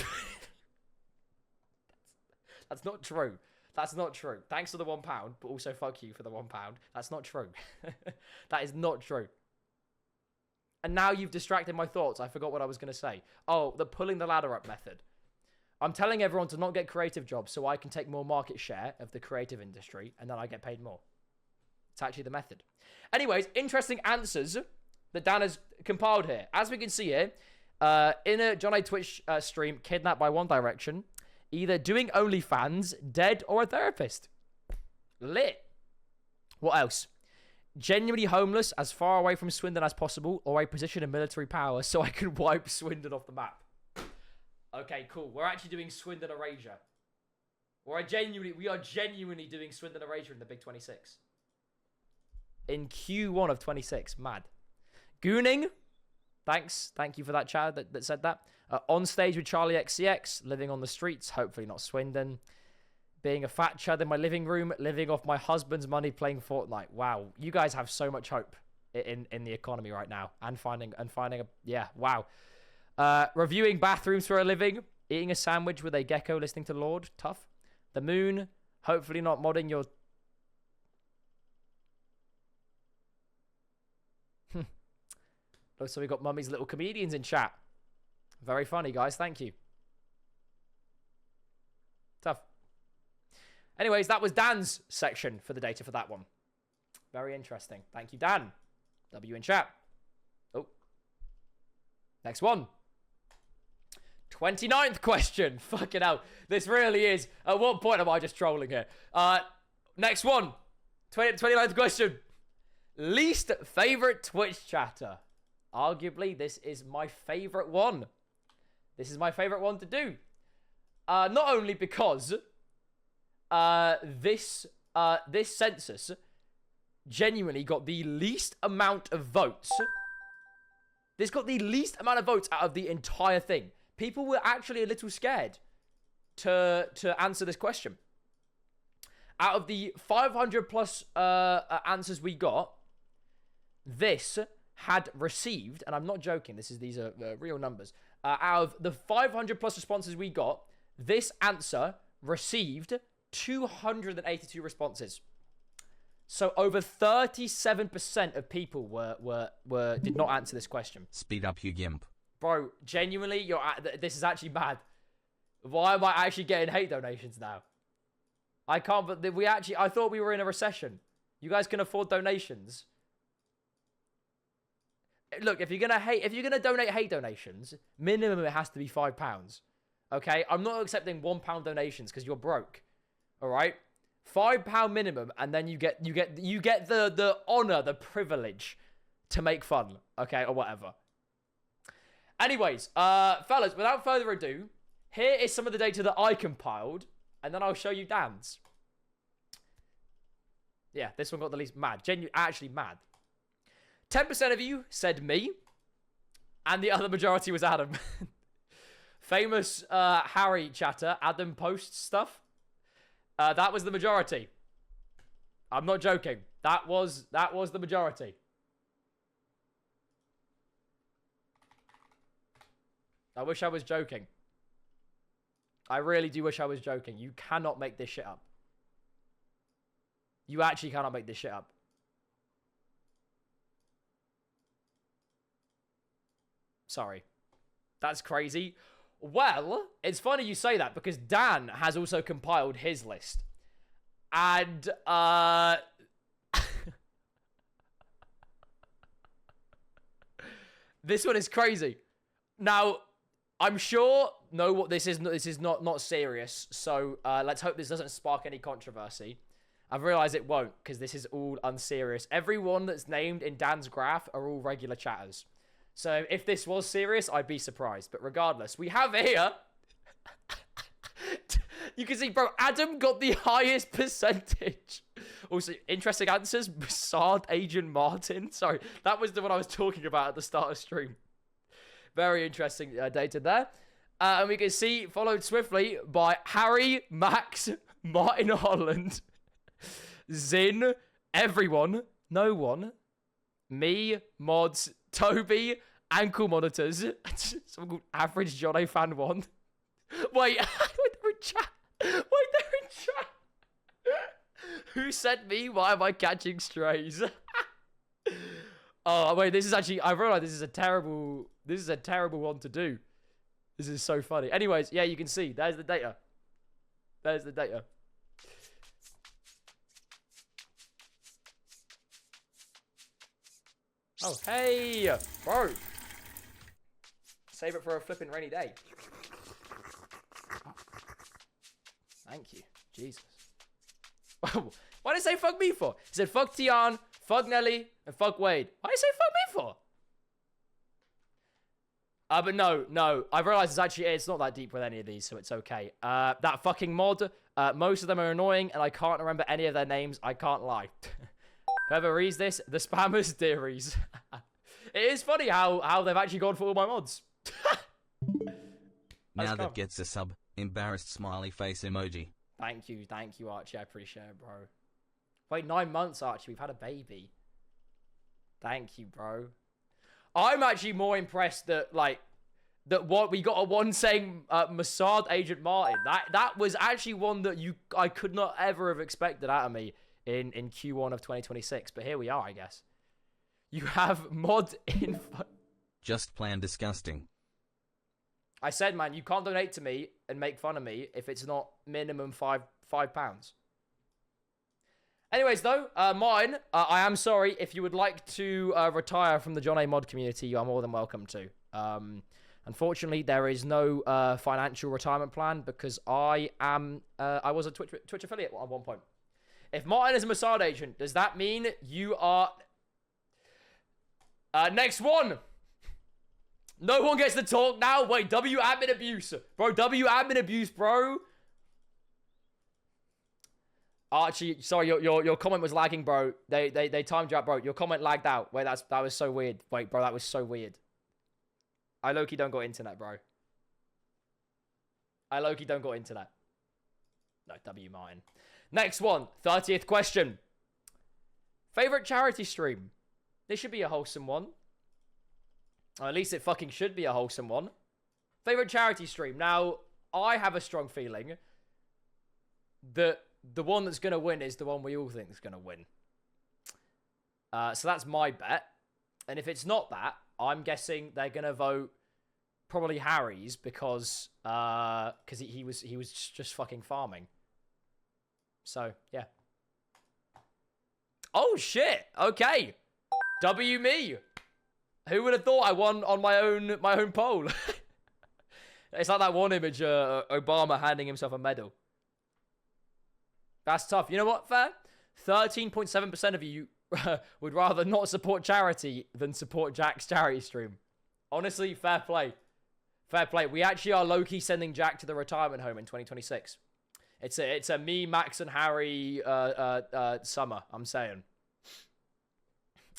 That's not true. That's not true. Thanks for the £1, but also fuck you for the £1. That's not true. That is not true. And now you've distracted my thoughts. I forgot what I was going to say. Oh, the pulling the ladder up method. I'm telling everyone to not get creative jobs so I can take more market share of the creative industry and then I get paid more. It's actually the method. Anyways, interesting answers that Dan has compiled here. As we can see here, in a Jonnaay Twitch stream, kidnapped by One Direction, either doing OnlyFans, dead, or a therapist. Lit. What else? Genuinely homeless, as far away from Swindon as possible, or a position of military power so I can wipe Swindon off the map. Okay, cool. We're actually doing Swindon erasure. We are genuinely doing Swindon erasure in the Big 26. In Q1 of 26. Mad. Gooning. Thanks. Thank you for that chat that said that. On stage with Charlie XCX. Living on the streets. Hopefully not Swindon. Being a fat chud in my living room. Living off my husband's money playing Fortnite. Wow. You guys have so much hope in the economy right now. And finding a... Yeah, wow. Reviewing bathrooms for a living. Eating a sandwich with a gecko listening to Lorde. Tough. The moon. Hopefully not modding your... So we got Mummy's Little Comedians in chat. Very funny, guys. Thank you. Tough. Anyways, that was Dan's section for the data for that one. Very interesting. Thank you, Dan. W in chat. Oh. Next one. 29th question. Fucking hell. This really is. At what point am I just trolling here? Next one. 29th question. Least favorite Twitch chatter. Arguably, this is my favorite one. This is my favorite one to do. Not only because this census genuinely got the least amount of votes. This got the least amount of votes out of the entire thing. People were actually a little scared to answer this question. Out of the 500 plus answers we got, this had received, and I'm not joking, these are real numbers. Out of the 500 plus responses we got, this answer received 282 responses. So over 37% of people did not answer this question. Speed up, you gimp. Bro, genuinely, this is actually mad. Why am I actually getting hate donations now? I can't, but I thought we were in a recession. You guys can afford donations. Look, if you're gonna donate hate donations, minimum it has to be £5. Okay? I'm not accepting £1 donations because you're broke. Alright? £5 minimum, and then you get the honor, the privilege to make fun. Okay, or whatever. Anyways, fellas, without further ado, here is some of the data that I compiled, and then I'll show you Dan's. Yeah, this one got the least mad. Actually mad. 10% of you said me, and the other majority was Adam. Famous Harry chatter, Adam posts stuff. That was the majority. I'm not joking. That was the majority. I wish I was joking. I really do wish I was joking. You cannot make this shit up. You actually cannot make this shit up. Sorry. That's crazy. Well, it's funny you say that because Dan has also compiled his list. And, this one is crazy. Now, I'm sure this is not serious. So, let's hope this doesn't spark any controversy. I've realized it won't because this is all unserious. Everyone that's named in Dan's graph are all regular chatters. So if this was serious, I'd be surprised. But regardless, we have here... You can see, bro, Adam got the highest percentage. Also, interesting answers. Mossad Agent Martin. Sorry, that was the one I was talking about at the start of stream. Very interesting data there. And we can see, followed swiftly by Harry, Max, Martin Holland, Zin, everyone, no one, me, Mods, Toby, Ankle Monitors, someone called Average Jonnaay Fan 1. Wait, they're in chat. Wait, they're in chat. Who sent me? Why am I catching strays? Oh, wait, this is actually, I realize this is a terrible one to do. This is so funny. Anyways, yeah, you can see, there's the data. There's the data. Oh, hey, bro. Save it for a flipping rainy day. Thank you. Jesus. Why did it say fuck me for? It said fuck Tian, fuck Nelly, and fuck Wade. Why did it say fuck me for? But no. I realized it's not that deep with any of these, so it's okay. That fucking mod, most of them are annoying, and I can't remember any of their names. I can't lie. Whoever reads this, the spammers dearies. It is funny how they've actually gone for all my mods. Now that gets a sub. Embarrassed smiley face emoji. Thank you, Archie. I appreciate it, bro. Wait, 9 months, Archie. We've had a baby. Thank you, bro. I'm actually more impressed that what we got a one saying Mossad Agent Martin. That was actually one that I could not ever have expected out of me in Q1 of 2026. But here we are, I guess. You have mod info. Just plain disgusting. I said, man, you can't donate to me and make fun of me if it's not minimum £5. Anyways, though, mine, I am sorry. If you would like to retire from the Jonnaay mod community, you are more than welcome to. Unfortunately, there is no financial retirement plan because I was a Twitch affiliate at one point. If Martin is a Mossad agent, does that mean you are... next one! No one gets to talk now. Wait, W admin abuse. Bro, W admin abuse, bro. Archie, sorry, your comment was lagging, bro. They timed you out, bro. Your comment lagged out. Wait, that was so weird. Wait, bro, that was so weird. I low-key don't got internet, bro. I low-key don't got internet. No, W mine. Next one, 30th question. Favorite charity stream? This should be a wholesome one. Or at least it fucking should be a wholesome one. Favorite charity stream. Now, I have a strong feeling that the one that's going to win is the one we all think is going to win. So that's my bet. And if it's not that, I'm guessing they're going to vote probably Harry's because he was just fucking farming. So, yeah. Oh, shit. Okay. W me. Who would have thought I won on my own poll? It's like that one image, Obama handing himself a medal. That's tough. You know what, fair? 13.7% of you would rather not support charity than support Jack's charity stream. Honestly, fair play. Fair play. We actually are low-key sending Jack to the retirement home in 2026. It's a me, Max, and Harry summer, I'm saying.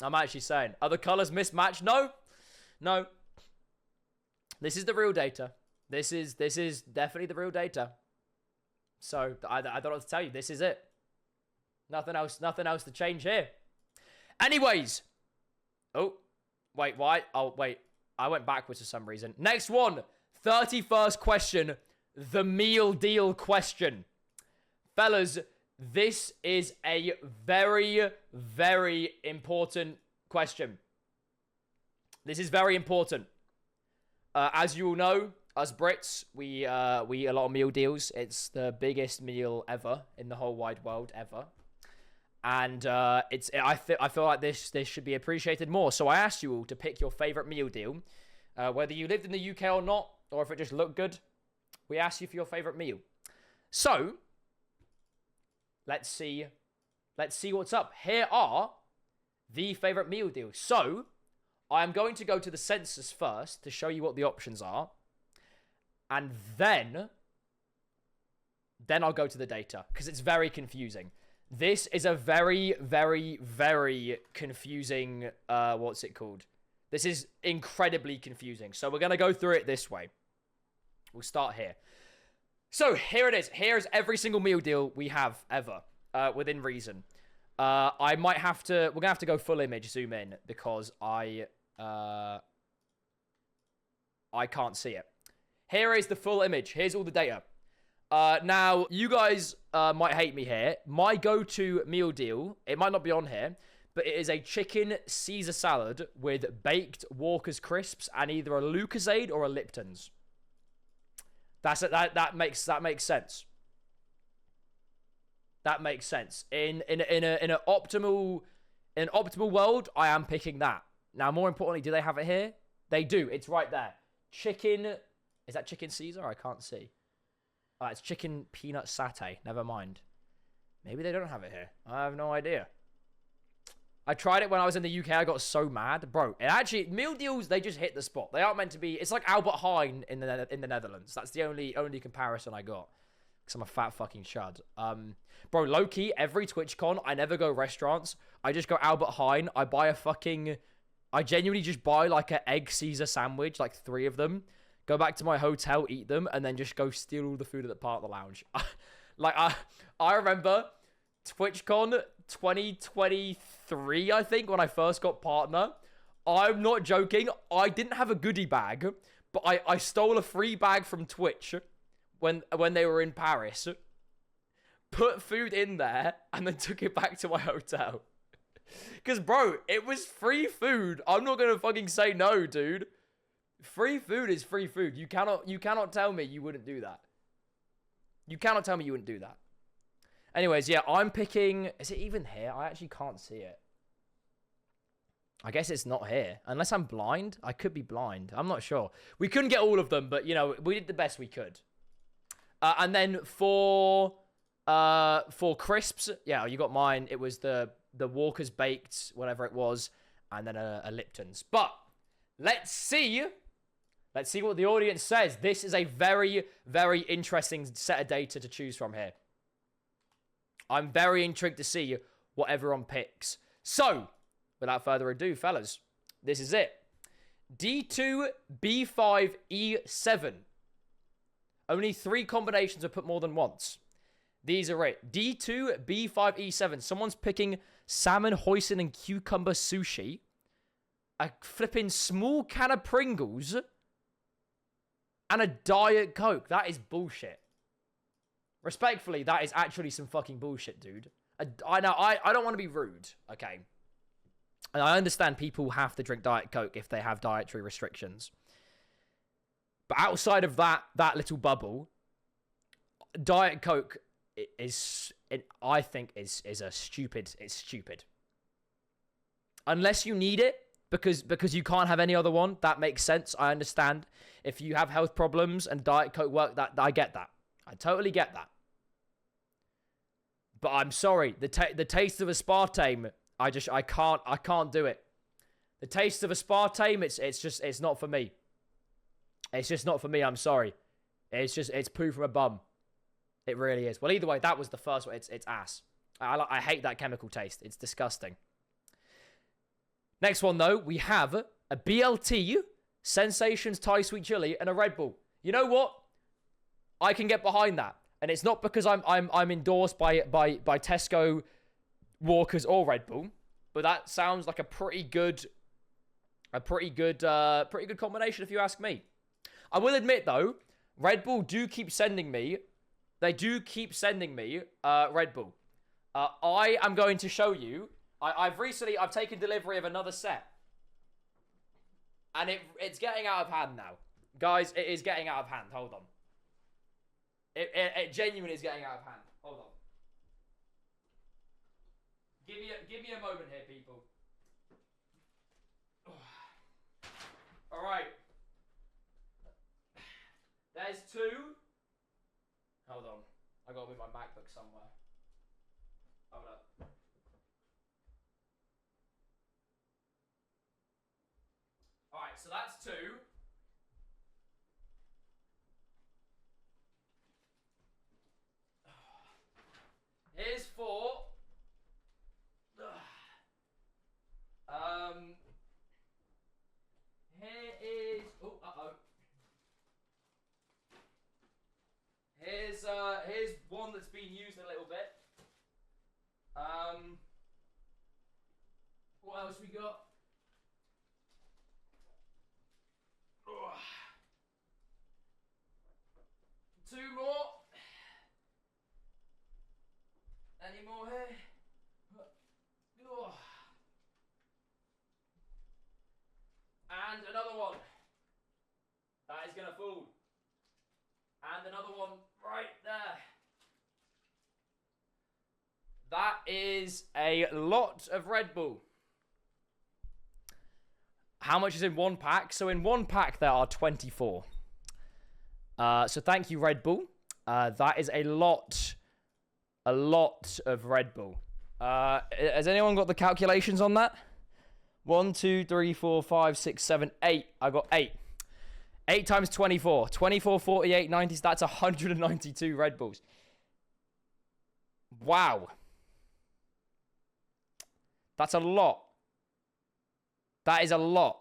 I'm actually saying. Are the colors mismatched? No. No. This is the real data. This is definitely the real data. So, I don't know what to tell you. This is it. Nothing else to change here. Anyways. Oh. Wait, why? Oh, wait. I went backwards for some reason. Next one. 31st question. The meal deal question. Fellas, this is a very, very important question. This is very important. As you all know, us Brits, we eat a lot of meal deals. It's the biggest meal ever in the whole wide world ever. And I feel like this should be appreciated more. So I asked you all to pick your favorite meal deal, whether you lived in the UK or not, or if it just looked good. We asked you for your favorite meal. So let's see what's up. Here are the favorite meal deals. So I'm going to go to the census first to show you what the options are. And then I'll go to the data because it's very confusing. This is a very, very, very confusing, what's it called? This is incredibly confusing. So we're going to go through it this way. We'll start here. So here it is. Here's every single meal deal we have ever, within reason. We're going to have to go full image, zoom in, because I can't see it. Here is the full image. Here's all the data. Now, you guys might hate me here. My go-to meal deal, it might not be on here, but it is a chicken Caesar salad with baked Walker's crisps and either a Lucozade or a Lipton's. That makes sense. That makes sense. In an optimal world, I am picking that. Now, more importantly, do they have it here? They do. It's right there. Chicken. Is that chicken Caesar? I can't see. It's chicken peanut satay. Never mind. Maybe they don't have it here. I have no idea. I tried it when I was in the UK. I got so mad. Bro, actually, meal deals, they just hit the spot. They aren't meant to be... It's like Albert Heijn in the Netherlands. That's the only comparison I got. Because I'm a fat fucking chud. Bro, low-key, every TwitchCon, I never go restaurants. I just go Albert Heijn. I buy a fucking... I genuinely just buy like an egg Caesar sandwich, like 3 of them. Go back to my hotel, eat them, and then just go steal all the food at the part of the lounge. I remember TwitchCon 2023, I think, when I first got partner. I'm not joking. I didn't have a goodie bag, but I stole a free bag from Twitch when they were in Paris. Put food in there, and then took it back to my hotel. Because, bro, it was free food. I'm not going to fucking say no, dude. Free food is free food. You cannot tell me you wouldn't do that. You cannot tell me you wouldn't do that. Anyways, yeah, I'm picking... Is it even here? I actually can't see it. I guess it's not here. Unless I'm blind. I could be blind. I'm not sure. We couldn't get all of them, but, you know, we did the best we could. And then for crisps, yeah, you got mine. It was the Walker's Baked, whatever it was, and then a Lipton's. But let's see what the audience says. This is a very, very interesting set of data to choose from here. I'm very intrigued to see what everyone picks. So, without further ado, fellas, this is it. D2, B5, E7. Only 3 combinations are put more than once. These are it. D2, B5, E7. Someone's picking salmon, hoisin, and cucumber sushi. A flipping small can of Pringles. And a Diet Coke. That is bullshit. Respectfully, that is actually some fucking bullshit, dude. I don't want to be rude, okay? And I understand people have to drink Diet Coke if they have dietary restrictions. But outside of that little bubble, Diet Coke I think is stupid. It's stupid. Unless you need it because you can't have any other one, that makes sense. I understand. If you have health problems and Diet Coke work, that I get that. I totally get that. But I'm sorry, the taste of aspartame, I can't do it. The taste of aspartame, it's not for me. It's just not for me. I'm sorry. It's poo from a bum. It really is. Well, either way, that was the first one. It's ass. I hate that chemical taste. It's disgusting. Next one though, we have a BLT, Sensations Thai Sweet Chili, and a Red Bull. You know what? I can get behind that, and it's not because I'm endorsed by Tesco, Walkers, or Red Bull, but that sounds like a pretty good combination if you ask me. I will admit though, Red Bull do keep sending me. They do keep sending me Red Bull. I am going to show you. I've taken delivery of another set, and it's getting out of hand now, guys. It is getting out of hand. Hold on. It genuinely is getting out of hand. Hold on. Give me a moment here, people. All right. There's two. Hold on. I gotta move my MacBook somewhere. Hold up. Alright, so that's two. Here's four. Here is... Oh, uh-oh. Here's one that's been used a little bit. What else we got? Two more. Any more here? And another one. That is gonna fall. And another one right there. That is a lot of Red Bull. How much is in one pack? So in one pack there are 24. So thank you, Red Bull. That is a lot of Red Bull. Has anyone got the calculations on that? 1, 2, 3, 4, 5, 6, 7, 8. I got 8. 8 times 24. 24, 48, 90. That's 192 Red Bulls. Wow. That's a lot. That is a lot.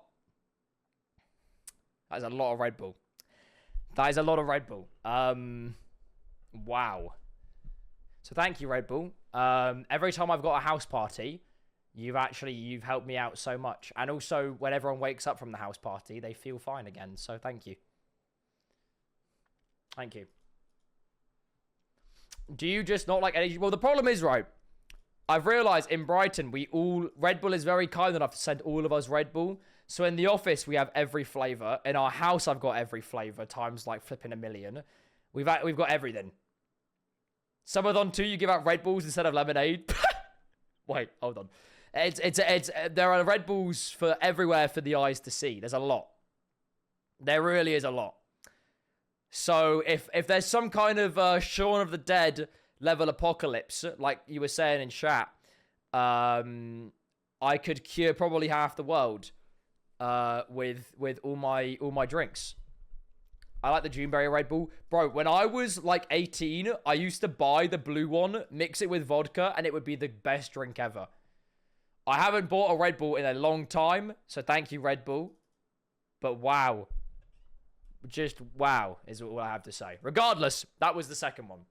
That is a lot of Red Bull. That is a lot of Red Bull. Wow. So thank you, Red Bull. Every time I've got a house party, you've helped me out so much. And also, when everyone wakes up from the house party, they feel fine again. So thank you. Thank you. Do you just not like energy? Well, the problem is, right, I've realised in Brighton, Red Bull is very kind enough to send all of us Red Bull. So in the office, we have every flavour. In our house, I've got every flavour, times like flipping a million. We've got everything. Summerthon 2, you give out Red Bulls instead of lemonade. Wait, hold on. There are Red Bulls for everywhere for the eyes to see. There's a lot. There really is a lot. So if there's some kind of Shaun of the Dead level apocalypse, like you were saying in chat, I could cure probably half the world with all my drinks. I like the Juneberry Red Bull. Bro, when I was like 18, I used to buy the blue one, mix it with vodka, and it would be the best drink ever. I haven't bought a Red Bull in a long time, so thank you, Red Bull. But wow. Just wow is what I have to say. Regardless, that was the second one.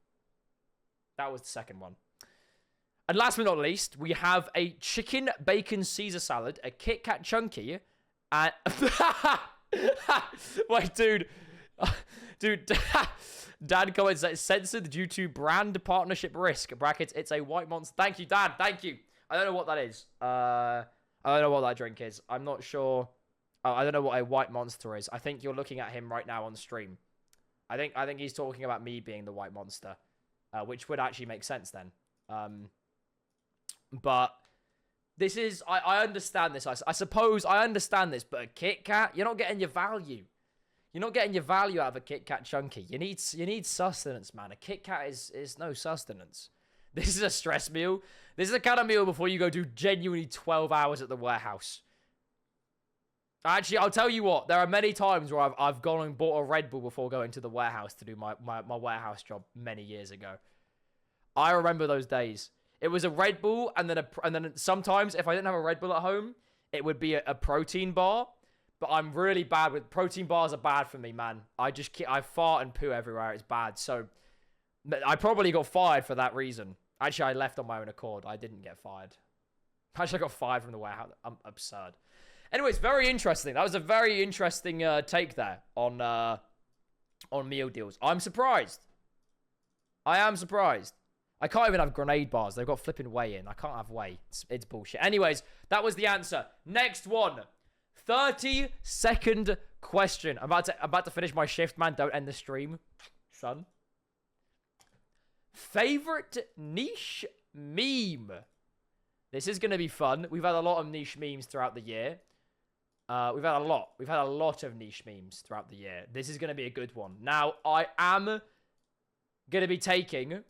And last but not least, we have a chicken bacon Caesar salad, a Kit Kat Chunky, and... Wait, dude. Dan comments that it's censored due to brand partnership risk. Brackets, it's a white monster. Thank you, Dan. Thank you. I don't know what that is. I I don't know what that drink is. I'm not sure. I don't know what a white monster is. I think you're looking at him right now on stream. I think he's talking about me being the white monster, which would actually make sense then. But this is... I understand this. I suppose I understand this, but a Kit Kat, you're not getting your value. You're not getting your value out of a Kit Kat chunky. You need sustenance, man. A Kit Kat is no sustenance. This is a stress meal. This is the kind of meal before you go do genuinely 12 hours at the warehouse. Actually, I'll tell you what. There are many times where I've gone and bought a Red Bull before going to the warehouse to do my warehouse job many years ago. I remember those days. It was a Red Bull, and then sometimes if I didn't have a Red Bull at home, it would be a protein bar. But I'm really bad with protein bars. Are bad for me, man. I fart and poo everywhere. It's bad. So I probably got fired for that reason. Actually, I left on my own accord. I didn't get fired. Actually, I got fired from the warehouse. I'm absurd. Anyways, very interesting. That was a very interesting take there on meal deals. I'm surprised. I am surprised. I can't even have grenade bars. They've got flipping whey in. I can't have whey. It's bullshit. Anyways, that was the answer. Next one. 30-second question. I'm about to finish my shift, man. Don't end the stream, son. Favorite niche meme. This is going to be fun. We've had a lot of niche memes throughout the year. We've had a lot of niche memes throughout the year. This is going to be a good one. Now, I am going to be taking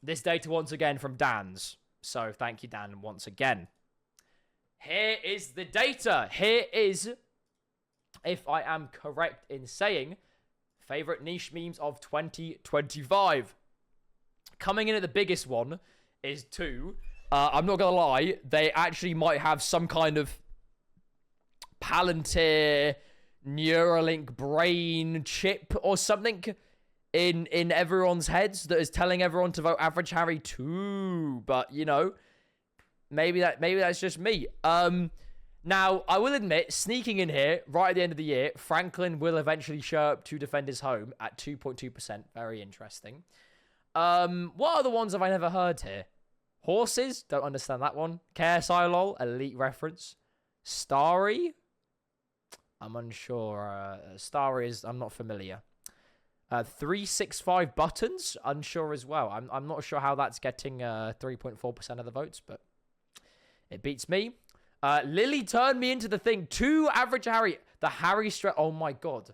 this data once again from Dan's. So, thank you, Dan, once again. Here is the data. Here is, if I am correct in saying, favorite niche memes of 2025. Coming in at the biggest one is 2. I'm not going to lie. They actually might have some kind of Palantir Neuralink brain chip or something in everyone's heads that is telling everyone to vote Average Harry 2. But, you know... Maybe that's just me. Now, I will admit, sneaking in here, right at the end of the year, Franklin will eventually show up to defend his home at 2.2%. Very interesting. What other ones have I never heard here? Horses? Don't understand that one. KSI lol, elite reference. Starry? I'm unsure. Starry is... I'm not familiar. 365 buttons? Unsure as well. I'm not sure how that's getting 3.4% of the votes, but... It beats me. Lily turned me into the thing. 2 Average Harry. The Harry stress. Oh my god.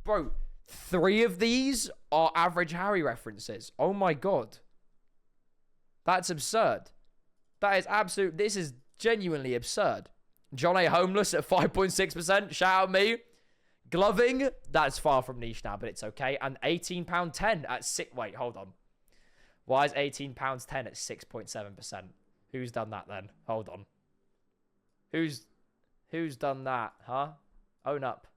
Bro, 3 of these are Average Harry references. Oh my god. That's absurd. That is absolute. This is genuinely absurd. Jonnaay homeless at 5.6%. Shout out me. Gloving. That's far from niche now, but it's okay. And £18.10 at 6. Wait, hold on. Why is £18.10 at 6.7%? Who's done that then? Hold on. Who's done that, huh? Own up.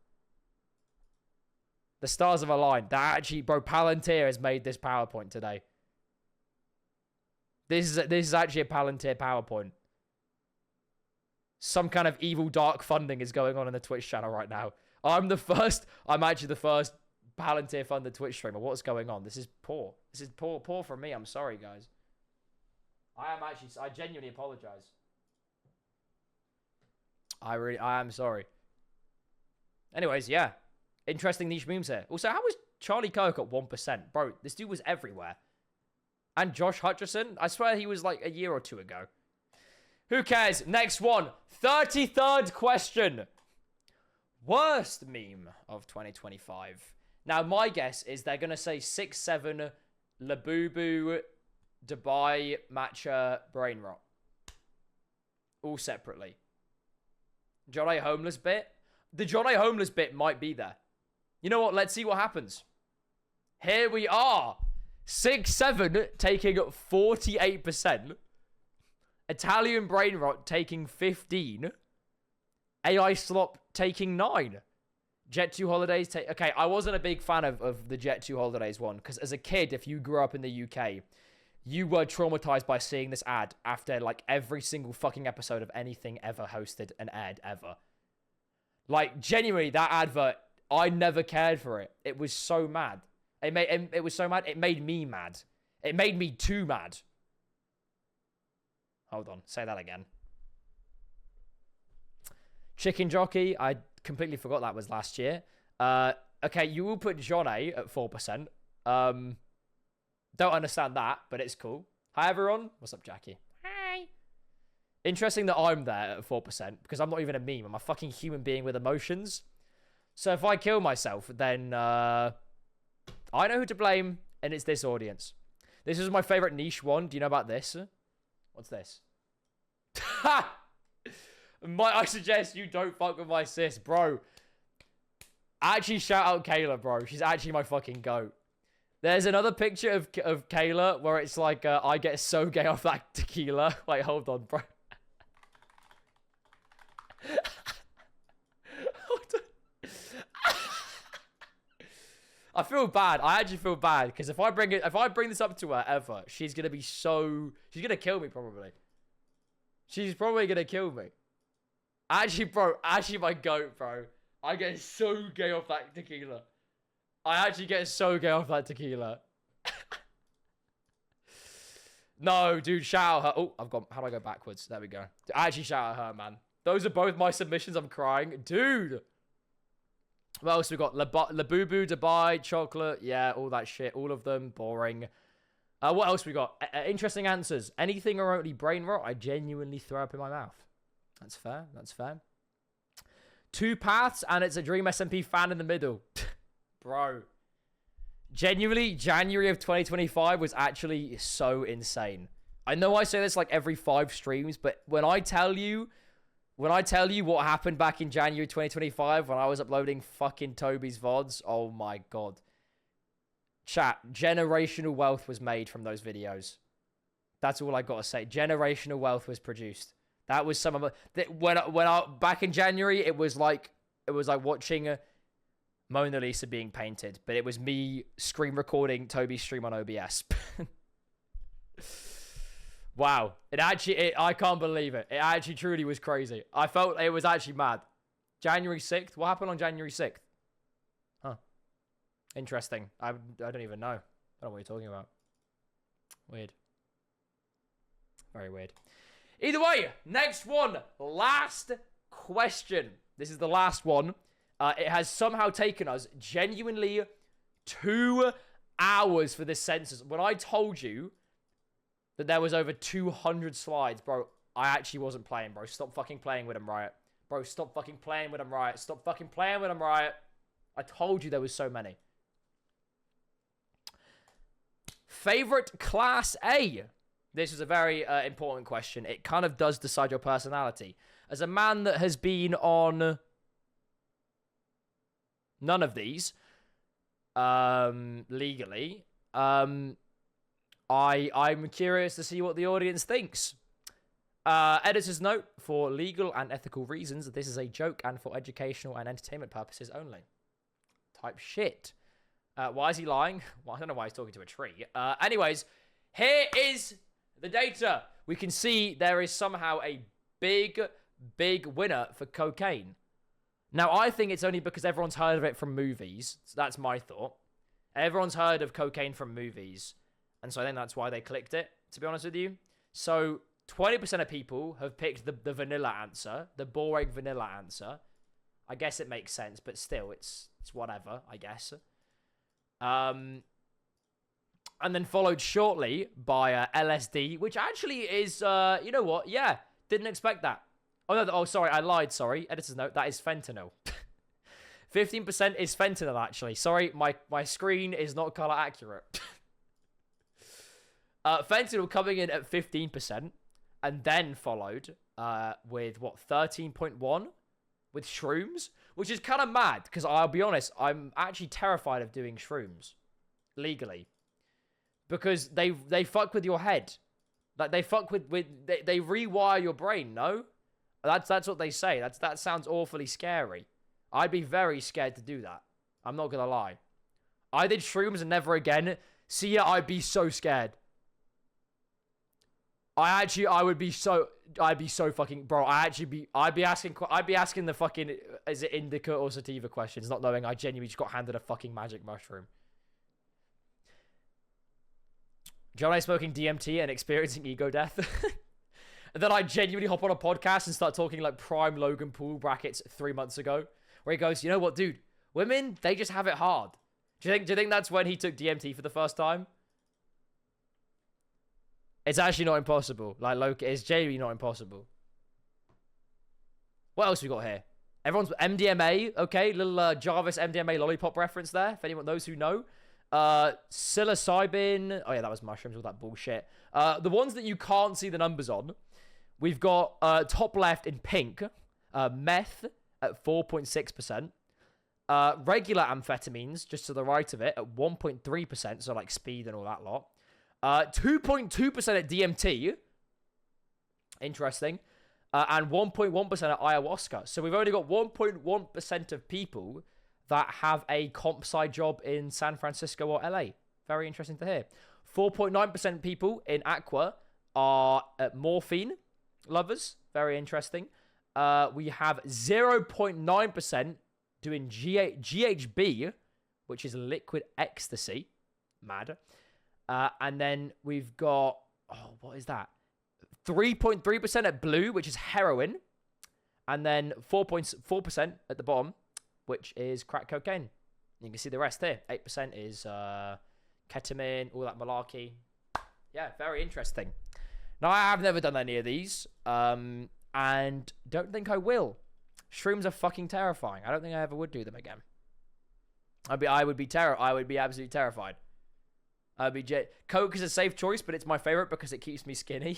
The stars have aligned. That actually, bro, Palantir has made this PowerPoint today. This is actually a Palantir PowerPoint. Some kind of evil dark funding is going on in the Twitch channel right now. I'm actually the first Palantir funded Twitch streamer. What's going on? This is poor. This is poor from me. I'm sorry, guys. I genuinely apologize. I am sorry. Anyways, yeah. Interesting niche memes here. Also, how was Charlie Kirk at 1%? Bro, this dude was everywhere. And Josh Hutcherson? I swear he was like a year or 2 ago. Who cares? Next one. 33rd question. Worst meme of 2025. Now, my guess is they're going to say 6'7", Labubu, Dubai, Matcha, Brain Rot. All separately. Jonnaay homeless bit. The Jonnaay homeless bit might be there. You know what? Let's see what happens. Here we are. 6'7", taking 48%. Italian Brain Rot taking 15%. AI Slop taking 9%. Jet 2 Holidays take... Okay, I wasn't a big fan of the Jet 2 Holidays one, because as a kid, if you grew up in the UK, you were traumatized by seeing this ad after, like, every single fucking episode of anything ever hosted and aired ever. Like, genuinely, that advert, I never cared for it. It was so mad. It was so mad, it made me mad. It made me too mad. Hold on, say that again. Chicken Jockey, I completely forgot that was last year. Okay, you will put Jonnaay at 4%. Don't understand that, but it's cool. Hi, everyone. What's up, Jackie? Hi. Interesting that I'm there at 4%, because I'm not even a meme. I'm a fucking human being with emotions. So if I kill myself, then I know who to blame, and it's this audience. This is my favorite niche one. Do you know about this? What's this? Ha! I suggest you don't fuck with my sis, bro. Actually, shout out Kayla, bro. She's actually my fucking goat. There's another picture of Kayla where it's like, I get so gay off that tequila. Wait, hold on, bro. I feel bad. I actually feel bad because if I bring this up to her ever, she's gonna kill me probably. She's probably gonna kill me. Actually, bro, my goat, bro. I get so gay off that tequila. I actually get so gay off that tequila. No, dude, shout out her. Oh, how do I go backwards? There we go. I actually shout out her, man. Those are both my submissions. I'm crying. Dude. What else we got? Labubu, Dubai, chocolate. Yeah, all that shit. All of them. Boring. What else we got? Interesting answers. Anything remotely brain rot, I genuinely throw up in my mouth. That's fair. That's fair. 2 paths, and it's a Dream SMP fan in the middle. Bro. Genuinely, January of 2025 was actually so insane. I know I say this like every 5 streams, but when I tell you what happened back in January 2025 when I was uploading fucking Toby's VODs, oh my god. Chat, generational wealth was made from those videos. That's all I gotta say. Generational wealth was produced. That was some of the... Back in January, it was like watching Mona Lisa being painted, but it was me screen recording Toby's stream on OBS. Wow. I can't believe it. It actually truly was crazy. I felt it was actually mad. January 6th? What happened on January 6th? Huh. Interesting. I don't even know. I don't know what you're talking about. Weird. Very weird. Either way, next one. Last question. This is the last one. It has somehow taken us genuinely 2 hours for this census. When I told you that there was over 200 slides, bro, I actually wasn't playing, bro. Stop fucking playing with them, Riot. Bro, stop fucking playing with them, Riot. Stop fucking playing with them, Riot. I told you there was so many. Favorite Class A? This is a very important question. It kind of does decide your personality. As a man that has been on none of these legally, I'm curious to see what the audience thinks. Editor's note: for legal and ethical reasons, this is a joke and for educational and entertainment purposes only. Type shit. Why is he lying? Well, I don't know why he's talking to a tree. Anyways, here is the data. We can see there is somehow a big winner for cocaine. Now, I think it's only because everyone's heard of it from movies. So that's my thought. Everyone's heard of cocaine from movies. And so I think that's why they clicked it, to be honest with you. So 20% of people have picked the vanilla answer, the boring vanilla answer. I guess it makes sense, but still, it's whatever, I guess. And then followed shortly by LSD, which actually is, you know what? Yeah, didn't expect that. Oh, no, sorry, I lied, sorry. Editor's note, that is fentanyl. 15% is fentanyl, actually. Sorry, my screen is not color accurate. Fentanyl coming in at 15%, and then followed with, 13.1? With shrooms? Which is kind of mad, because I'll be honest, I'm actually terrified of doing shrooms. Legally. Because they fuck with your head. Like, they fuck with they rewire your brain, no? That's what they say. That sounds awfully scary. I'd be very scared to do that. I'm not gonna lie. I did shrooms and never again. See ya, I'd be so scared. I'd be so fucking, bro. I'd be asking the fucking, is it indica or sativa questions, not knowing I genuinely just got handed a fucking magic mushroom. Jonnaay smoking DMT and experiencing ego death. And then I genuinely hop on a podcast and start talking like prime Logan Paul brackets 3 months ago, where he goes, you know what, dude? Women, they just have it hard. Do you think that's when he took DMT for the first time? It's actually not impossible. Like, Loki, it's genuinely not impossible. What else we got here? Everyone's MDMA, okay? Little Jarvis MDMA lollipop reference there, if anyone knows who know. Psilocybin. Oh, yeah, that was mushrooms, all that bullshit. The ones that you can't see the numbers on. We've got top left in pink, meth at 4.6%. Regular amphetamines, just to the right of it, at 1.3%, so like speed and all that lot. 2.2% at DMT. Interesting. And 1.1% at ayahuasca. So we've only got 1.1% of people that have a comp sci job in San Francisco or LA. Very interesting to hear. 4.9% people in aqua are morphine lovers. Very interesting. We have 0.9% doing GHB, which is liquid ecstasy. Mad. And then we've got, what is that? 3.3% at blue, which is heroin. And then 4.4% at the bottom, which is crack cocaine. You can see the rest here. 8% is ketamine, all that malarkey. Yeah, very interesting. Now, I have never done any of these, and don't think I will. Shrooms are fucking terrifying. I don't think I ever would do them again. I would be absolutely terrified. Coke is a safe choice, but it's my favorite because it keeps me skinny.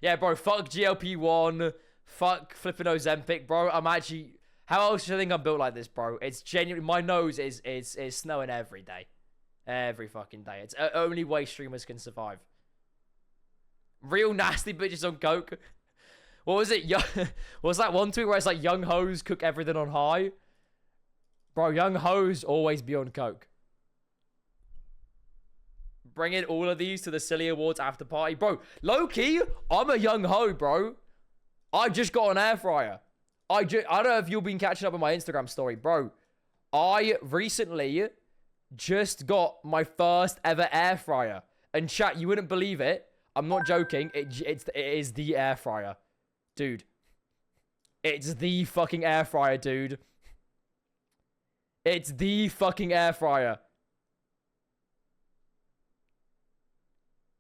Yeah, bro, fuck GLP-1, fuck flipping Ozempic, bro. I'm actually... How else do you think I'm built like this, bro? It's genuinely... My nose is snowing every day. Every fucking day. It's the only way streamers can survive. Real nasty bitches on coke. What was it? What was that one tweet where it's like, young hoes cook everything on high? Bro, young hoes always be on coke. Bringing all of these to the Silly Awards after party. Bro, low-key, I'm a young hoe, bro. I just got an air fryer. I don't know if you've been catching up on my Instagram story, bro. I recently just got my first ever air fryer. And chat, you wouldn't believe it. I'm not joking. It is the air fryer. Dude. It's the fucking air fryer, dude. It's the fucking air fryer.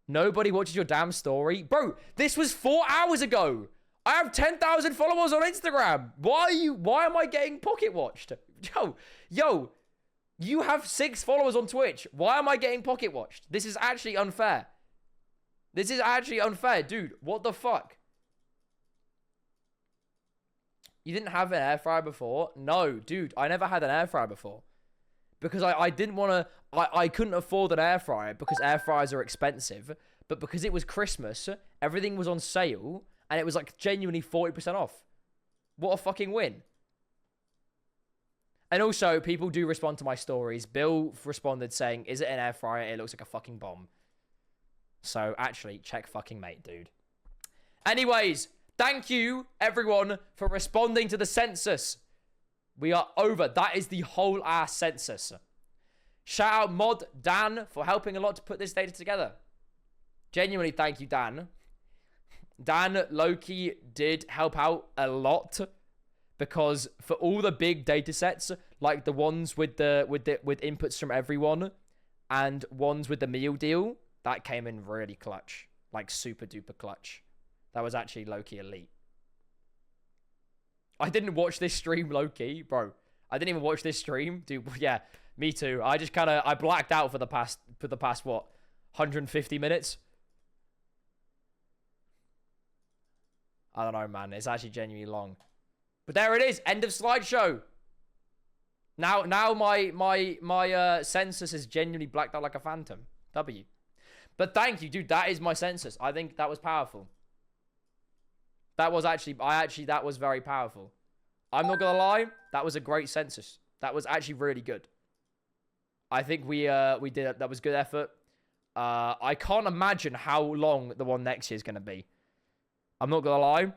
Nobody watches your damn story. Bro, this was 4 hours ago. I have 10,000 followers on Instagram. Why am I getting pocket watched? Yo, you have 6 followers on Twitch. Why am I getting pocket watched? This is actually unfair. This is actually unfair. Dude, what the fuck? You didn't have an air fryer before? No, dude, I never had an air fryer before. Because I didn't want to... I couldn't afford an air fryer because air fryers are expensive. But because it was Christmas, everything was on sale. And it was like genuinely 40% off. What a fucking win. And also, people do respond to my stories. Bill responded saying, is it an air fryer? It looks like a fucking bomb. So actually, check fucking mate, dude. Anyways, thank you, everyone, for responding to the census. We are over. That is the whole ass census. Shout out Mod Dan for helping a lot to put this data together. Genuinely, thank you, Dan. Dan Loki did help out a lot because for all the big data sets, like the ones with inputs from everyone and ones with the meal deal, that came in really clutch, like super duper clutch. That was actually Loki elite. I didn't watch this stream, low-key, bro. I didn't even watch this stream, dude. Yeah, me too. I blacked out for the past what, 150 minutes. I don't know, man. It's actually genuinely long, but there it is. End of slideshow. Now my census is genuinely blacked out like a phantom. W. But thank you, dude. That is my census. I think that was powerful. That was that was very powerful. I'm not gonna lie, that was a great census. That was actually really good. I think we did it. That was good effort. I can't imagine how long the one next year is gonna be. I'm not gonna lie.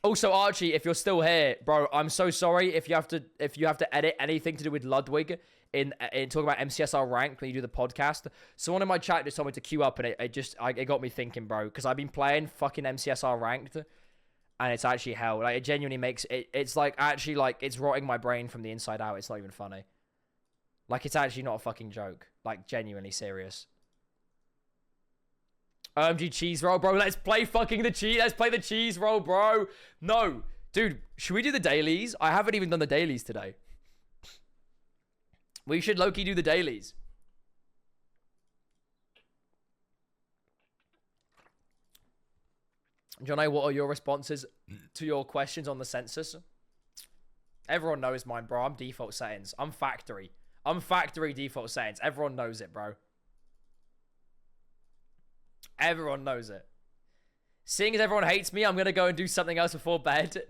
Also, Archie, if you're still here, bro, I'm so sorry if you have to edit anything to do with Ludwig in talking about MCSR ranked when you do the podcast. Someone in my chat just told me to queue up, and it got me thinking, bro, because I've been playing fucking MCSR ranked, and it's actually hell. Like, it genuinely makes it. It's like actually like it's rotting my brain from the inside out. It's not even funny. Like, it's actually not a fucking joke. Like, genuinely serious. OMG cheese roll, bro. Let's play fucking the cheese. Let's play the cheese roll, bro. No. Dude, should we do the dailies? I haven't even done the dailies today. We should low-key do the dailies. Jonnaay, what are your responses to your questions on the census? Everyone knows mine, bro. I'm default settings. I'm factory. I'm factory default settings. Everyone knows it, bro. Everyone knows it. Seeing as everyone hates me, I'm going to go and do something else before bed.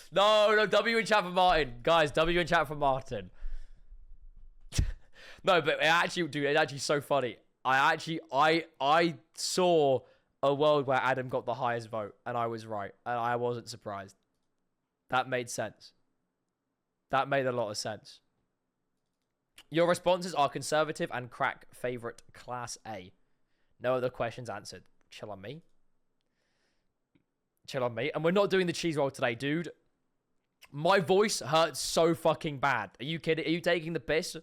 No, W in chat for Martin. Guys, W in chat for Martin. No, but it actually, dude, it's actually so funny. I saw a world where Adam got the highest vote, and I was right, and I wasn't surprised. That made sense. That made a lot of sense. Your responses are conservative and crack favorite class A. No other questions answered. Chill on me. Chill on me. And we're not doing the cheese roll today, dude. My voice hurts so fucking bad. Are you kidding? Are you taking the piss?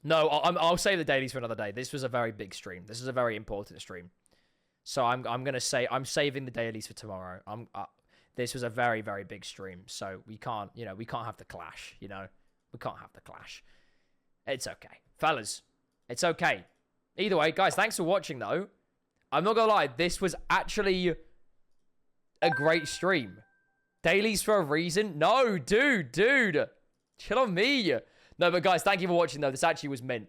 No, I'll save the dailies for another day. This was a very big stream. This is a very important stream. So I'm gonna say I'm saving the dailies for tomorrow. This was a very, very big stream. So we can't have the clash, We can't have the clash. It's okay. Fellas, it's okay. Either way, guys, thanks for watching, though. I'm not gonna lie, this was actually a great stream. Dailies for a reason? No, dude. Chill on me. No, but guys, thank you for watching, though. This actually was mint.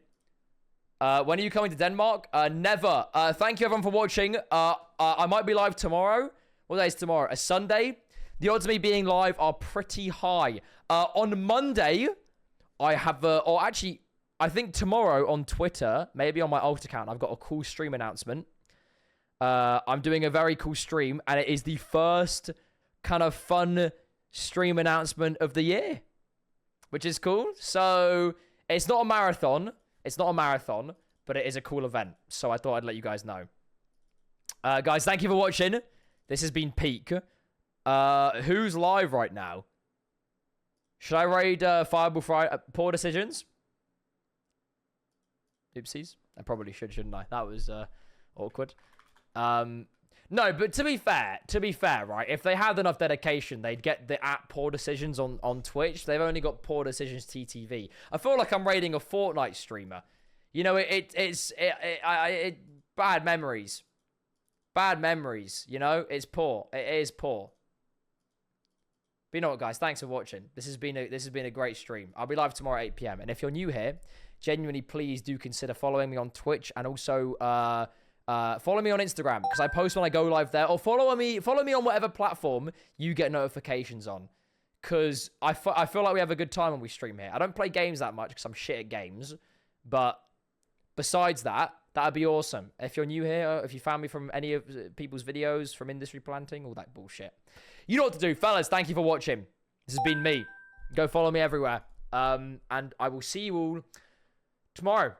When are you coming to Denmark? Never. Thank you, everyone, for watching. I might be live tomorrow. What day is tomorrow? A Sunday. The odds of me being live are pretty high. On Monday, I have... or actually... I think tomorrow on Twitter, maybe on my alt account, I've got a cool stream announcement. I'm doing a very cool stream, and it is the first kind of fun stream announcement of the year, which is cool. So it's not a marathon. It's not a marathon, but it is a cool event. So I thought I'd let you guys know. Guys, thank you for watching. This has been Peak. Who's live right now? Should I raid Fireball Friday? Poor decisions? Oopsies. I probably should, shouldn't I? That was awkward. No, but to be fair, right? If they had enough dedication, they'd get the Poor Decisions on Twitch. They've only got Poor Decisions TTV. I feel like I'm raiding a Fortnite streamer. It's bad memories. Bad memories, It's poor. It is poor. But you know what, guys? Thanks for watching. This has been a great stream. I'll be live tomorrow at 8 p.m. And if you're new here, genuinely, please do consider following me on Twitch and also follow me on Instagram because I post when I go live there. Or follow me on whatever platform you get notifications on. Because I feel like we have a good time when we stream here. I don't play games that much because I'm shit at games. But besides that, that'd be awesome. If you're new here, if you found me from any of people's videos, from industry planting, all that bullshit. You know what to do. Fellas, thank you for watching. This has been me. Go follow me everywhere. And I will see you all tomorrow.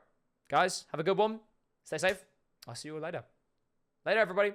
Guys, have a good one. Stay safe. I'll see you all later. Later, everybody.